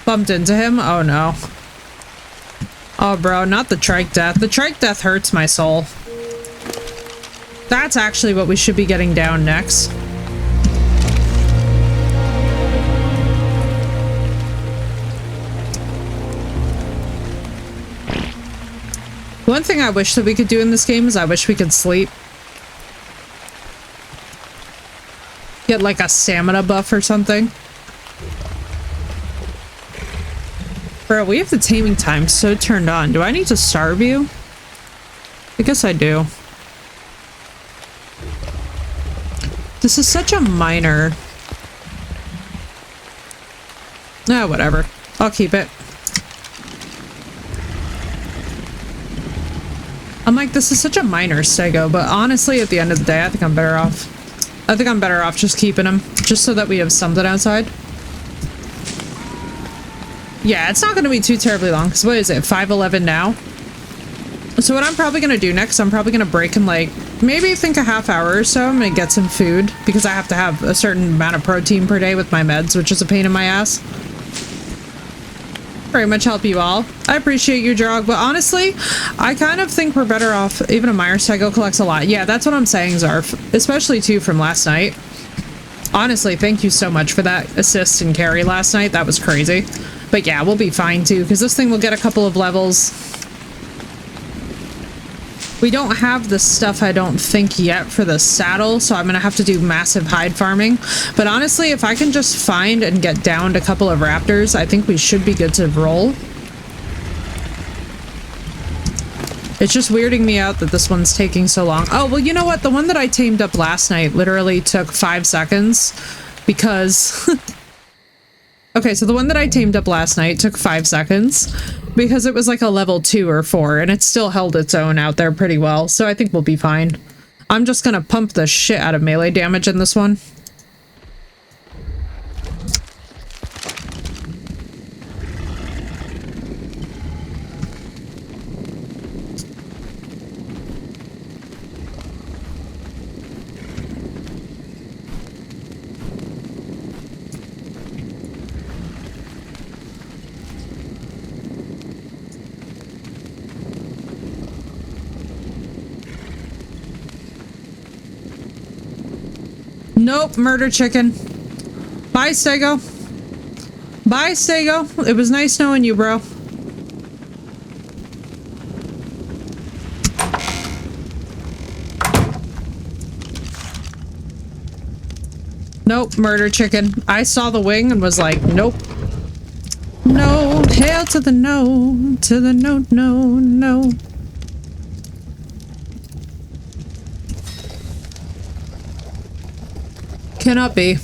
[SPEAKER 1] Bumped into him? Oh no. Oh bro, not the trike death. The trike death hurts my soul. That's actually what we should be getting down next. One thing I wish that we could do in this game is I wish we could sleep. Get like a stamina buff or something. Bro, we have the taming time so turned on. Do I need to starve you? I guess I do. This is such a minor... Ah, whatever. I'll keep it. I'm like, this is such a minor stego, but honestly, at the end of the day, I think I'm better off. I think I'm better off just keeping him, just so that we have something outside. Yeah, it's not going to be too terribly long, because what is it, 5:11 now? So what I'm probably going to do next, I'm probably going to break in like, maybe think a half hour or so. I'm going to get some food, because I have to have a certain amount of protein per day with my meds, which is a pain in my ass. Very much help you all. I appreciate you, Drog, but honestly, I kind of think we're better off. Even a Meyer Stego collects a lot. Yeah, that's what I'm saying, Zarf. Especially, too, from last night. Honestly, thank you so much for that assist and carry last night. That was crazy. But yeah, we'll be fine, too, because this thing will get a couple of levels. We don't have the stuff, I don't think, yet for the saddle, so I'm going to have to do massive hide farming. But honestly, if I can just find and get downed a couple of raptors, I think we should be good to roll. It's just weirding me out that this one's taking so long. Oh, well, you know what? The one that I tamed up last night literally took 5 seconds because... Okay, so the one that I tamed up last night took 5 seconds because it was like a level 2 or 4 and it still held its own out there pretty well. So I think we'll be fine. I'm just gonna pump the shit out of melee damage in this one. Nope, murder chicken. Bye, Stego. Bye, Stego. It was nice knowing you, bro. Nope, murder chicken. I saw the wing and was like, nope. No, hail to the no, to the no, no, no. Cannot be.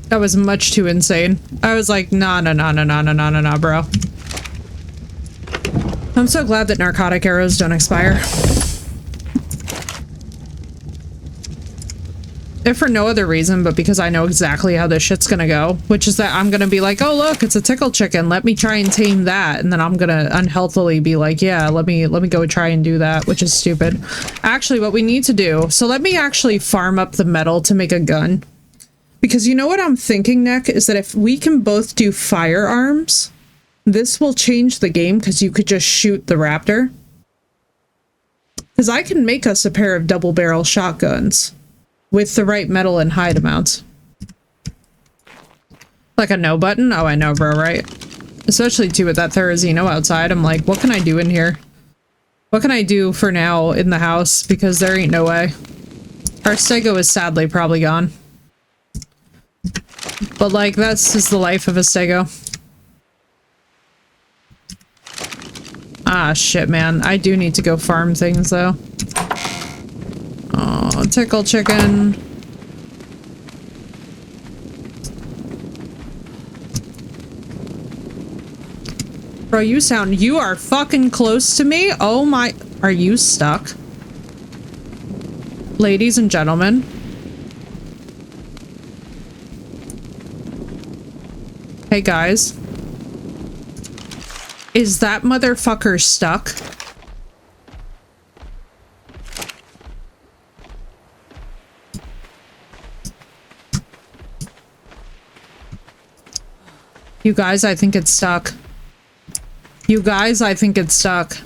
[SPEAKER 1] That was much too insane. I was like, nah, bro. I'm so glad that narcotic arrows don't expire. If for no other reason, but because I know exactly how this shit's gonna go, which is that I'm gonna be like, oh look, it's a tickle chicken. Let me try and tame that, and then I'm gonna unhealthily be like, yeah, let me go try and do that, which is stupid. Actually, what we need to do, so let me actually farm up the metal to make a gun, because you know what I'm thinking, Nick, is that if we can both do firearms, this will change the game because you could just shoot the raptor. Because I can make us a pair of double barrel shotguns. With the right metal and hide amounts. Like a no button? Oh, I know, bro, right? Especially, too, with that Therizino outside. I'm like, what can I do in here? What can I do for now in the house? Because there ain't no way. Our Stego is sadly probably gone. But, like, that's just the life of a Stego. Ah, shit, man. I do need to go farm things, though. Oh, tickle chicken. Bro, you are fucking close to me. Oh my, are you stuck? Ladies and gentlemen. Hey guys. Is that motherfucker stuck? You guys, I think it's stuck. You guys, I think it's stuck.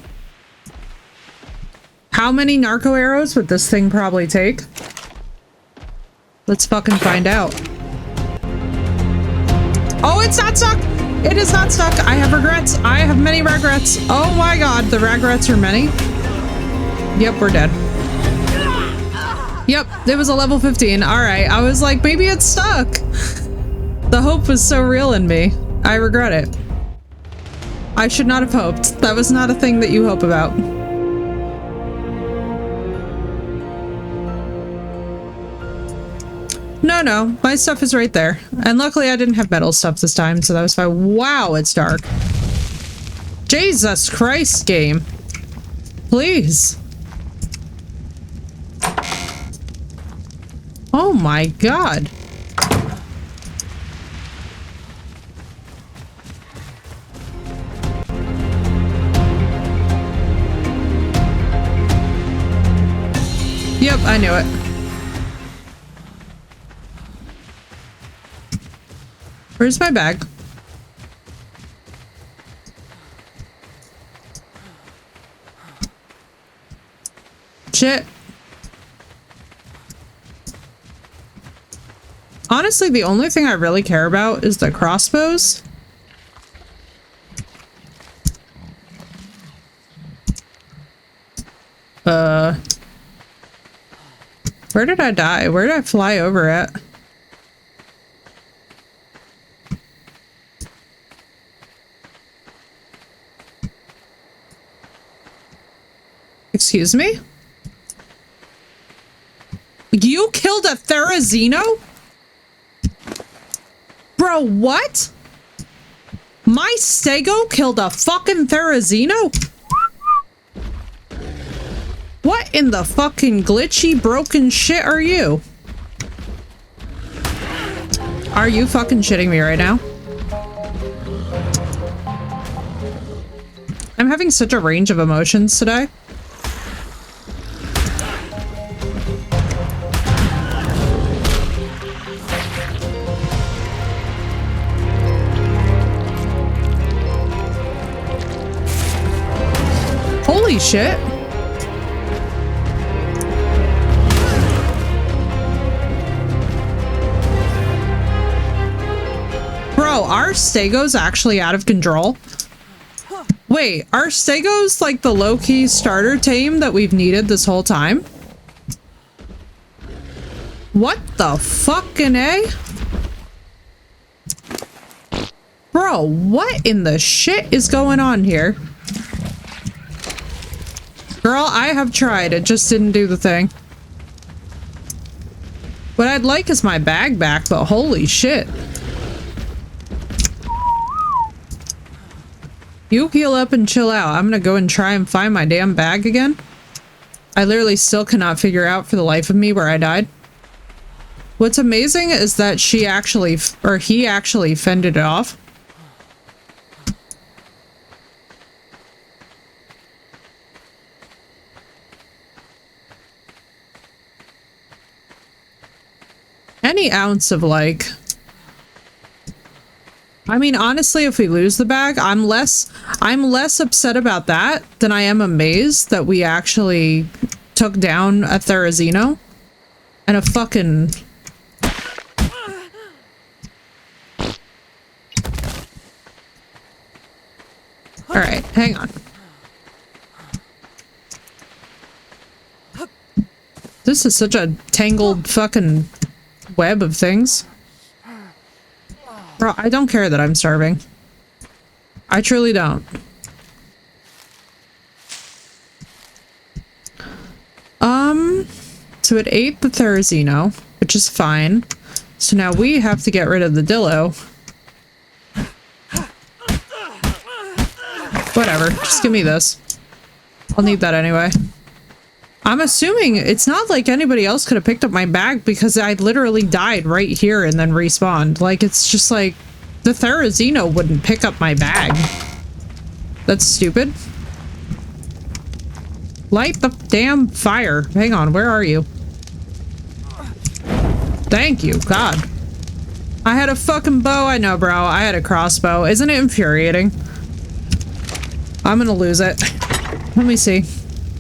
[SPEAKER 1] How many narco arrows would this thing probably take? Let's fucking find out. Oh, it's not stuck! It is not stuck! I have regrets! I have many regrets! Oh my god, the regrets are many. Yep, we're dead. Yep, it was a level 15. Alright, I was like, maybe it's stuck. The hope was so real in me. I regret it. I should not have hoped. That was not a thing that you hope about. No, my stuff is right there. And luckily I didn't have metal stuff this time, so that was fine. Wow, it's dark. Jesus Christ, game. Please. Oh my god. Yep, I knew it. Where's my bag? Shit. Honestly, the only thing I really care about is the crossbows. Where did I die? Where did I fly over at? Excuse me? You killed a Therizino? Bro, what? My Stego killed a fucking Therizino? What in the fucking glitchy broken shit are you? Are you fucking shitting me right now? I'm having such a range of emotions today. Holy shit. Bro, our Stego's actually out of control. Wait, are Stegos like the low-key starter tame that we've needed this whole time? What the fucking A? Bro, what in the shit is going on here? Girl, I have tried. It just didn't do the thing. What I'd like is my bag back, but holy shit. You heal up and chill out. I'm gonna go and try and find my damn bag again. I literally still cannot figure out for the life of me where I died. What's amazing is that she actually, or he actually fended it off. Any ounce of like... I mean, honestly, if we lose the bag, I'm less upset about that than I am amazed that we actually took down a Therizino and a fucking... Alright, hang on. This is such a tangled fucking web of things. Bro, I don't care that I'm starving. I truly don't. So it ate the Therizino, which is fine. So now we have to get rid of the Dillo. Whatever, just give me this. I'll need that anyway. I'm assuming it's not like anybody else could have picked up my bag because I literally died right here and then respawned. Like, it's just like the Therizino wouldn't pick up my bag. That's stupid. Light the damn fire. Hang on, where are you? Thank you, God. I had a fucking bow. I know, bro. I had a crossbow. Isn't it infuriating? I'm gonna lose it. Let me see.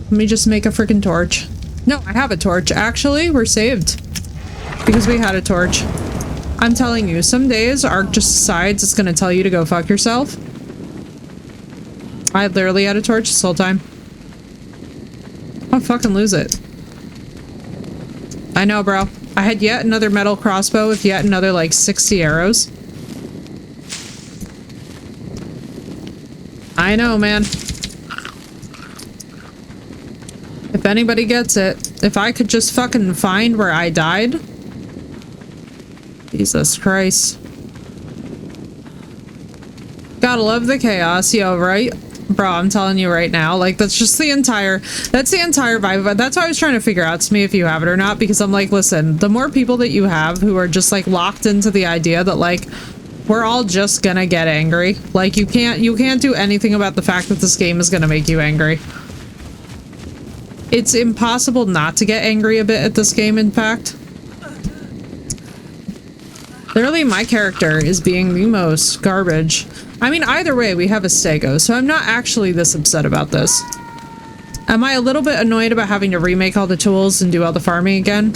[SPEAKER 1] Let me just make a freaking torch. No, I have a torch. Actually, we're saved. Because we had a torch. I'm telling you, some days Ark just decides it's gonna tell you to go fuck yourself. I literally had a torch this whole time. I'll fucking lose it. I know, bro. I had yet another metal crossbow with yet another, like, 60 arrows. I know, man. If anybody gets it, if I could just fucking find where I died. Jesus Christ. Gotta love the chaos, yo, right? Bro, I'm telling you right now, like, that's the entire vibe of it. That's why I was trying to figure out to me if you have it or not, because I'm like, listen, the more people that you have who are just, like, locked into the idea that, like, we're all just gonna get angry. Like, you can't do anything about the fact that this game is gonna make you angry. It's impossible not to get angry a bit at this game, in fact. Literally, my character is being the most garbage. I mean, either way, we have a Stego, so I'm not actually this upset about this. Am I a little bit annoyed about having to remake all the tools and do all the farming again?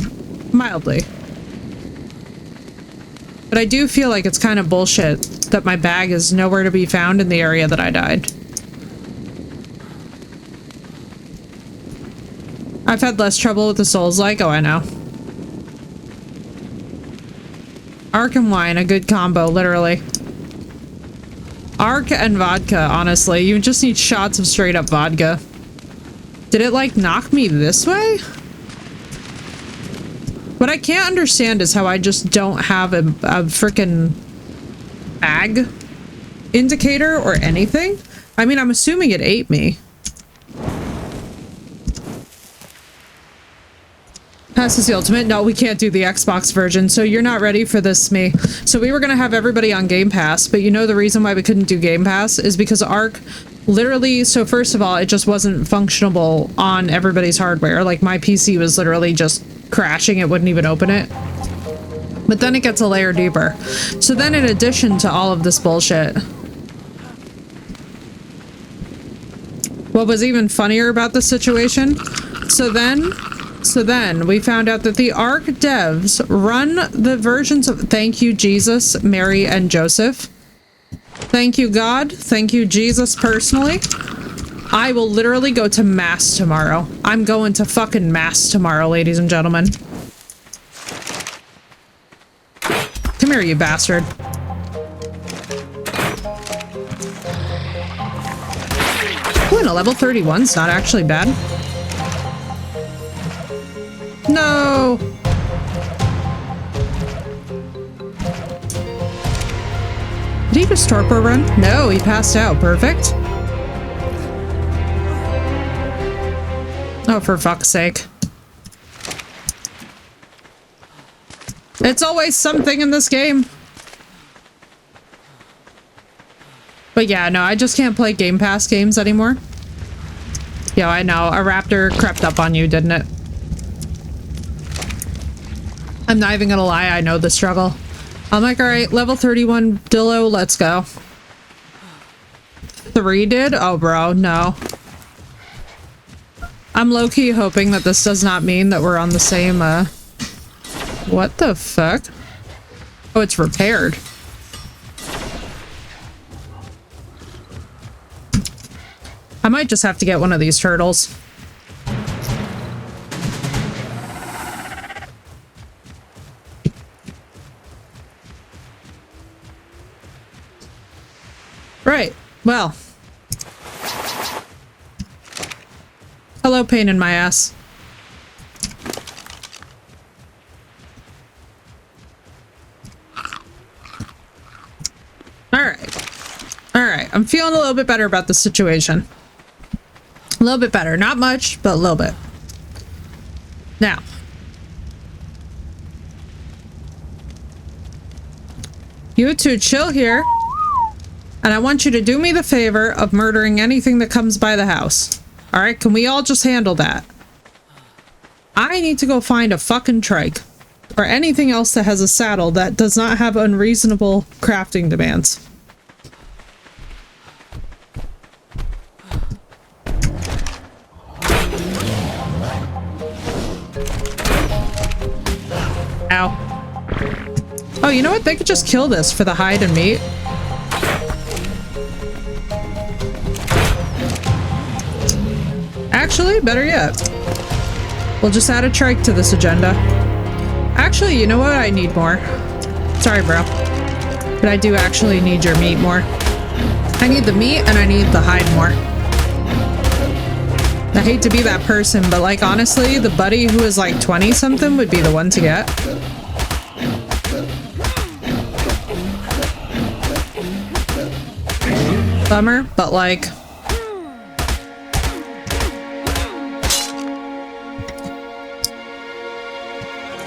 [SPEAKER 1] Mildly. But I do feel like it's kind of bullshit that my bag is nowhere to be found in the area that I died. I've had less trouble with the Souls-like. Oh, I know. Arc and wine, a good combo, literally. Arc and vodka, honestly. You just need shots of straight up vodka. Did it, like, knock me this way? What I can't understand is how I just don't have a freaking bag indicator or anything. I mean, I'm assuming it ate me. Pass is the ultimate. No, we can't do the Xbox version, so you're not ready for this, me. So we were gonna have everybody on Game Pass, but you know the reason why we couldn't do Game Pass is because Arc literally, so first of all, it just wasn't functionable on everybody's hardware. Like, my PC was literally just crashing, it wouldn't even open it. But then it gets a layer deeper. So then in addition to all of this bullshit, what was even funnier about the situation, so then we found out that the Arc devs run the versions of thank you Jesus, Mary, and Joseph. Thank you God, thank you Jesus personally. I will literally go to mass tomorrow. I'm going to fucking mass tomorrow, ladies and gentlemen. Come here, you bastard. Ooh, and a level 31's not actually bad. No! Did he just torpor run? No, he passed out. Perfect. Oh, for fuck's sake. It's always something in this game. But yeah, no, I just can't play Game Pass games anymore. Yo, I know. A raptor crept up on you, didn't it? I'm not even gonna lie, I know the struggle. I'm like, alright, level 31 Dillo, let's go. 3 did? Oh, bro, no. I'm low-key hoping that this does not mean that we're on the same, what the fuck? Oh, it's repaired. I might just have to get one of these turtles. Right, well. Hello, pain in my ass. Alright, I'm feeling a little bit better about the situation. A little bit better, not much, but a little bit. Now. You two chill here. And I want you to do me the favor of murdering anything that comes by the house. Alright, can we all just handle that? I need to go find a fucking trike. Or anything else that has a saddle that does not have unreasonable crafting demands. Ow. Oh, you know what? They could just kill this for the hide and meat. Actually, better yet. We'll just add a trike to this agenda. Actually, you know what? I need more. Sorry, bro. But I do actually need your meat more. I need the meat and I need the hide more. I hate to be that person, but like honestly, the buddy who is like 20 something would be the one to get. Bummer, but like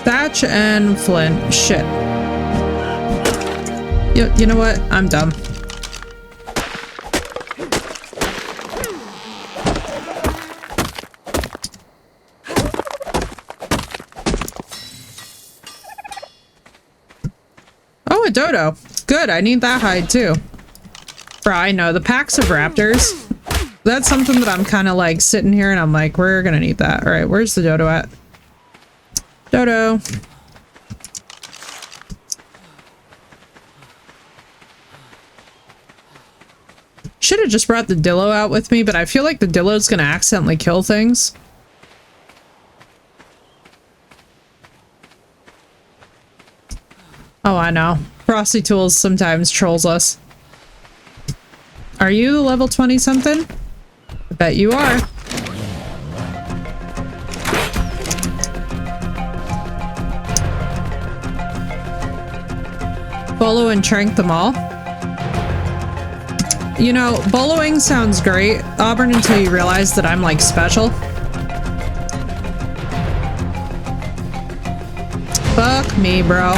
[SPEAKER 1] Thatch and Flint. Shit. You know what? I'm dumb. Oh, a dodo. Good, I need that hide too. Bro, I know, the packs of raptors. That's something that I'm kind of like sitting here and I'm like, we're gonna need that. All right, where's the dodo at? Dodo. Should have just brought the dillo out with me, but I feel like the dillo's gonna accidentally kill things. Oh, I know. Frosty Tools sometimes trolls us. Are you the level 20 something? I bet you are. Bolo and trank them all. You know, boloing sounds great, Auburn, until you realize that I'm like special. Fuck me, bro.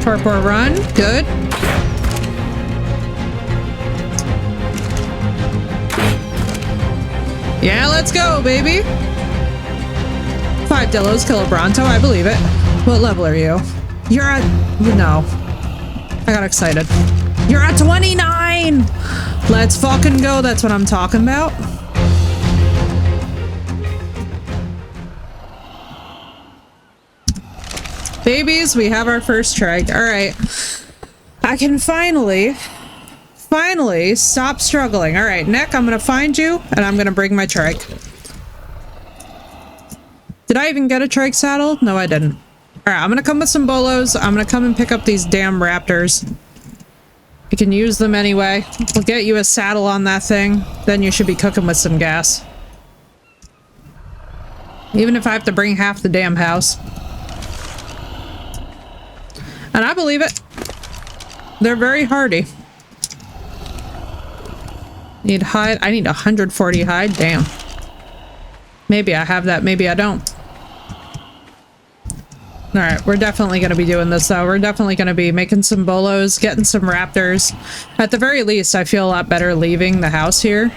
[SPEAKER 1] Torpor run, good. Yeah, let's go, baby. 5 Dillos, kill a Bronto, I believe it. What level are you? You're at... No. I got excited. You're at 29! Let's fucking go, that's what I'm talking about. Babies, we have our first trike. Alright. I can finally stop struggling. Alright, Nick, I'm gonna find you, and I'm gonna bring my trike. Did I even get a trike saddle? No, I didn't. Alright, I'm gonna come with some bolos. I'm gonna come and pick up these damn raptors. You can use them anyway. We'll get you a saddle on that thing. Then you should be cooking with some gas. Even if I have to bring half the damn house. And I believe it. They're very hardy. Need hide. I need 140 hide. Damn. Maybe I have that. Maybe I don't. Alright, we're definitely going to be doing this though. We're definitely going to be making some bolos, getting some raptors. At the very least, I feel a lot better leaving the house here.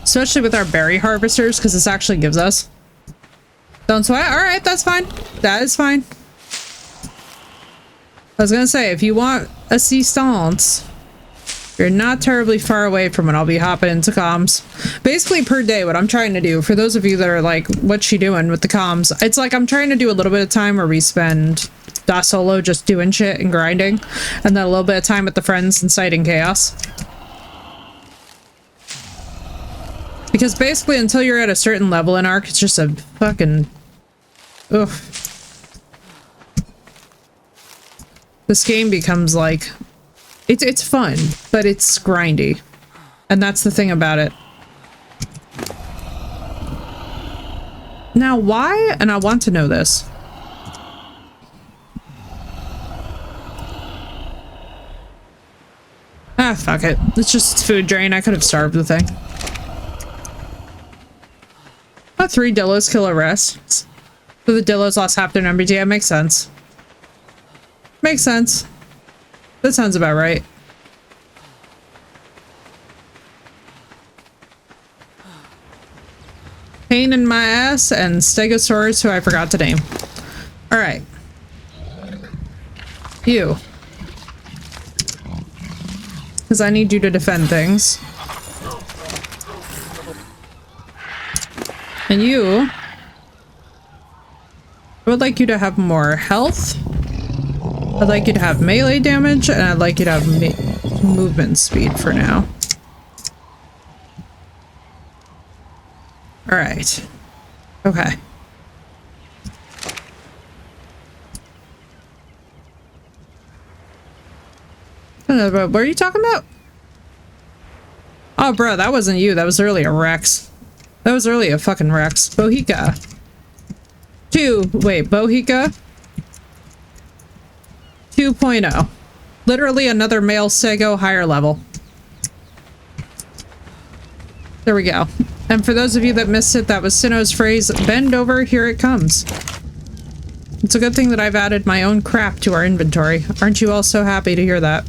[SPEAKER 1] Especially with our berry harvesters, because this actually gives us. Don't sweat? Alright, that's fine. That is fine. I was going to say, if you want assistance, you're not terribly far away from it. I'll be hopping into comms. Basically, per day, what I'm trying to do, for those of you that are like, what's she doing with the comms? It's like I'm trying to do a little bit of time where we spend Da Solo just doing shit and grinding, and then a little bit of time with the friends inciting chaos. Because basically, until you're at a certain level in Ark, it's just a fucking... Ugh. This game becomes like... It's fun, but it's grindy. And that's the thing about it. Now, why? And I want to know this. Ah, fuck it. It's just food drain. I could have starved the thing. Oh, 3 Dillos kill a rest. So the Dillos lost half their numbers. Yeah, makes sense. Makes sense. That sounds about right. Pain in my ass and Stegosaurus, who I forgot to name. Alright. You. Because I need you to defend things. And you... I would like you to have more health. I'd like you to have melee damage, and I'd like you to have movement speed for now. All right. Okay. What are you talking about? Oh, bro, that wasn't you. That was early a Rex. That was early a fucking Rex. BOHICA. BOHICA 2.0. Literally another male Sego higher level. There we go. And for those of you that missed it, that was Sinnoh's phrase, bend over, here it comes. It's a good thing that I've added my own crap to our inventory. Aren't you all so happy to hear that?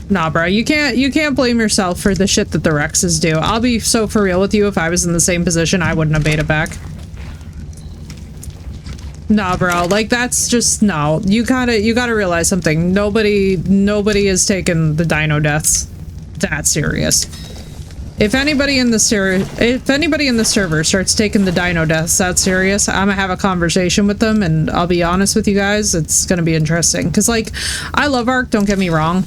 [SPEAKER 1] Nah, bro, you can't blame yourself for the shit that the Rexes do. I'll be so for real with you, if I was in the same position, I wouldn't have made it back. Nah, bro, like that's just, no. You gotta realize something. Nobody is taking the dino deaths that serious. If anybody in the server starts taking the dino deaths that serious, I'm gonna have a conversation with them, and I'll be honest with you guys, it's gonna be interesting. Cause like, I love Ark, don't get me wrong,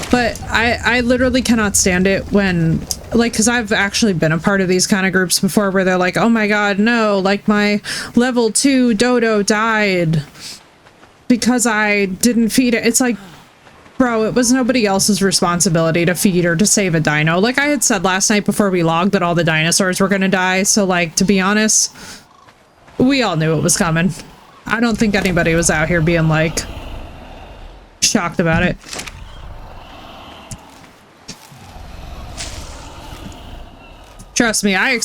[SPEAKER 1] but I literally cannot stand it when, like, cause I've actually been a part of these kind of groups before where they're like, oh my god, no, like my level 2 dodo died because I didn't feed it. It's like, bro, it was nobody else's responsibility to feed or to save a dino. Like I had said last night before we logged that all the dinosaurs were gonna die, so like, to be honest, we all knew it was coming. I don't think anybody was out here being like shocked about it. Trust me, I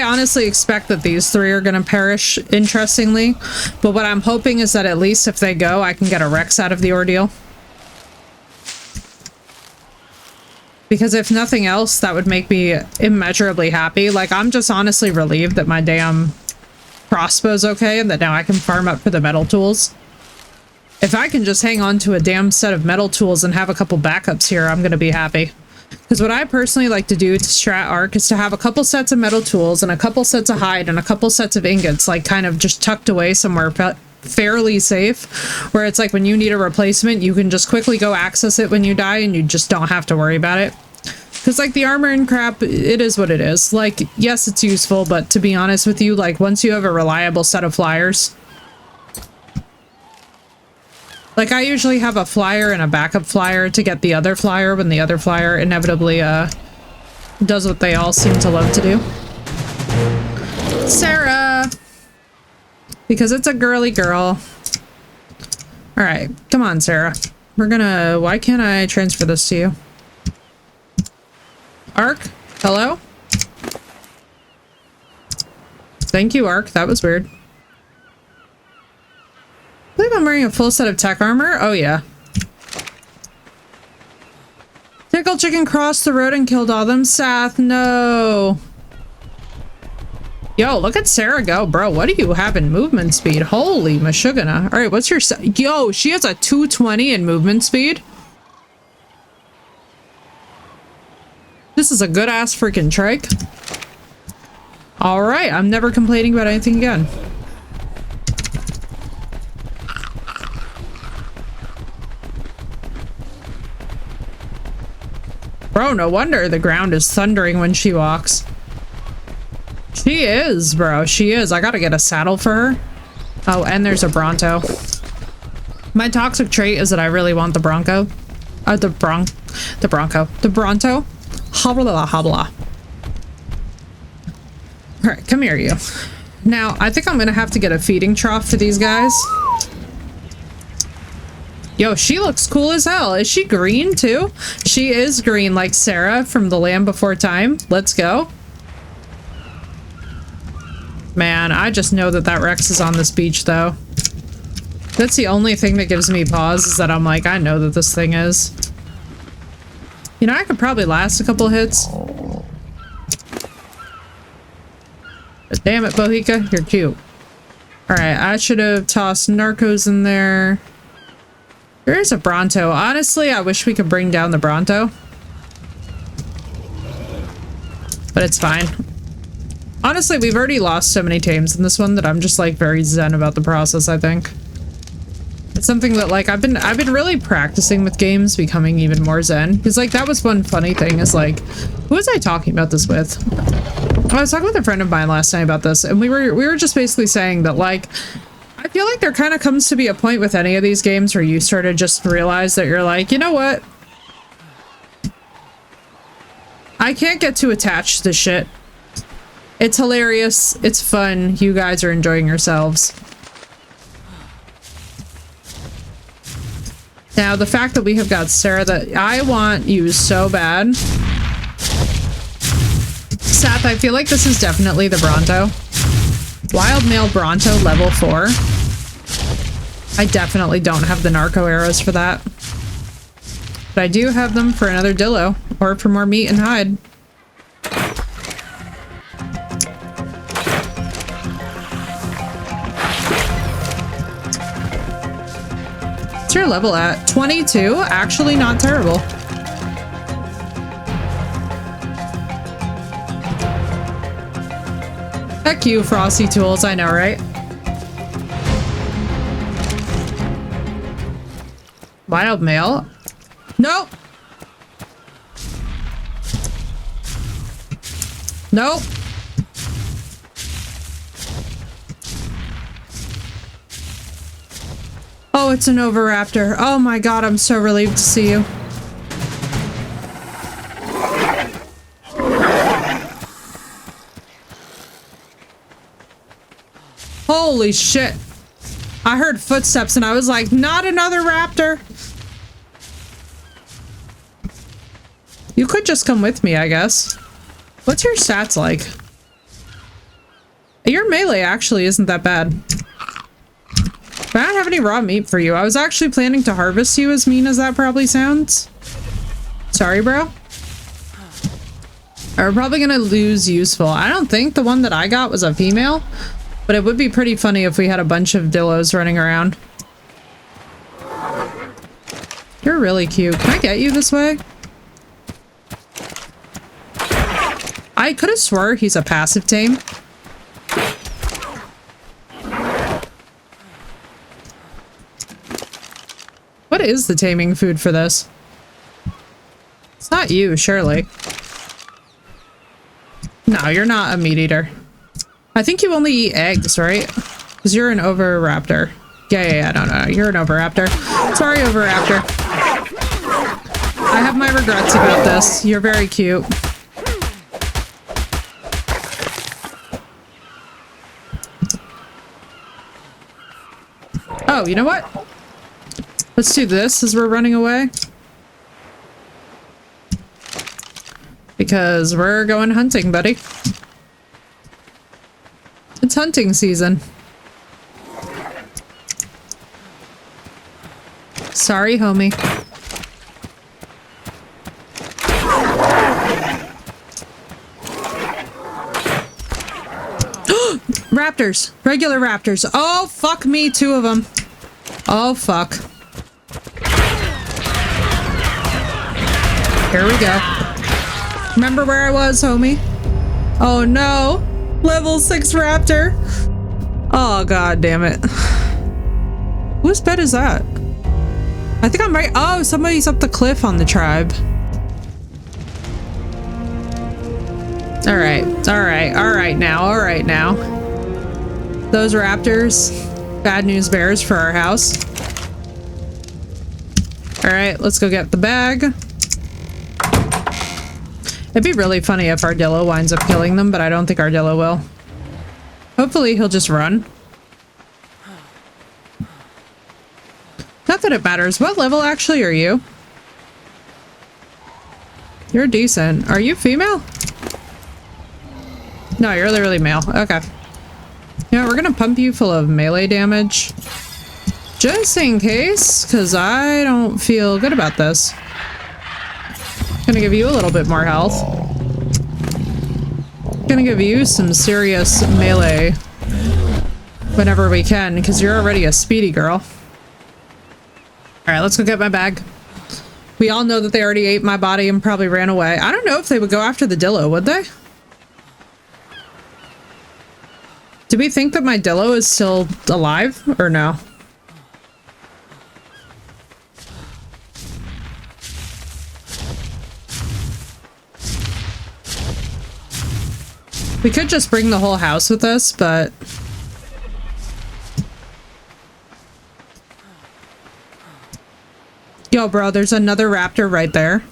[SPEAKER 1] honestly expect that these three are gonna perish, interestingly, but what I'm hoping is that at least if they go, I can get a Rex out of the ordeal. Because if nothing else, that would make me immeasurably happy. Like, I'm just honestly relieved that my damn crossbow's okay and that now I can farm up for the metal tools. If I can just hang on to a damn set of metal tools and have a couple backups here, I'm gonna be happy. Because what I personally like to do to strat Ark is to have a couple sets of metal tools and a couple sets of hide and a couple sets of ingots, like kind of just tucked away somewhere fairly safe, where it's like when you need a replacement, you can just quickly go access it when you die and you just don't have to worry about it. Because like the armor and crap, it is what it is. Like, yes, it's useful, but to be honest with you, like once you have a reliable set of flyers, like I usually have a flyer and a backup flyer to get the other flyer when the other flyer inevitably does what they all seem to love to do. Sarah! Because it's a girly girl. Alright, come on, Sarah. We're gonna... Why can't I transfer this to you? Ark? Hello? Thank you, Ark. That was weird. I believe I'm wearing a full set of tech armor. Oh, yeah. Tickle chicken crossed the road and killed all them. Sath, no. Yo, look at Sarah go, bro. What do you have in movement speed? Holy mashugana. All right, what's your... Yo, she has a 220 in movement speed. This is a good-ass freaking trike. All right, I'm never complaining about anything again. Bro, no wonder the ground is thundering when she walks. She is, bro. She is. I gotta get a saddle for her. Oh, and there's a Bronto. My toxic trait is that I really want the Bronco. The Bronco. The Bronto. Habla habla. Alright, come here, you. Now, I think I'm gonna have to get a feeding trough for these guys. Yo, she looks cool as hell. Is she green too? She is green like Sarah from The Land Before Time. Let's go. Man, I just know that that Rex is on this beach though. That's the only thing that gives me pause, is that I'm like, I know that this thing is. You know, I could probably last a couple hits. But damn it, BOHICA, you're cute. Alright, I should have tossed Narcos in there. There is a Bronto. Honestly, I wish we could bring down the Bronto. But it's fine. Honestly, we've already lost so many tames in this one that I'm just like very zen about the process, I think. It's something that like I've been really practicing with games, becoming even more zen. Because like that was one funny thing is like, who was I talking about this with? I was talking with a friend of mine last night about this, and we were just basically saying that like, I feel like there kind of comes to be a point with any of these games where you sort of just realize that you're like, you know what? I can't get too attached to this shit. It's hilarious. It's fun. You guys are enjoying yourselves. Now, the fact that we have got Sarah, that I want you so bad. Seth, I feel like this is definitely the Bronto. Wild Male Bronto level 4. I definitely don't have the narco arrows for that. But I do have them for another Dillo, or for more meat and hide. What's your level at? 22? Actually not terrible. Heck you, Frosty Tools, I know, right? Wild Male? Nope! Nope! Oh, it's an Oviraptor. Oh my god, I'm so relieved to see you. Holy shit. I heard footsteps and I was like, not another raptor. You could just come with me, I guess. What's your stats like? Your melee actually isn't that bad. But I don't have any raw meat for you. I was actually planning to harvest you, as mean as that probably sounds. Sorry, bro. We're probably gonna lose useful. I don't think the one that I got was a female, but it would be pretty funny if we had a bunch of Dillos running around. You're really cute. Can I get you this way? I could have swore he's a passive tame. What is the taming food for this? It's not you, surely. No, you're not a meat eater. I think you only eat eggs, right? Because you're an Oviraptor. Yeah, no, you're an Oviraptor. Sorry, Oviraptor. I have my regrets about this. You're very cute. Oh, you know what? Let's do this as we're running away. Because we're going hunting, buddy. It's hunting season. Sorry, homie. Raptors. Regular raptors. Oh, fuck me, 2 of them. Oh, fuck. Here we go. Remember where I was, homie? Oh, no. Level 6 raptor. Oh, god damn it. Whose bed is that? I think I'm right. Oh, somebody's up the cliff on the tribe. All right now. Those raptors. Bad news bears for our house. All right, let's go get the bag. It'd be really funny if Ardillo winds up killing them, but I don't think Ardillo will. Hopefully he'll just run. Not that it matters. What level actually are you? You're decent. Are you female? No, you're literally male. Okay. You know, we're gonna pump you full of melee damage. Just in case, because I don't feel good about this. Gonna give you a little bit more health. Gonna give you some serious melee whenever we can, because you're already a speedy girl. Alright, let's go get my bag. We all know that they already ate my body and probably ran away. I don't know if they would go after the Dillo, would they? Do we think that my Dillo is still alive, or no? We could just bring the whole house with us, but... Yo, bro, there's another raptor right there.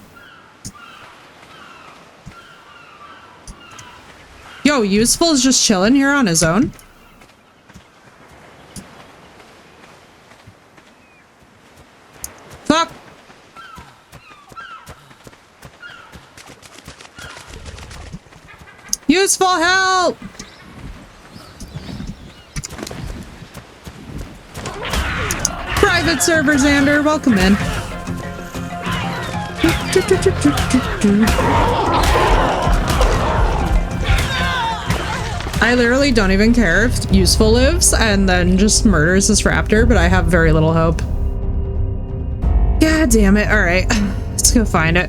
[SPEAKER 1] Yo, Useful is just chilling here on his own. Fuck! Useful help! Private server, Xander, welcome in. I literally don't even care if Useful lives and then just murders this raptor, but I have very little hope. God damn it. Alright, let's go find it.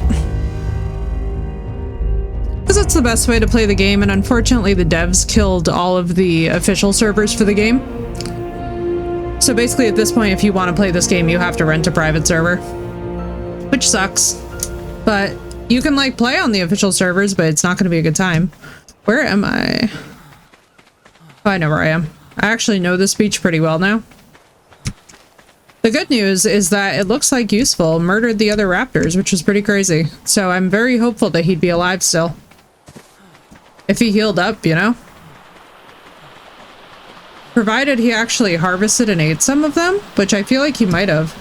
[SPEAKER 1] Because that's the best way to play the game, and unfortunately the devs killed all of the official servers for the game. So basically at this point, if you want to play this game, you have to rent a private server. Which sucks. But you can like play on the official servers, but it's not going to be a good time. Where am I? Oh, I know where I am. I actually know this beach pretty well now. The good news is that it looks like Useful murdered the other raptors, which was pretty crazy. So I'm very hopeful that he'd be alive still. If he healed up, you know? Provided he actually harvested and ate some of them, which I feel like he might have.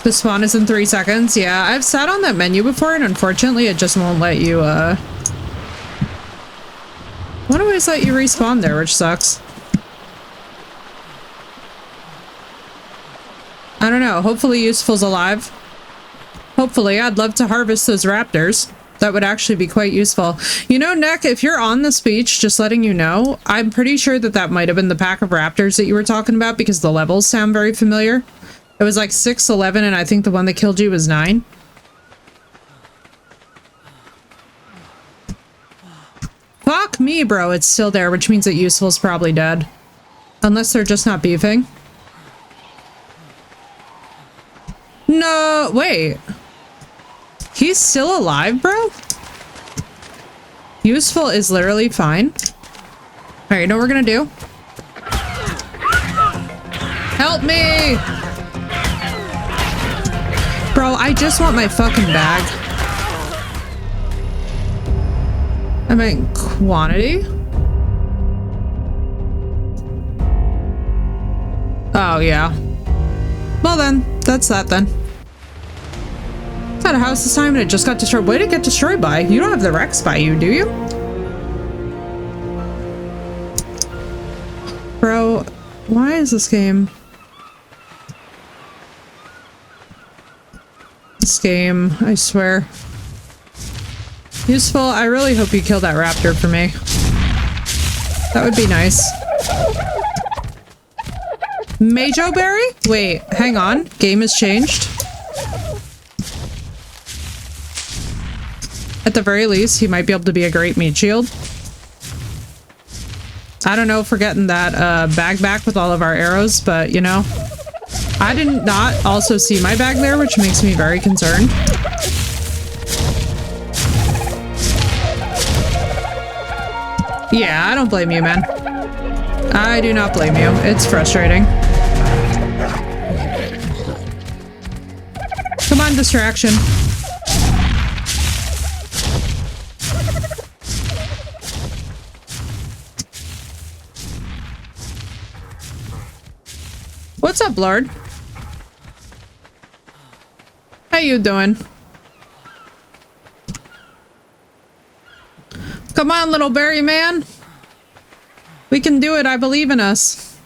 [SPEAKER 1] The spawn is in 3 seconds. Yeah, I've sat on that menu before, and unfortunately it just won't let you, won't always let you respawn there, which sucks. I don't know. Hopefully Useful's alive. Hopefully. I'd love to harvest those raptors. That would actually be quite useful. You know, Nick, if you're on this beach, just letting you know, I'm pretty sure that that might have been the pack of raptors that you were talking about because the levels sound very familiar. It was like 6, 11, and I think the one that killed you was 9. Fuck me, bro. It's still there, which means that Useful's probably dead. Unless they're just not beefing. No, wait. He's still alive, bro? Useful is literally fine. Alright, you know what we're gonna do? Help me! Bro, I just want my fucking bag. I meant quantity? Oh, yeah. Well then, that's that then. Had a house this time and it just got destroyed. What did it get destroyed by? You don't have the Rex by you, do you? Bro, why is this game... This game, I swear. Useful, I really hope you kill that raptor for me. That would be nice. Majo Berry? Wait, hang on. Game has changed. At the very least, he might be able to be a great meat shield. I don't know if we're getting that bag back with all of our arrows, but you know. I did not also see my bag there, which makes me very concerned. Yeah, I don't blame you, man. I do not blame you. It's frustrating. Come on, distraction. What's up, Lord? How you doing? Come on, little berry man. We can do it. I believe in us.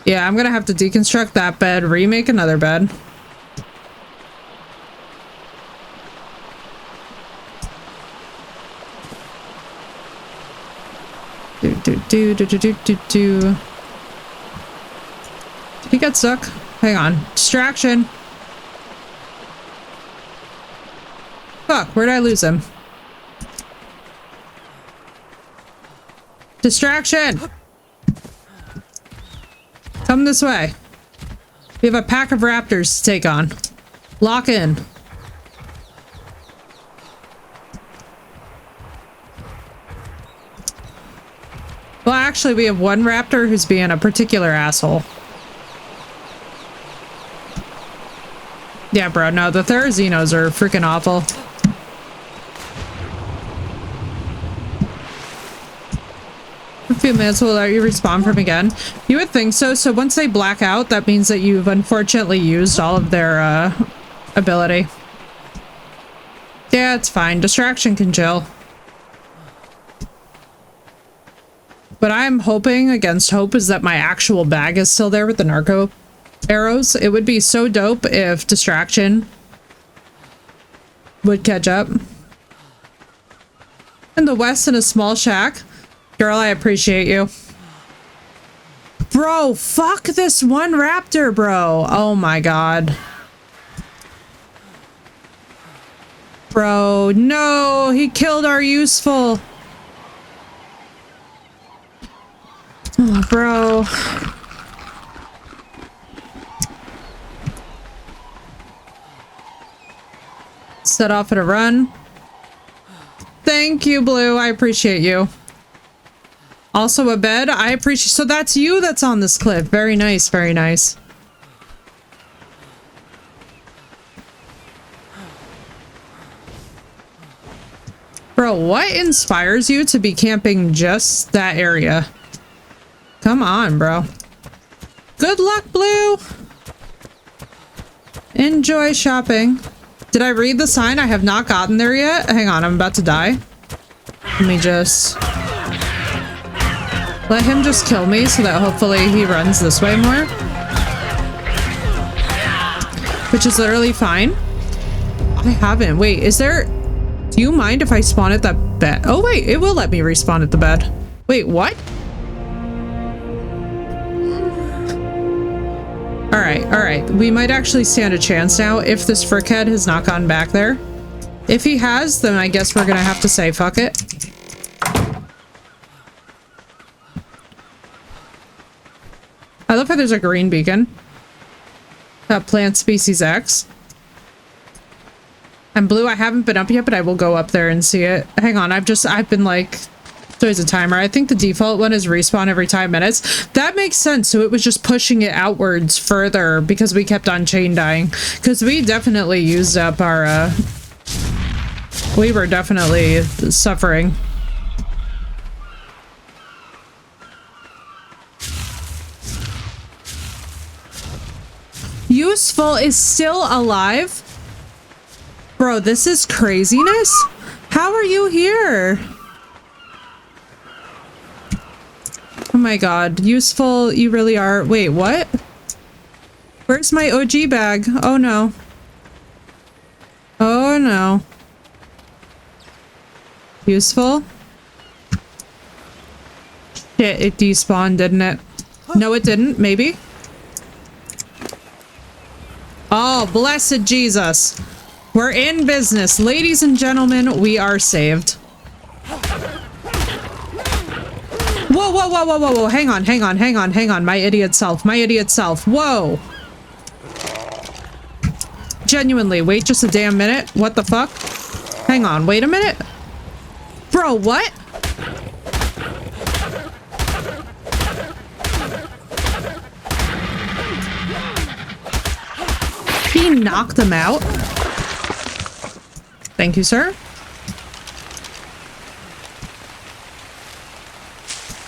[SPEAKER 1] Yeah, I'm gonna have to deconstruct that bed, remake another bed. Did he get stuck? Hang on. Distraction. Fuck, where'd I lose him? Distraction! Come this way. We have a pack of raptors to take on. Lock in. Well, actually, we have one raptor who's being a particular asshole. Yeah, bro, no, the Therazinos are freaking awful. A few minutes will let you respawn from again. You would think so. So once they black out, that means that you've unfortunately used all of their ability. Yeah, it's fine. Distraction can chill. But I'm hoping against hope is that my actual bag is still there with the narco arrows. It would be so dope if distraction would catch up. In the west in a small shack. Girl, I appreciate you. Bro, fuck this one raptor, bro. Oh my god. Bro, no, he killed our useful. Oh, bro. Set off at a run. Thank you, Blue. I appreciate you. Also a bed. I appreciate. So that's you that's on this cliff. Very nice. Very nice. Bro, what inspires you to be camping just that area? Come on, bro. Good luck, Blue. Enjoy shopping. Did I read the sign? I have not gotten there yet. Hang on, I'm about to die. Let me just... let him just kill me so that hopefully he runs this way more. Which is literally fine. I haven't. Wait, is there... do you mind if I spawn at that bed? Oh, wait, it will let me respawn at the bed. Wait, what? Alright. We might actually stand a chance now if this frickhead has not gone back there. If he has, then I guess we're gonna have to say fuck it. I love how there's a green beacon. Plant species X. And Blue, I haven't been up yet, but I will go up there and see it. Hang on, I've been like... there's a timer. I think the default one is respawn every 5 minutes. That makes sense. So it was just pushing it outwards further because we kept on chain dying. Because we definitely used up our... we were definitely suffering. Useful is still alive? Bro, this is craziness. How are you here? Oh my god. Useful, you really are. Wait, what? Where's my OG bag? Oh no. Oh no. Useful? Shit, it despawned, didn't it? No, it didn't. Maybe. Oh, blessed Jesus. We're in business. Ladies and gentlemen, we are saved. Whoa, whoa, whoa, whoa, whoa, whoa. Hang on. My idiot self. Whoa. Genuinely, wait just a damn minute. What the fuck? Hang on, wait a minute. Bro, what? He knocked them out. Thank you, sir.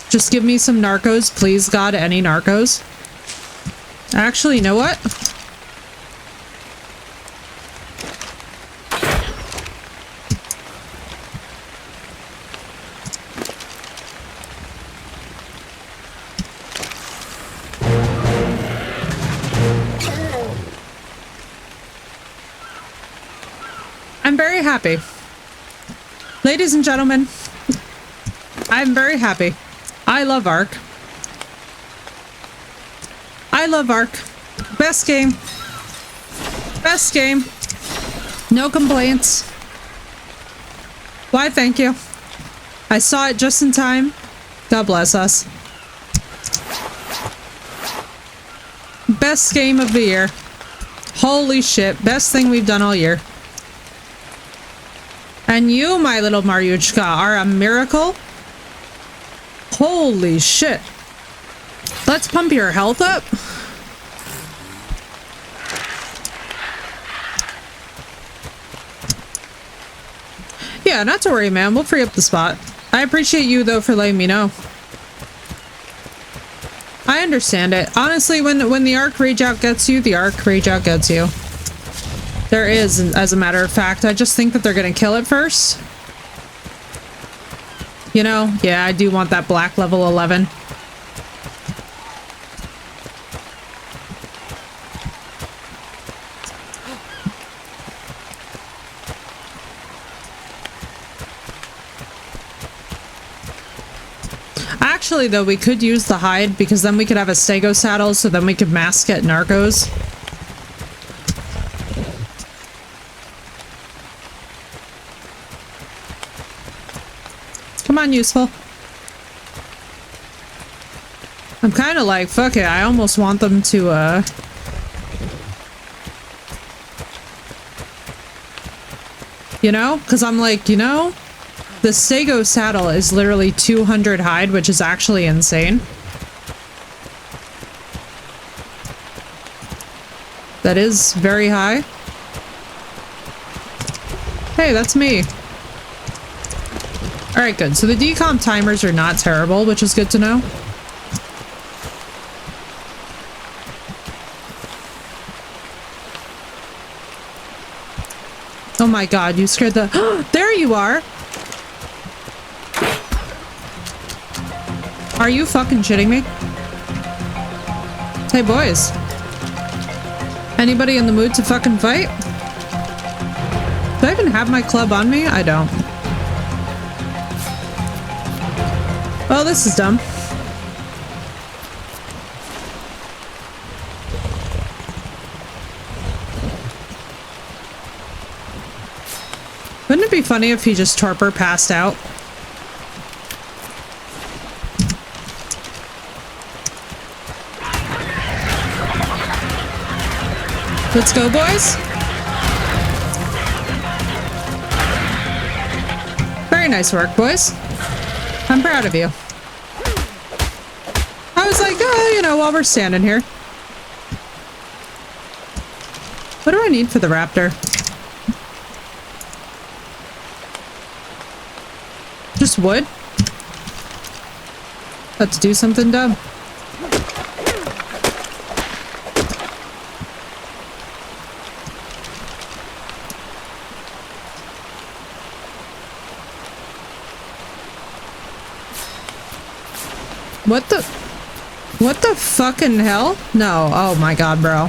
[SPEAKER 1] Just give me some narcos, please, God. Any narcos. Actually, you know what? I'm very happy. Ladies and gentlemen, I'm very happy. I love Ark. Best game. No complaints. Why, thank you. I saw it just in time. God bless us. best game of the year. Holy shit. Best thing we've done all year. And you, my little Maryuchka, are a miracle. Holy shit. Let's pump your health up. Yeah, not to worry, man. We'll free up the spot. I appreciate you, though, for letting me know. I understand it. Honestly, when the arc rage out gets you, the arc rage out gets you. There is, as a matter of fact. I just think that they're gonna kill it first. You know? Yeah, I do want that black level 11. Actually, though, we could use the hide because then we could have a Stego saddle, so then we could mask it Narcos. Come on, useful. I'm kind of like, fuck it, I almost want them to, you know? Because I'm like, you know? The Stego saddle is literally 200 hide, which is actually insane. That is very high. Hey, that's me. Alright, good. So the decomp timers are not terrible, which is good to know. Oh my god, you scared the- There you are! Are you fucking shitting me? Hey, boys. Anybody in the mood to fucking fight? Do I even have my club on me? I don't. Well, this is dumb. Wouldn't it be funny if he just torpor passed out? Let's go, boys. Very nice work, boys. I'm proud of you. I was like, oh, you know, while we're standing here. What do I need for the raptor? Just wood? Let's do something dumb. What the fucking hell? No. Oh my god, bro.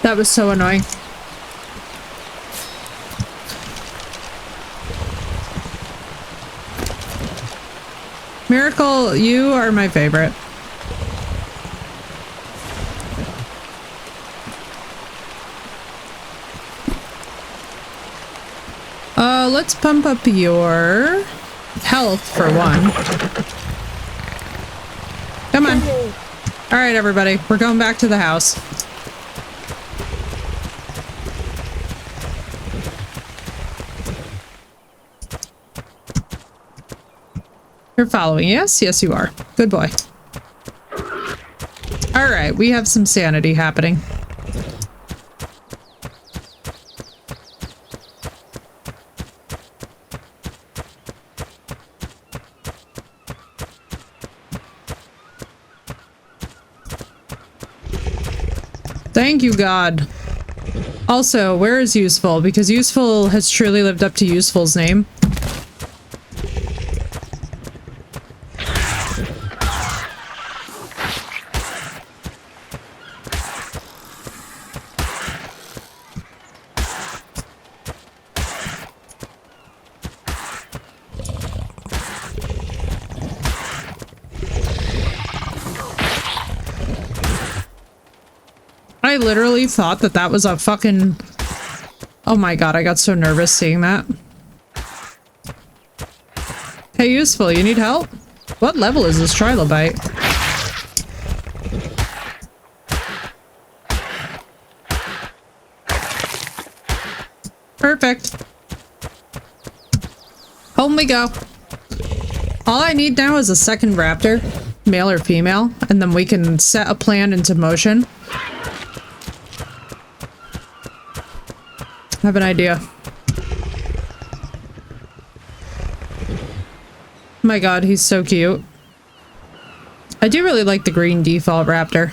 [SPEAKER 1] That was so annoying. Miracle, you are my favorite. Let's pump up your health for one. Come on. All right, everybody, we're going back to the house. You're following, yes? Yes, you are. Good boy. All right, we have some sanity happening. Thank you, God. Also, where is Useful? Because Useful has truly lived up to Useful's name. I literally thought that that was a fucking... Oh my god, I got so nervous seeing that. Hey, useful, you need help? What level is this trilobite? Perfect. Home we go. All I need now is a second raptor, male or female, and then we can set a plan into motion. I have an idea. My god, he's so cute. I do really like the green default raptor.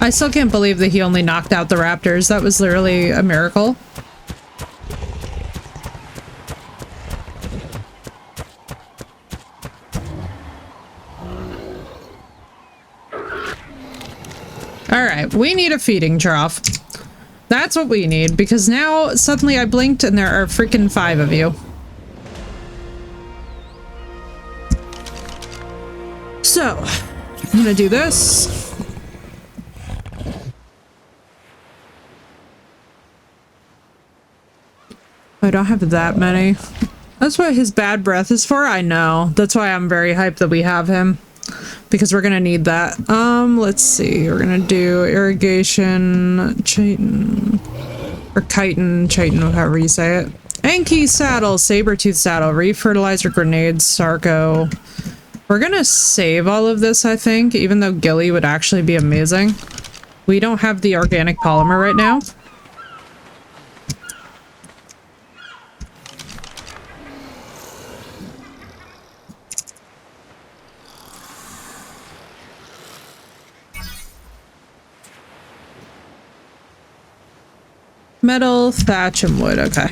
[SPEAKER 1] I still can't believe that he only knocked out the raptors. That was literally a miracle. Alright, we need a feeding trough. That's what we need, because now suddenly I blinked and there are freaking 5 of you. So, I'm gonna do this. I don't have that many. That's what his bad breath is for, I know. That's why I'm very hyped that we have him. Because we're gonna need that. Let's see. We're gonna do irrigation, chitin, or chitin, however you say it. Anki saddle, saber-tooth saddle, refertilizer grenades, Sarco. We're gonna save all of this, I think, even though Gilly would actually be amazing. We don't have the organic polymer right now. Metal, thatch, and wood. Okay.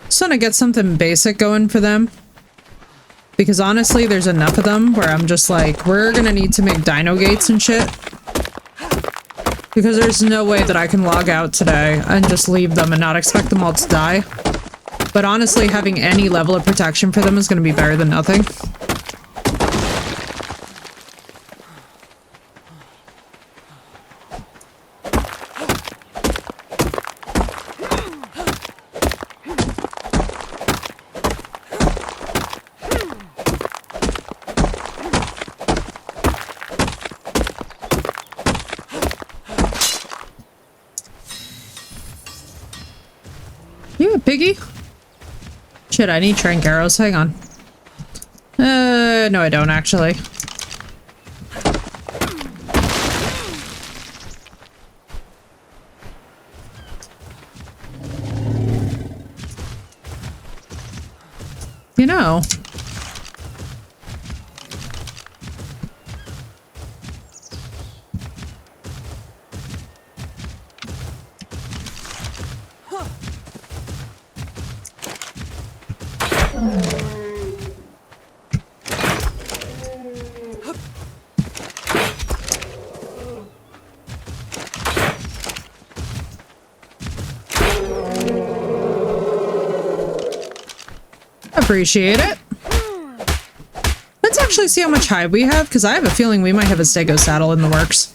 [SPEAKER 1] Just want to get something basic going for them. Because honestly, there's enough of them where I'm just like, we're gonna need to make dino gates and shit. Because there's no way that I can log out today and just leave them and not expect them all to die. But honestly, having any level of protection for them is gonna be better than nothing. Piggy? Shit, I need trank arrows. Hang on. No, I don't actually. You know. Appreciate it. Let's actually see how much hide we have, because I have a feeling we might have a Stego saddle in the works.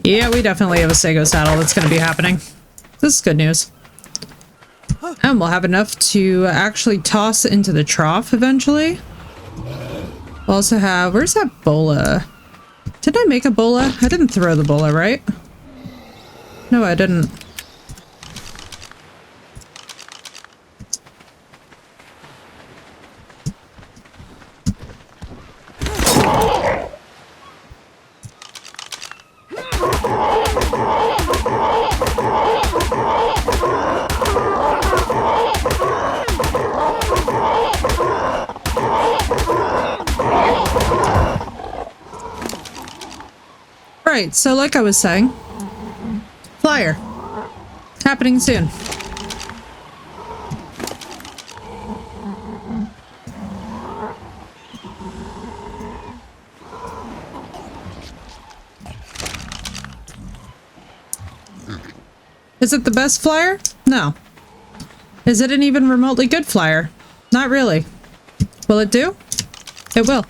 [SPEAKER 1] Yeah, we definitely have a Stego saddle that's going to be happening. This is good news. And we'll have enough to actually toss into the trough eventually. We'll also have... Where's that bola? Did I make a bola? I didn't throw the bola, right? No, I didn't. Right, so like I was saying, flyer. Happening soon. Is it the best flyer? No. Is it an even remotely good flyer? Not really. Will it do? It will.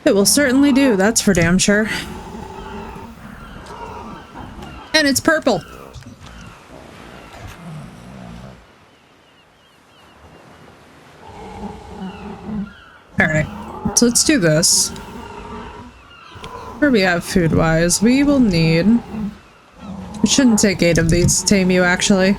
[SPEAKER 1] It will certainly do, that's for damn sure. And it's purple. Alright, so let's do this. Where we have food-wise, we will need... We shouldn't take 8 of these to tame you, actually.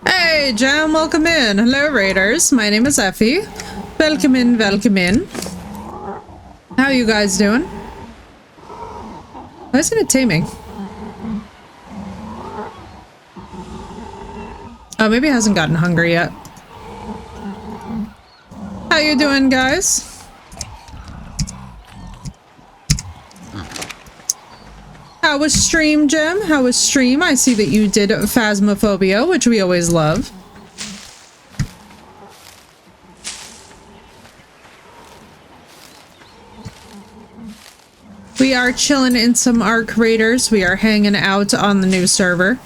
[SPEAKER 1] Hey, Jam, welcome in. Hello, Raiders. My name is Effie. Welcome in, welcome in. How you guys doing? Why isn't it taming? Oh, maybe it hasn't gotten hungry yet. How you doing, guys? How was stream, Jim? How was stream? I see that you did Phasmophobia, which we always love. We are chilling in some Arc Raiders. We are hanging out on the new server.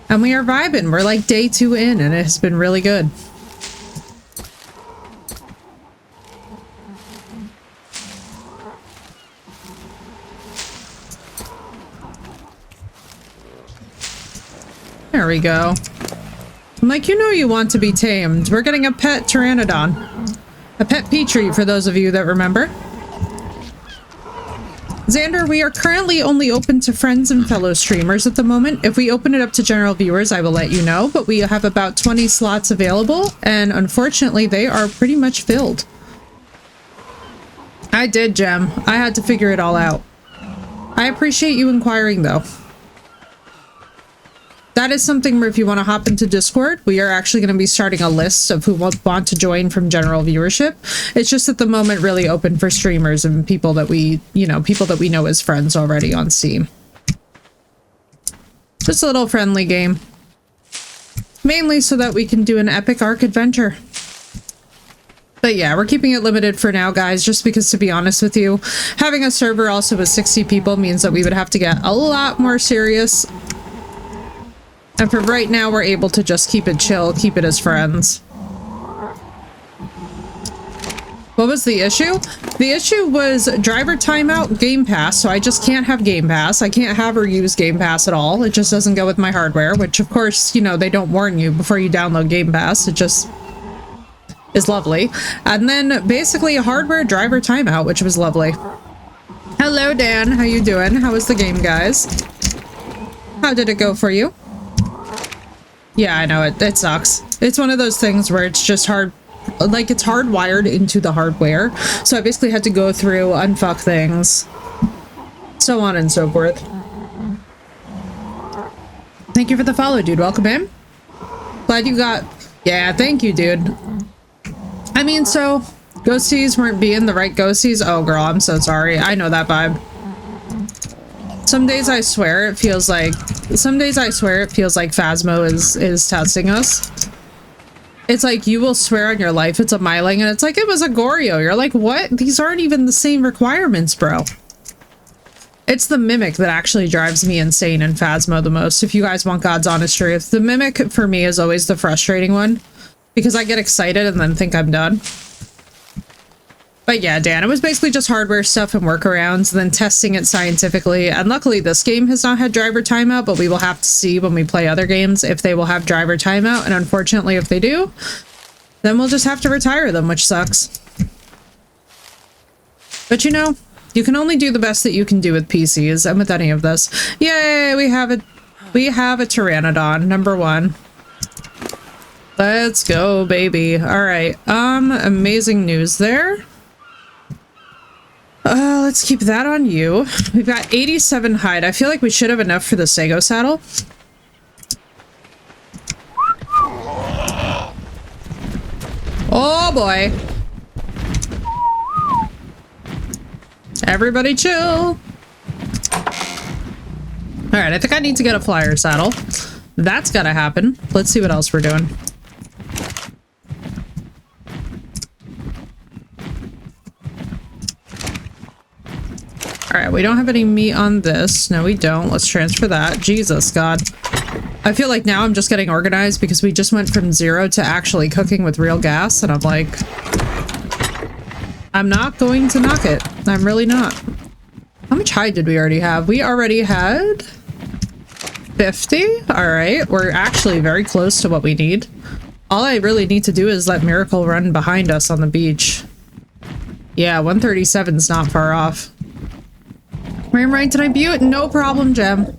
[SPEAKER 1] And we are vibing. We're like day 2 in, and it has been really good. There we go. I'm like, you know you want to be tamed. We're getting a pet Pteranodon. A pet Petrie, for those of you that remember. Xander, we are currently only open to friends and fellow streamers at the moment. If we open it up to general viewers, I will let you know, but we have about 20 slots available, and unfortunately, they are pretty much filled. I did, Gem. I had to figure it all out. I appreciate you inquiring, though. That is something where if you want to hop into Discord, we are actually going to be starting a list of who want to join from general viewership. It's just at the moment really open for streamers and people that we, people that we know as friends already on Steam. Just a little friendly game. Mainly so that we can do an epic arc adventure. But yeah, we're keeping it limited for now, guys, just because, to be honest with you, having a server also with 60 people means that we would have to get a lot more serious. And for right now, we're able to just keep it chill, keep it as friends. What was the issue? The issue was driver timeout, Game Pass, so I just can't have Game Pass. I can't have or use Game Pass at all. It just doesn't go with my hardware, which of course, they don't warn you before you download Game Pass. It just is lovely. And then basically a hardware driver timeout, which was lovely. Hello, Dan. How you doing? How was the game, guys? How did it go for you? Yeah, I know, it sucks. It's one of those things where it's just hard, like it's hardwired into the hardware. So I basically had to go through, unfuck things, so on and so forth. Thank you for the follow, dude. Welcome in. Glad you got, yeah, thank you, dude. I mean, so, ghosties weren't being the right ghosties. Oh, girl, I'm so sorry. I know that vibe. Some days I swear it feels like Phasmo is testing us. It's like you will swear on your life it's a Myling, and it's like it was a Goryo. You're like, what? These aren't even the same requirements, bro. It's the Mimic that actually drives me insane in Phasmo the most, if you guys want God's honest truth. The Mimic, for me, is always the frustrating one, because I get excited and then think I'm done. But yeah, Dan, it was basically just hardware stuff and workarounds, and then testing it scientifically. And luckily, this game has not had driver timeout, but we will have to see when we play other games if they will have driver timeout. And unfortunately, if they do, then we'll just have to retire them, which sucks. But you know, you can only do the best that you can do with PCs and with any of this. Yay, we have a Pteranodon, number 1. Let's go, baby. All right. Amazing news there. Let's keep that on you. We've got 87 hide. I feel like we should have enough for the Sago saddle. Oh boy. Everybody chill. All right, I think I need to get a flyer saddle. That's gotta happen. Let's see what else we're doing. All right, we don't have any meat on this. No, we don't. Let's transfer that. Jesus, God. I feel like now I'm just getting organized because we just went from 0 to actually cooking with real gas, and I'm like, I'm not going to knock it. I'm really not. How much hide did we already have? We already had 50. All right, we're actually very close to what we need. All I really need to do is let Miracle run behind us on the beach. Yeah, 137 is not far off. Ram right tonight, Butte? No problem, Gem.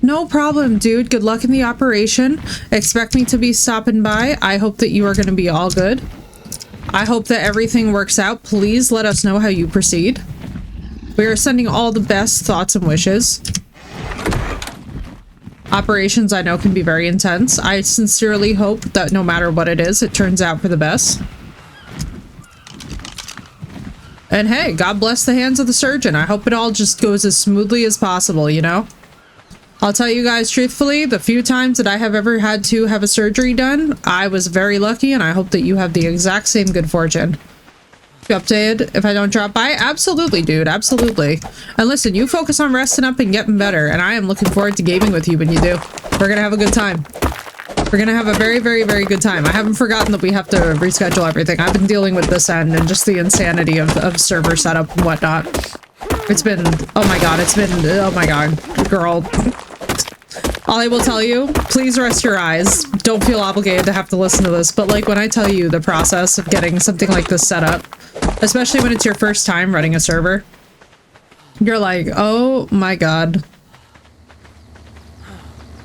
[SPEAKER 1] No problem, dude. Good luck in the operation. Expect me to be stopping by. I hope that you are going to be all good. I hope that everything works out. Please let us know how you proceed. We are sending all the best thoughts and wishes. Operations, I know, can be very intense. I sincerely hope that no matter what it is, it turns out for the best. And hey, God bless the hands of the surgeon. I hope it all just goes as smoothly as possible, you know? I'll tell you guys truthfully, the few times that I have ever had to have a surgery done, I was very lucky, and I hope that you have the exact same good fortune. You updated if I don't drop by? Absolutely, dude. Absolutely. And listen, you focus on resting up and getting better, and I am looking forward to gaming with you when you do. We're gonna have a good time. We're gonna have a very, very, very good time. I haven't forgotten that we have to reschedule everything. I've been dealing with this end and just the insanity of server setup and whatnot. It's been, oh my god, it's been, oh my god, girl. All I will tell you, please rest your eyes. Don't feel obligated to have to listen to this, but like when I tell you the process of getting something like this set up, especially when it's your first time running a server, you're like, oh my god.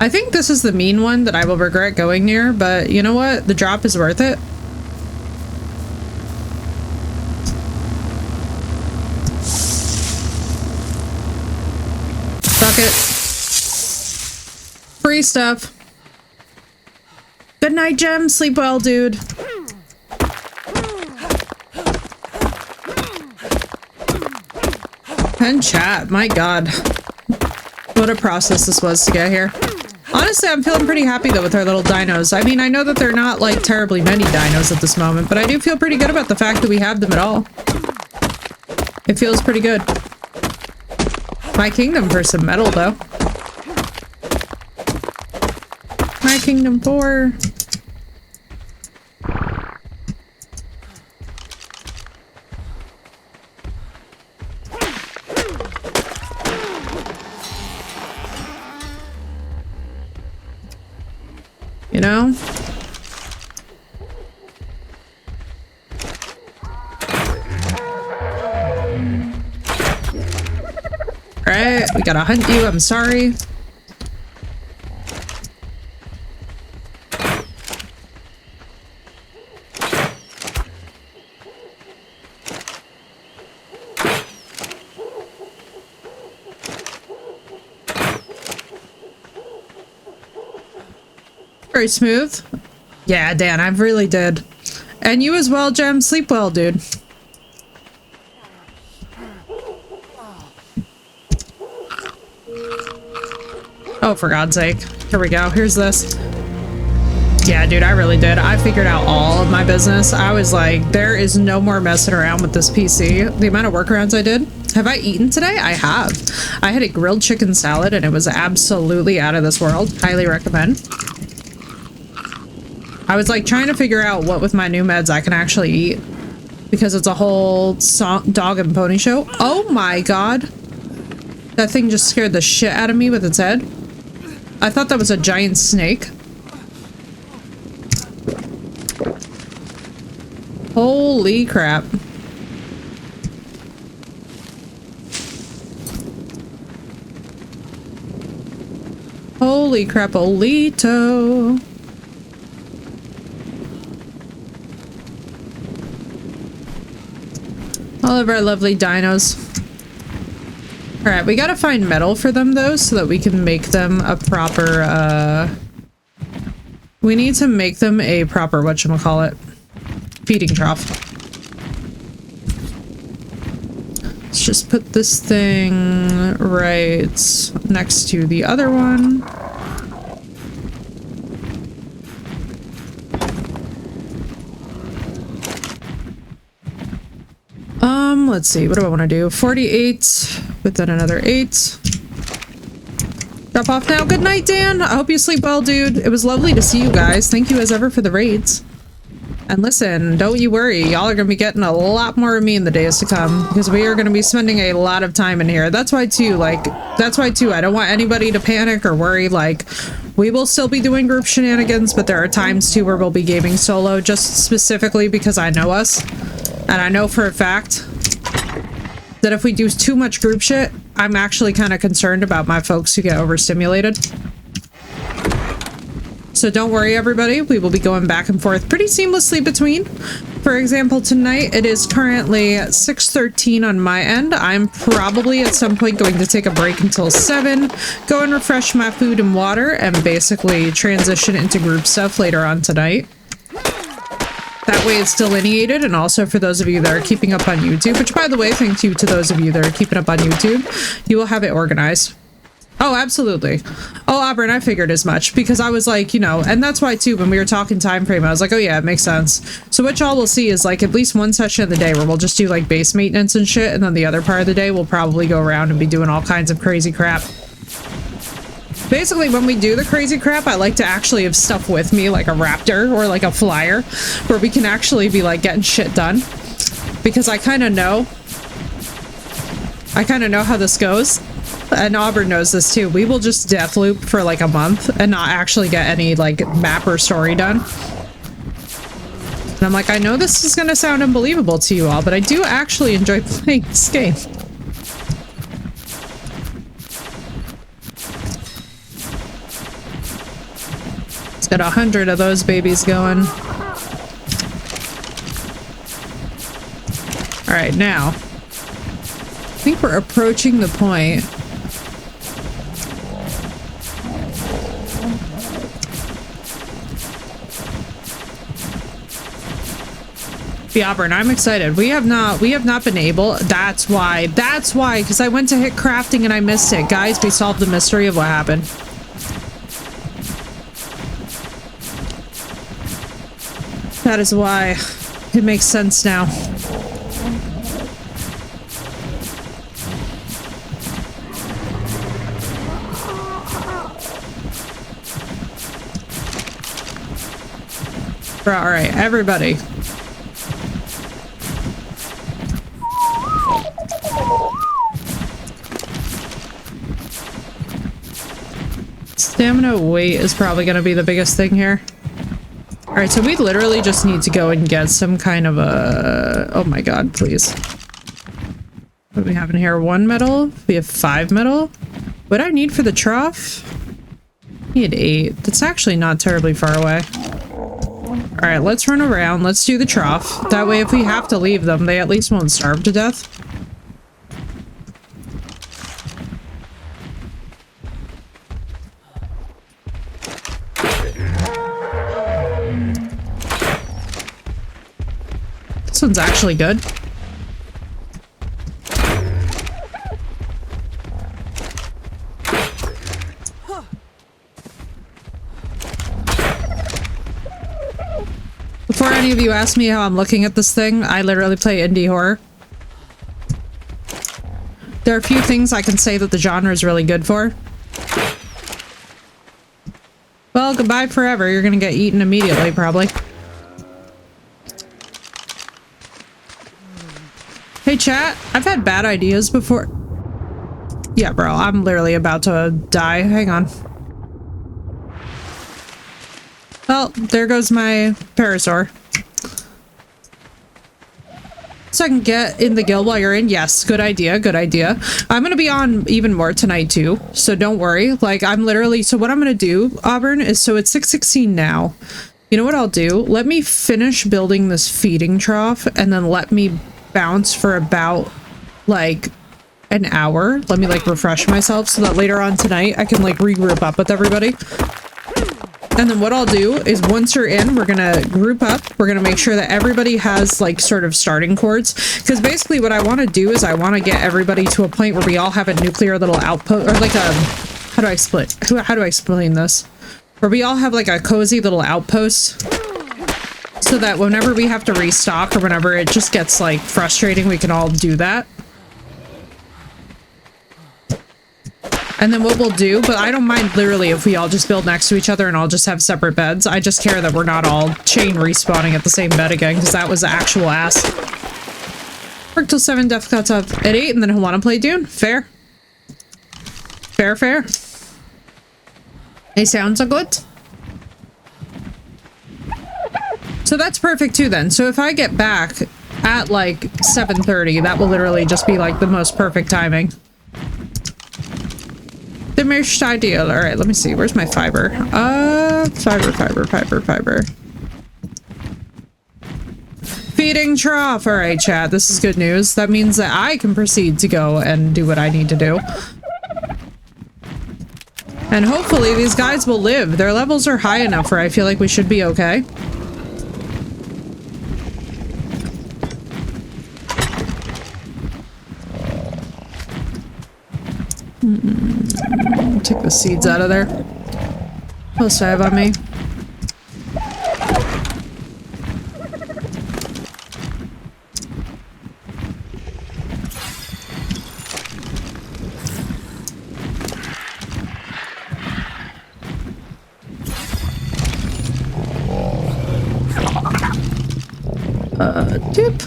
[SPEAKER 1] I think this is the mean one that I will regret going near, but you know what? The drop is worth it. Fuck it. Free stuff. Good night, Gem. Sleep well, dude. And chat. My god. What a process this was to get here. Honestly, I'm feeling pretty happy though with our little dinos. I mean, I know that they're not like terribly many dinos at this moment, but I do feel pretty good about the fact that we have them at all. It feels pretty good. My kingdom for some metal though. My kingdom 4. You know? Alright, we gotta hunt you, I'm sorry. Very smooth. Yeah, Dan, I really did. And you as well, Gem. Sleep well, dude. Oh, for God's sake. Here we go. Here's this. Yeah, dude, I really did. I figured out all of my business. I was like, there is no more messing around with this PC. The amount of workarounds I did. Have I eaten today? I have. I had a grilled chicken salad and it was absolutely out of this world. Highly recommend. I was like trying to figure out what with my new meds I can actually eat. because it's a whole dog and pony show. Oh my god. That thing just scared the shit out of me with its head. I thought that was a giant snake. Holy crap. Holy crap-olito. All of our lovely dinos. Alright, we gotta find metal for them though, so that we can make them a proper, we need to make them a proper, whatchamacallit, feeding trough. Let's just put this thing right next to the other one. Let's see, what do I want to do? 48, but then another 8. Drop off now. Good night, Dan. I hope you sleep well, dude. It was lovely to see you guys. Thank you as ever for the raids. And listen, don't you worry. Y'all are going to be getting a lot more of me in the days to come, because we are going to be spending a lot of time in here. That's why too, I don't want anybody to panic or worry. Like, we will still be doing group shenanigans, but there are times too where we'll be gaming solo, just specifically because I know us. And I know for a fact that if we do too much group shit, I'm actually kind of concerned about my folks who get overstimulated. So don't worry, everybody. We will be going back and forth pretty seamlessly between. For example, tonight it is currently 6:13 on my end. I'm probably at some point going to take a break until 7, go and refresh my food and water, and basically transition into group stuff later on tonight. That way it's delineated, and also for those of you that are keeping up on YouTube, which by the way, thank you to those of you that are keeping up on YouTube, you will have it organized. Oh, absolutely. Oh, Auburn, I figured as much, because I was like, you know, and that's why too, when we were talking time frame, I was like, oh yeah, it makes sense. So what y'all will see is like at least one session of the day where we'll just do like base maintenance and shit, and then the other part of the day we'll probably go around and be doing all kinds of crazy crap. Basically, when we do the crazy crap, I like to actually have stuff with me, like a raptor or like a flyer, where we can actually be like getting shit done. Because I kind of know how this goes. And Auburn knows this too. We will just death loop for like a month and not actually get any like map or story done. And I'm like, I know this is going to sound unbelievable to you all, but I do actually enjoy playing this game. Got 100 of those babies going. All right, now I think we're approaching the point. Yeah, Auburn, I'm excited. We have not been able. That's why, because I went to hit crafting and I missed it. Guys, we solved the mystery of what happened. That is why. It makes sense now. Alright, everybody. Stamina weight is probably going to be the biggest thing here. Alright, so we literally just need to go and get some kind of a... Oh my god, please. What do we have in here? 1 metal? We have 5 metal? What do I need for the trough? I need 8. That's actually not terribly far away. Alright, let's run around. Let's do the trough. That way if we have to leave them, they at least won't starve to death. This one's actually good. Before any of you ask me how I'm looking at this thing, I literally play indie horror. There are a few things I can say that the genre is really good for. Well, goodbye forever. You're gonna get eaten immediately, probably. Hey chat, I've had bad ideas before. Yeah, bro, I'm literally about to die. Hang on. Well, there goes my parasaur. So I can get in the guild while you're in. Yes, good idea, good idea. I'm gonna be on even more tonight too, so don't worry. Like, I'm literally, so what I'm gonna do, Auburn, is, so it's 6:16 now. You know what I'll do? Let me finish building this feeding trough and then let me bounce for about like an hour. Let me like refresh myself so that later on tonight I can like regroup up with everybody. And then what I'll do is once you're in, we're gonna group up. We're gonna make sure that everybody has like sort of starting cords. Because basically what I want to do is I want to get everybody to a point where we all have a nuclear little outpost, or like a, how do I explain this? Where we all have like a cozy little outpost. So that whenever we have to restock or whenever it just gets like frustrating, we can all do that. And then what we'll do, but I don't mind literally if we all just build next to each other and all just have separate beds. I just care that we're not all chain respawning at the same bed again, because that was actual ass. Work till 7, Def cuts up at 8, and then he'll want to play Dune. Fair. Fair, fair. It sounds good. So that's perfect too then. So if I get back at like 7:30, that will literally just be like the most perfect timing. The most ideal. All right, let me see. Where's my fiber? Fiber. Feeding trough. All right, chat. This is good news. That means that I can proceed to go and do what I need to do. And hopefully these guys will live. Their levels are high enough where I feel like we should be okay. Take the seeds out of there. What else do I have on me? Doop.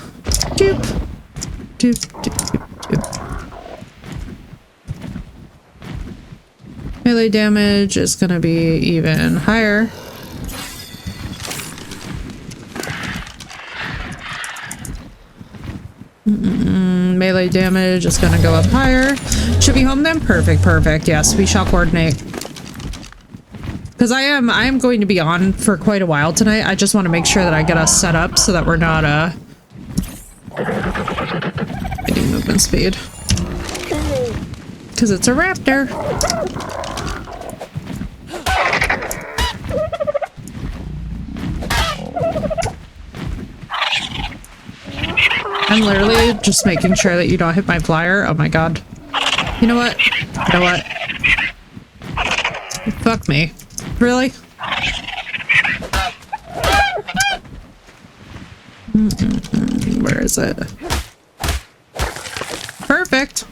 [SPEAKER 1] Melee damage is gonna be even higher. Melee damage is gonna go up higher. Should be home then? Perfect. Yes, we shall coordinate. Because I am going to be on for quite a while tonight. I just want to make sure that I get us set up so that we're not getting movement speed. Because it's a raptor. I'm literally just making sure that you don't hit my flyer. Oh my god. You know what? Fuck me. Really? Where is it? Perfect.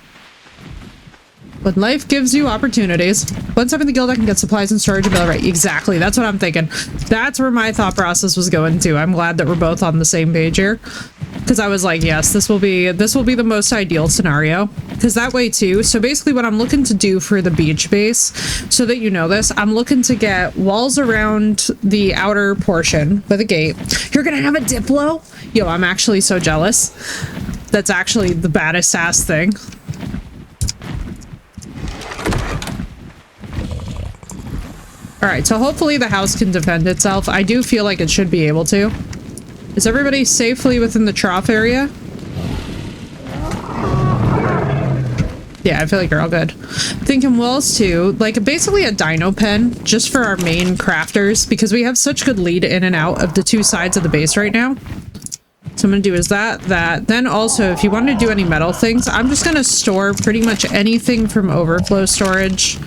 [SPEAKER 1] When life gives you opportunities. Once I'm in the guild, I can get supplies and storage available. Right, exactly. That's what I'm thinking. That's where my thought process was going to. I'm glad that we're both on the same page here. Because I was like, yes, this will be the most ideal scenario. Because that way too, so basically what I'm looking to do for the beach base, so that you know this, I'm looking to get walls around the outer portion with a gate. You're gonna have a Diplo? Yo, I'm actually so jealous. That's actually the baddest ass thing. Alright, so hopefully the house can defend itself. I do feel like it should be able to. Is everybody safely within the trough area? Yeah, I feel like you're all good. Thinking wells too, like basically a dino pen just for our main crafters because we have such good lead in and out of the two sides of the base right now. So I'm gonna do is that. Then also, if you want to do any metal things, I'm just gonna store pretty much anything from overflow storage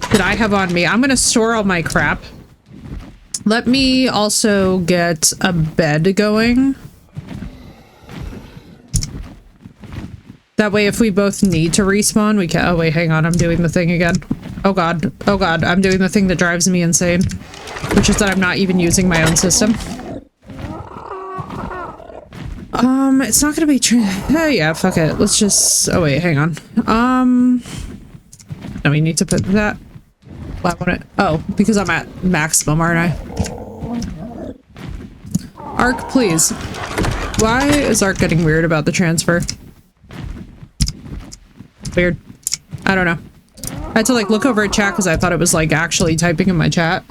[SPEAKER 1] that I have on me. I'm gonna store all my crap. Let me also get a bed going. That way if we both need to respawn, we can- oh wait, hang on, I'm doing the thing again. Oh god, I'm doing the thing that drives me insane. Which is that I'm not even using my own system. It's not gonna be oh yeah, fuck it. Let's just, oh wait, hang on. No, we need to put that. Well, I want it. Oh, because I'm at maximum, aren't I? Arc, please. Why is Arc getting weird about the transfer? Weird. I don't know. I had to like look over at chat because I thought it was like actually typing in my chat.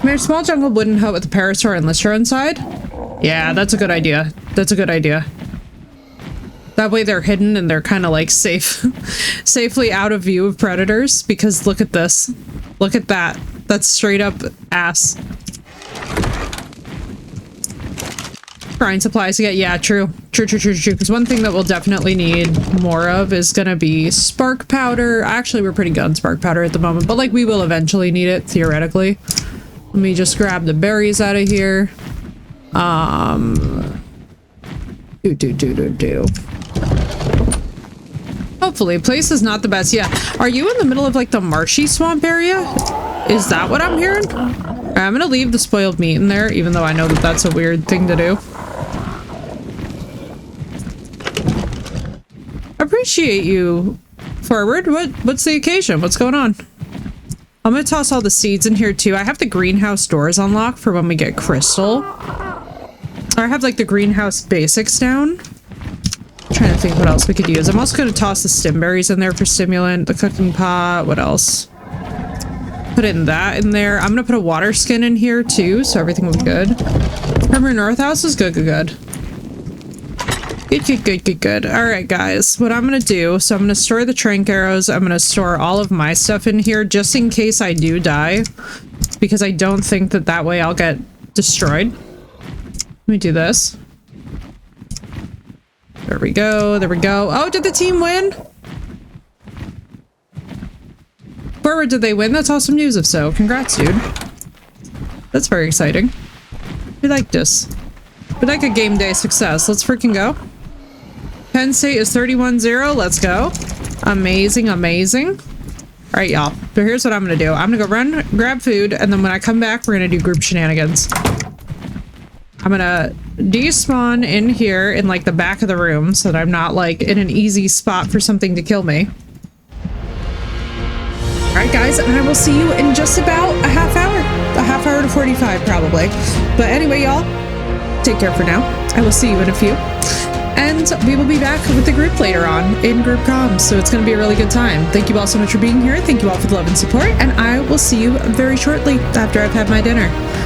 [SPEAKER 1] Made a small jungle wooden hut with a parasaur and Lystra inside. Yeah, that's a good idea. That's a good idea. That way they're hidden and they're kind of like safely out of view of predators, because look at this. Look at that. That's straight up ass. Grind supplies again. Yeah, true. True. Because one thing that we'll definitely need more of is gonna be spark powder. Actually, we're pretty good on spark powder at the moment, but like we will eventually need it, theoretically. Let me just grab the berries out of here. Hopefully, place is not the best. Yeah. Are you in the middle of like the marshy swamp area? Is that what I'm hearing? Alright, I'm gonna leave the spoiled meat in there, even though I know that that's a weird thing to do. Appreciate you. Forward. What's the occasion? What's going on? I'm gonna toss all the seeds in here too. I have the greenhouse doors unlocked for when we get crystal. I have like the greenhouse basics down. I'm trying to think what else we could use. I'm also gonna toss the stimberries in there for stimulant, the cooking pot. What else? Put in that in there. I'm gonna put a water skin in here too, so everything will be good. Remember, North House is good. Good. All right, guys, what I'm gonna do, so I'm gonna store the trank arrows. I'm gonna store all of my stuff in here just in case I do die, because I don't think that way I'll get destroyed. Let me do this. There we go. Oh, did the team win? Forward, did they win? That's awesome news if so. Congrats, dude. That's very exciting. We like this. We like a game day success. Let's freaking go. Penn State is 31-0. Let's go. Amazing. All right, y'all. But here's what I'm gonna do. I'm gonna go run, grab food, and then when I come back, we're gonna do group shenanigans. I'm gonna despawn in here in like the back of the room so that I'm not like in an easy spot for something to kill me. All right, guys, and I will see you in just about a half hour to 45 probably. But anyway, y'all, take care for now. I will see you in a few. And we will be back with the group later on in group comms, so it's going to be a really good time. Thank you all so much for being here. Thank you all for the love and support, and I will see you very shortly after I've had my dinner.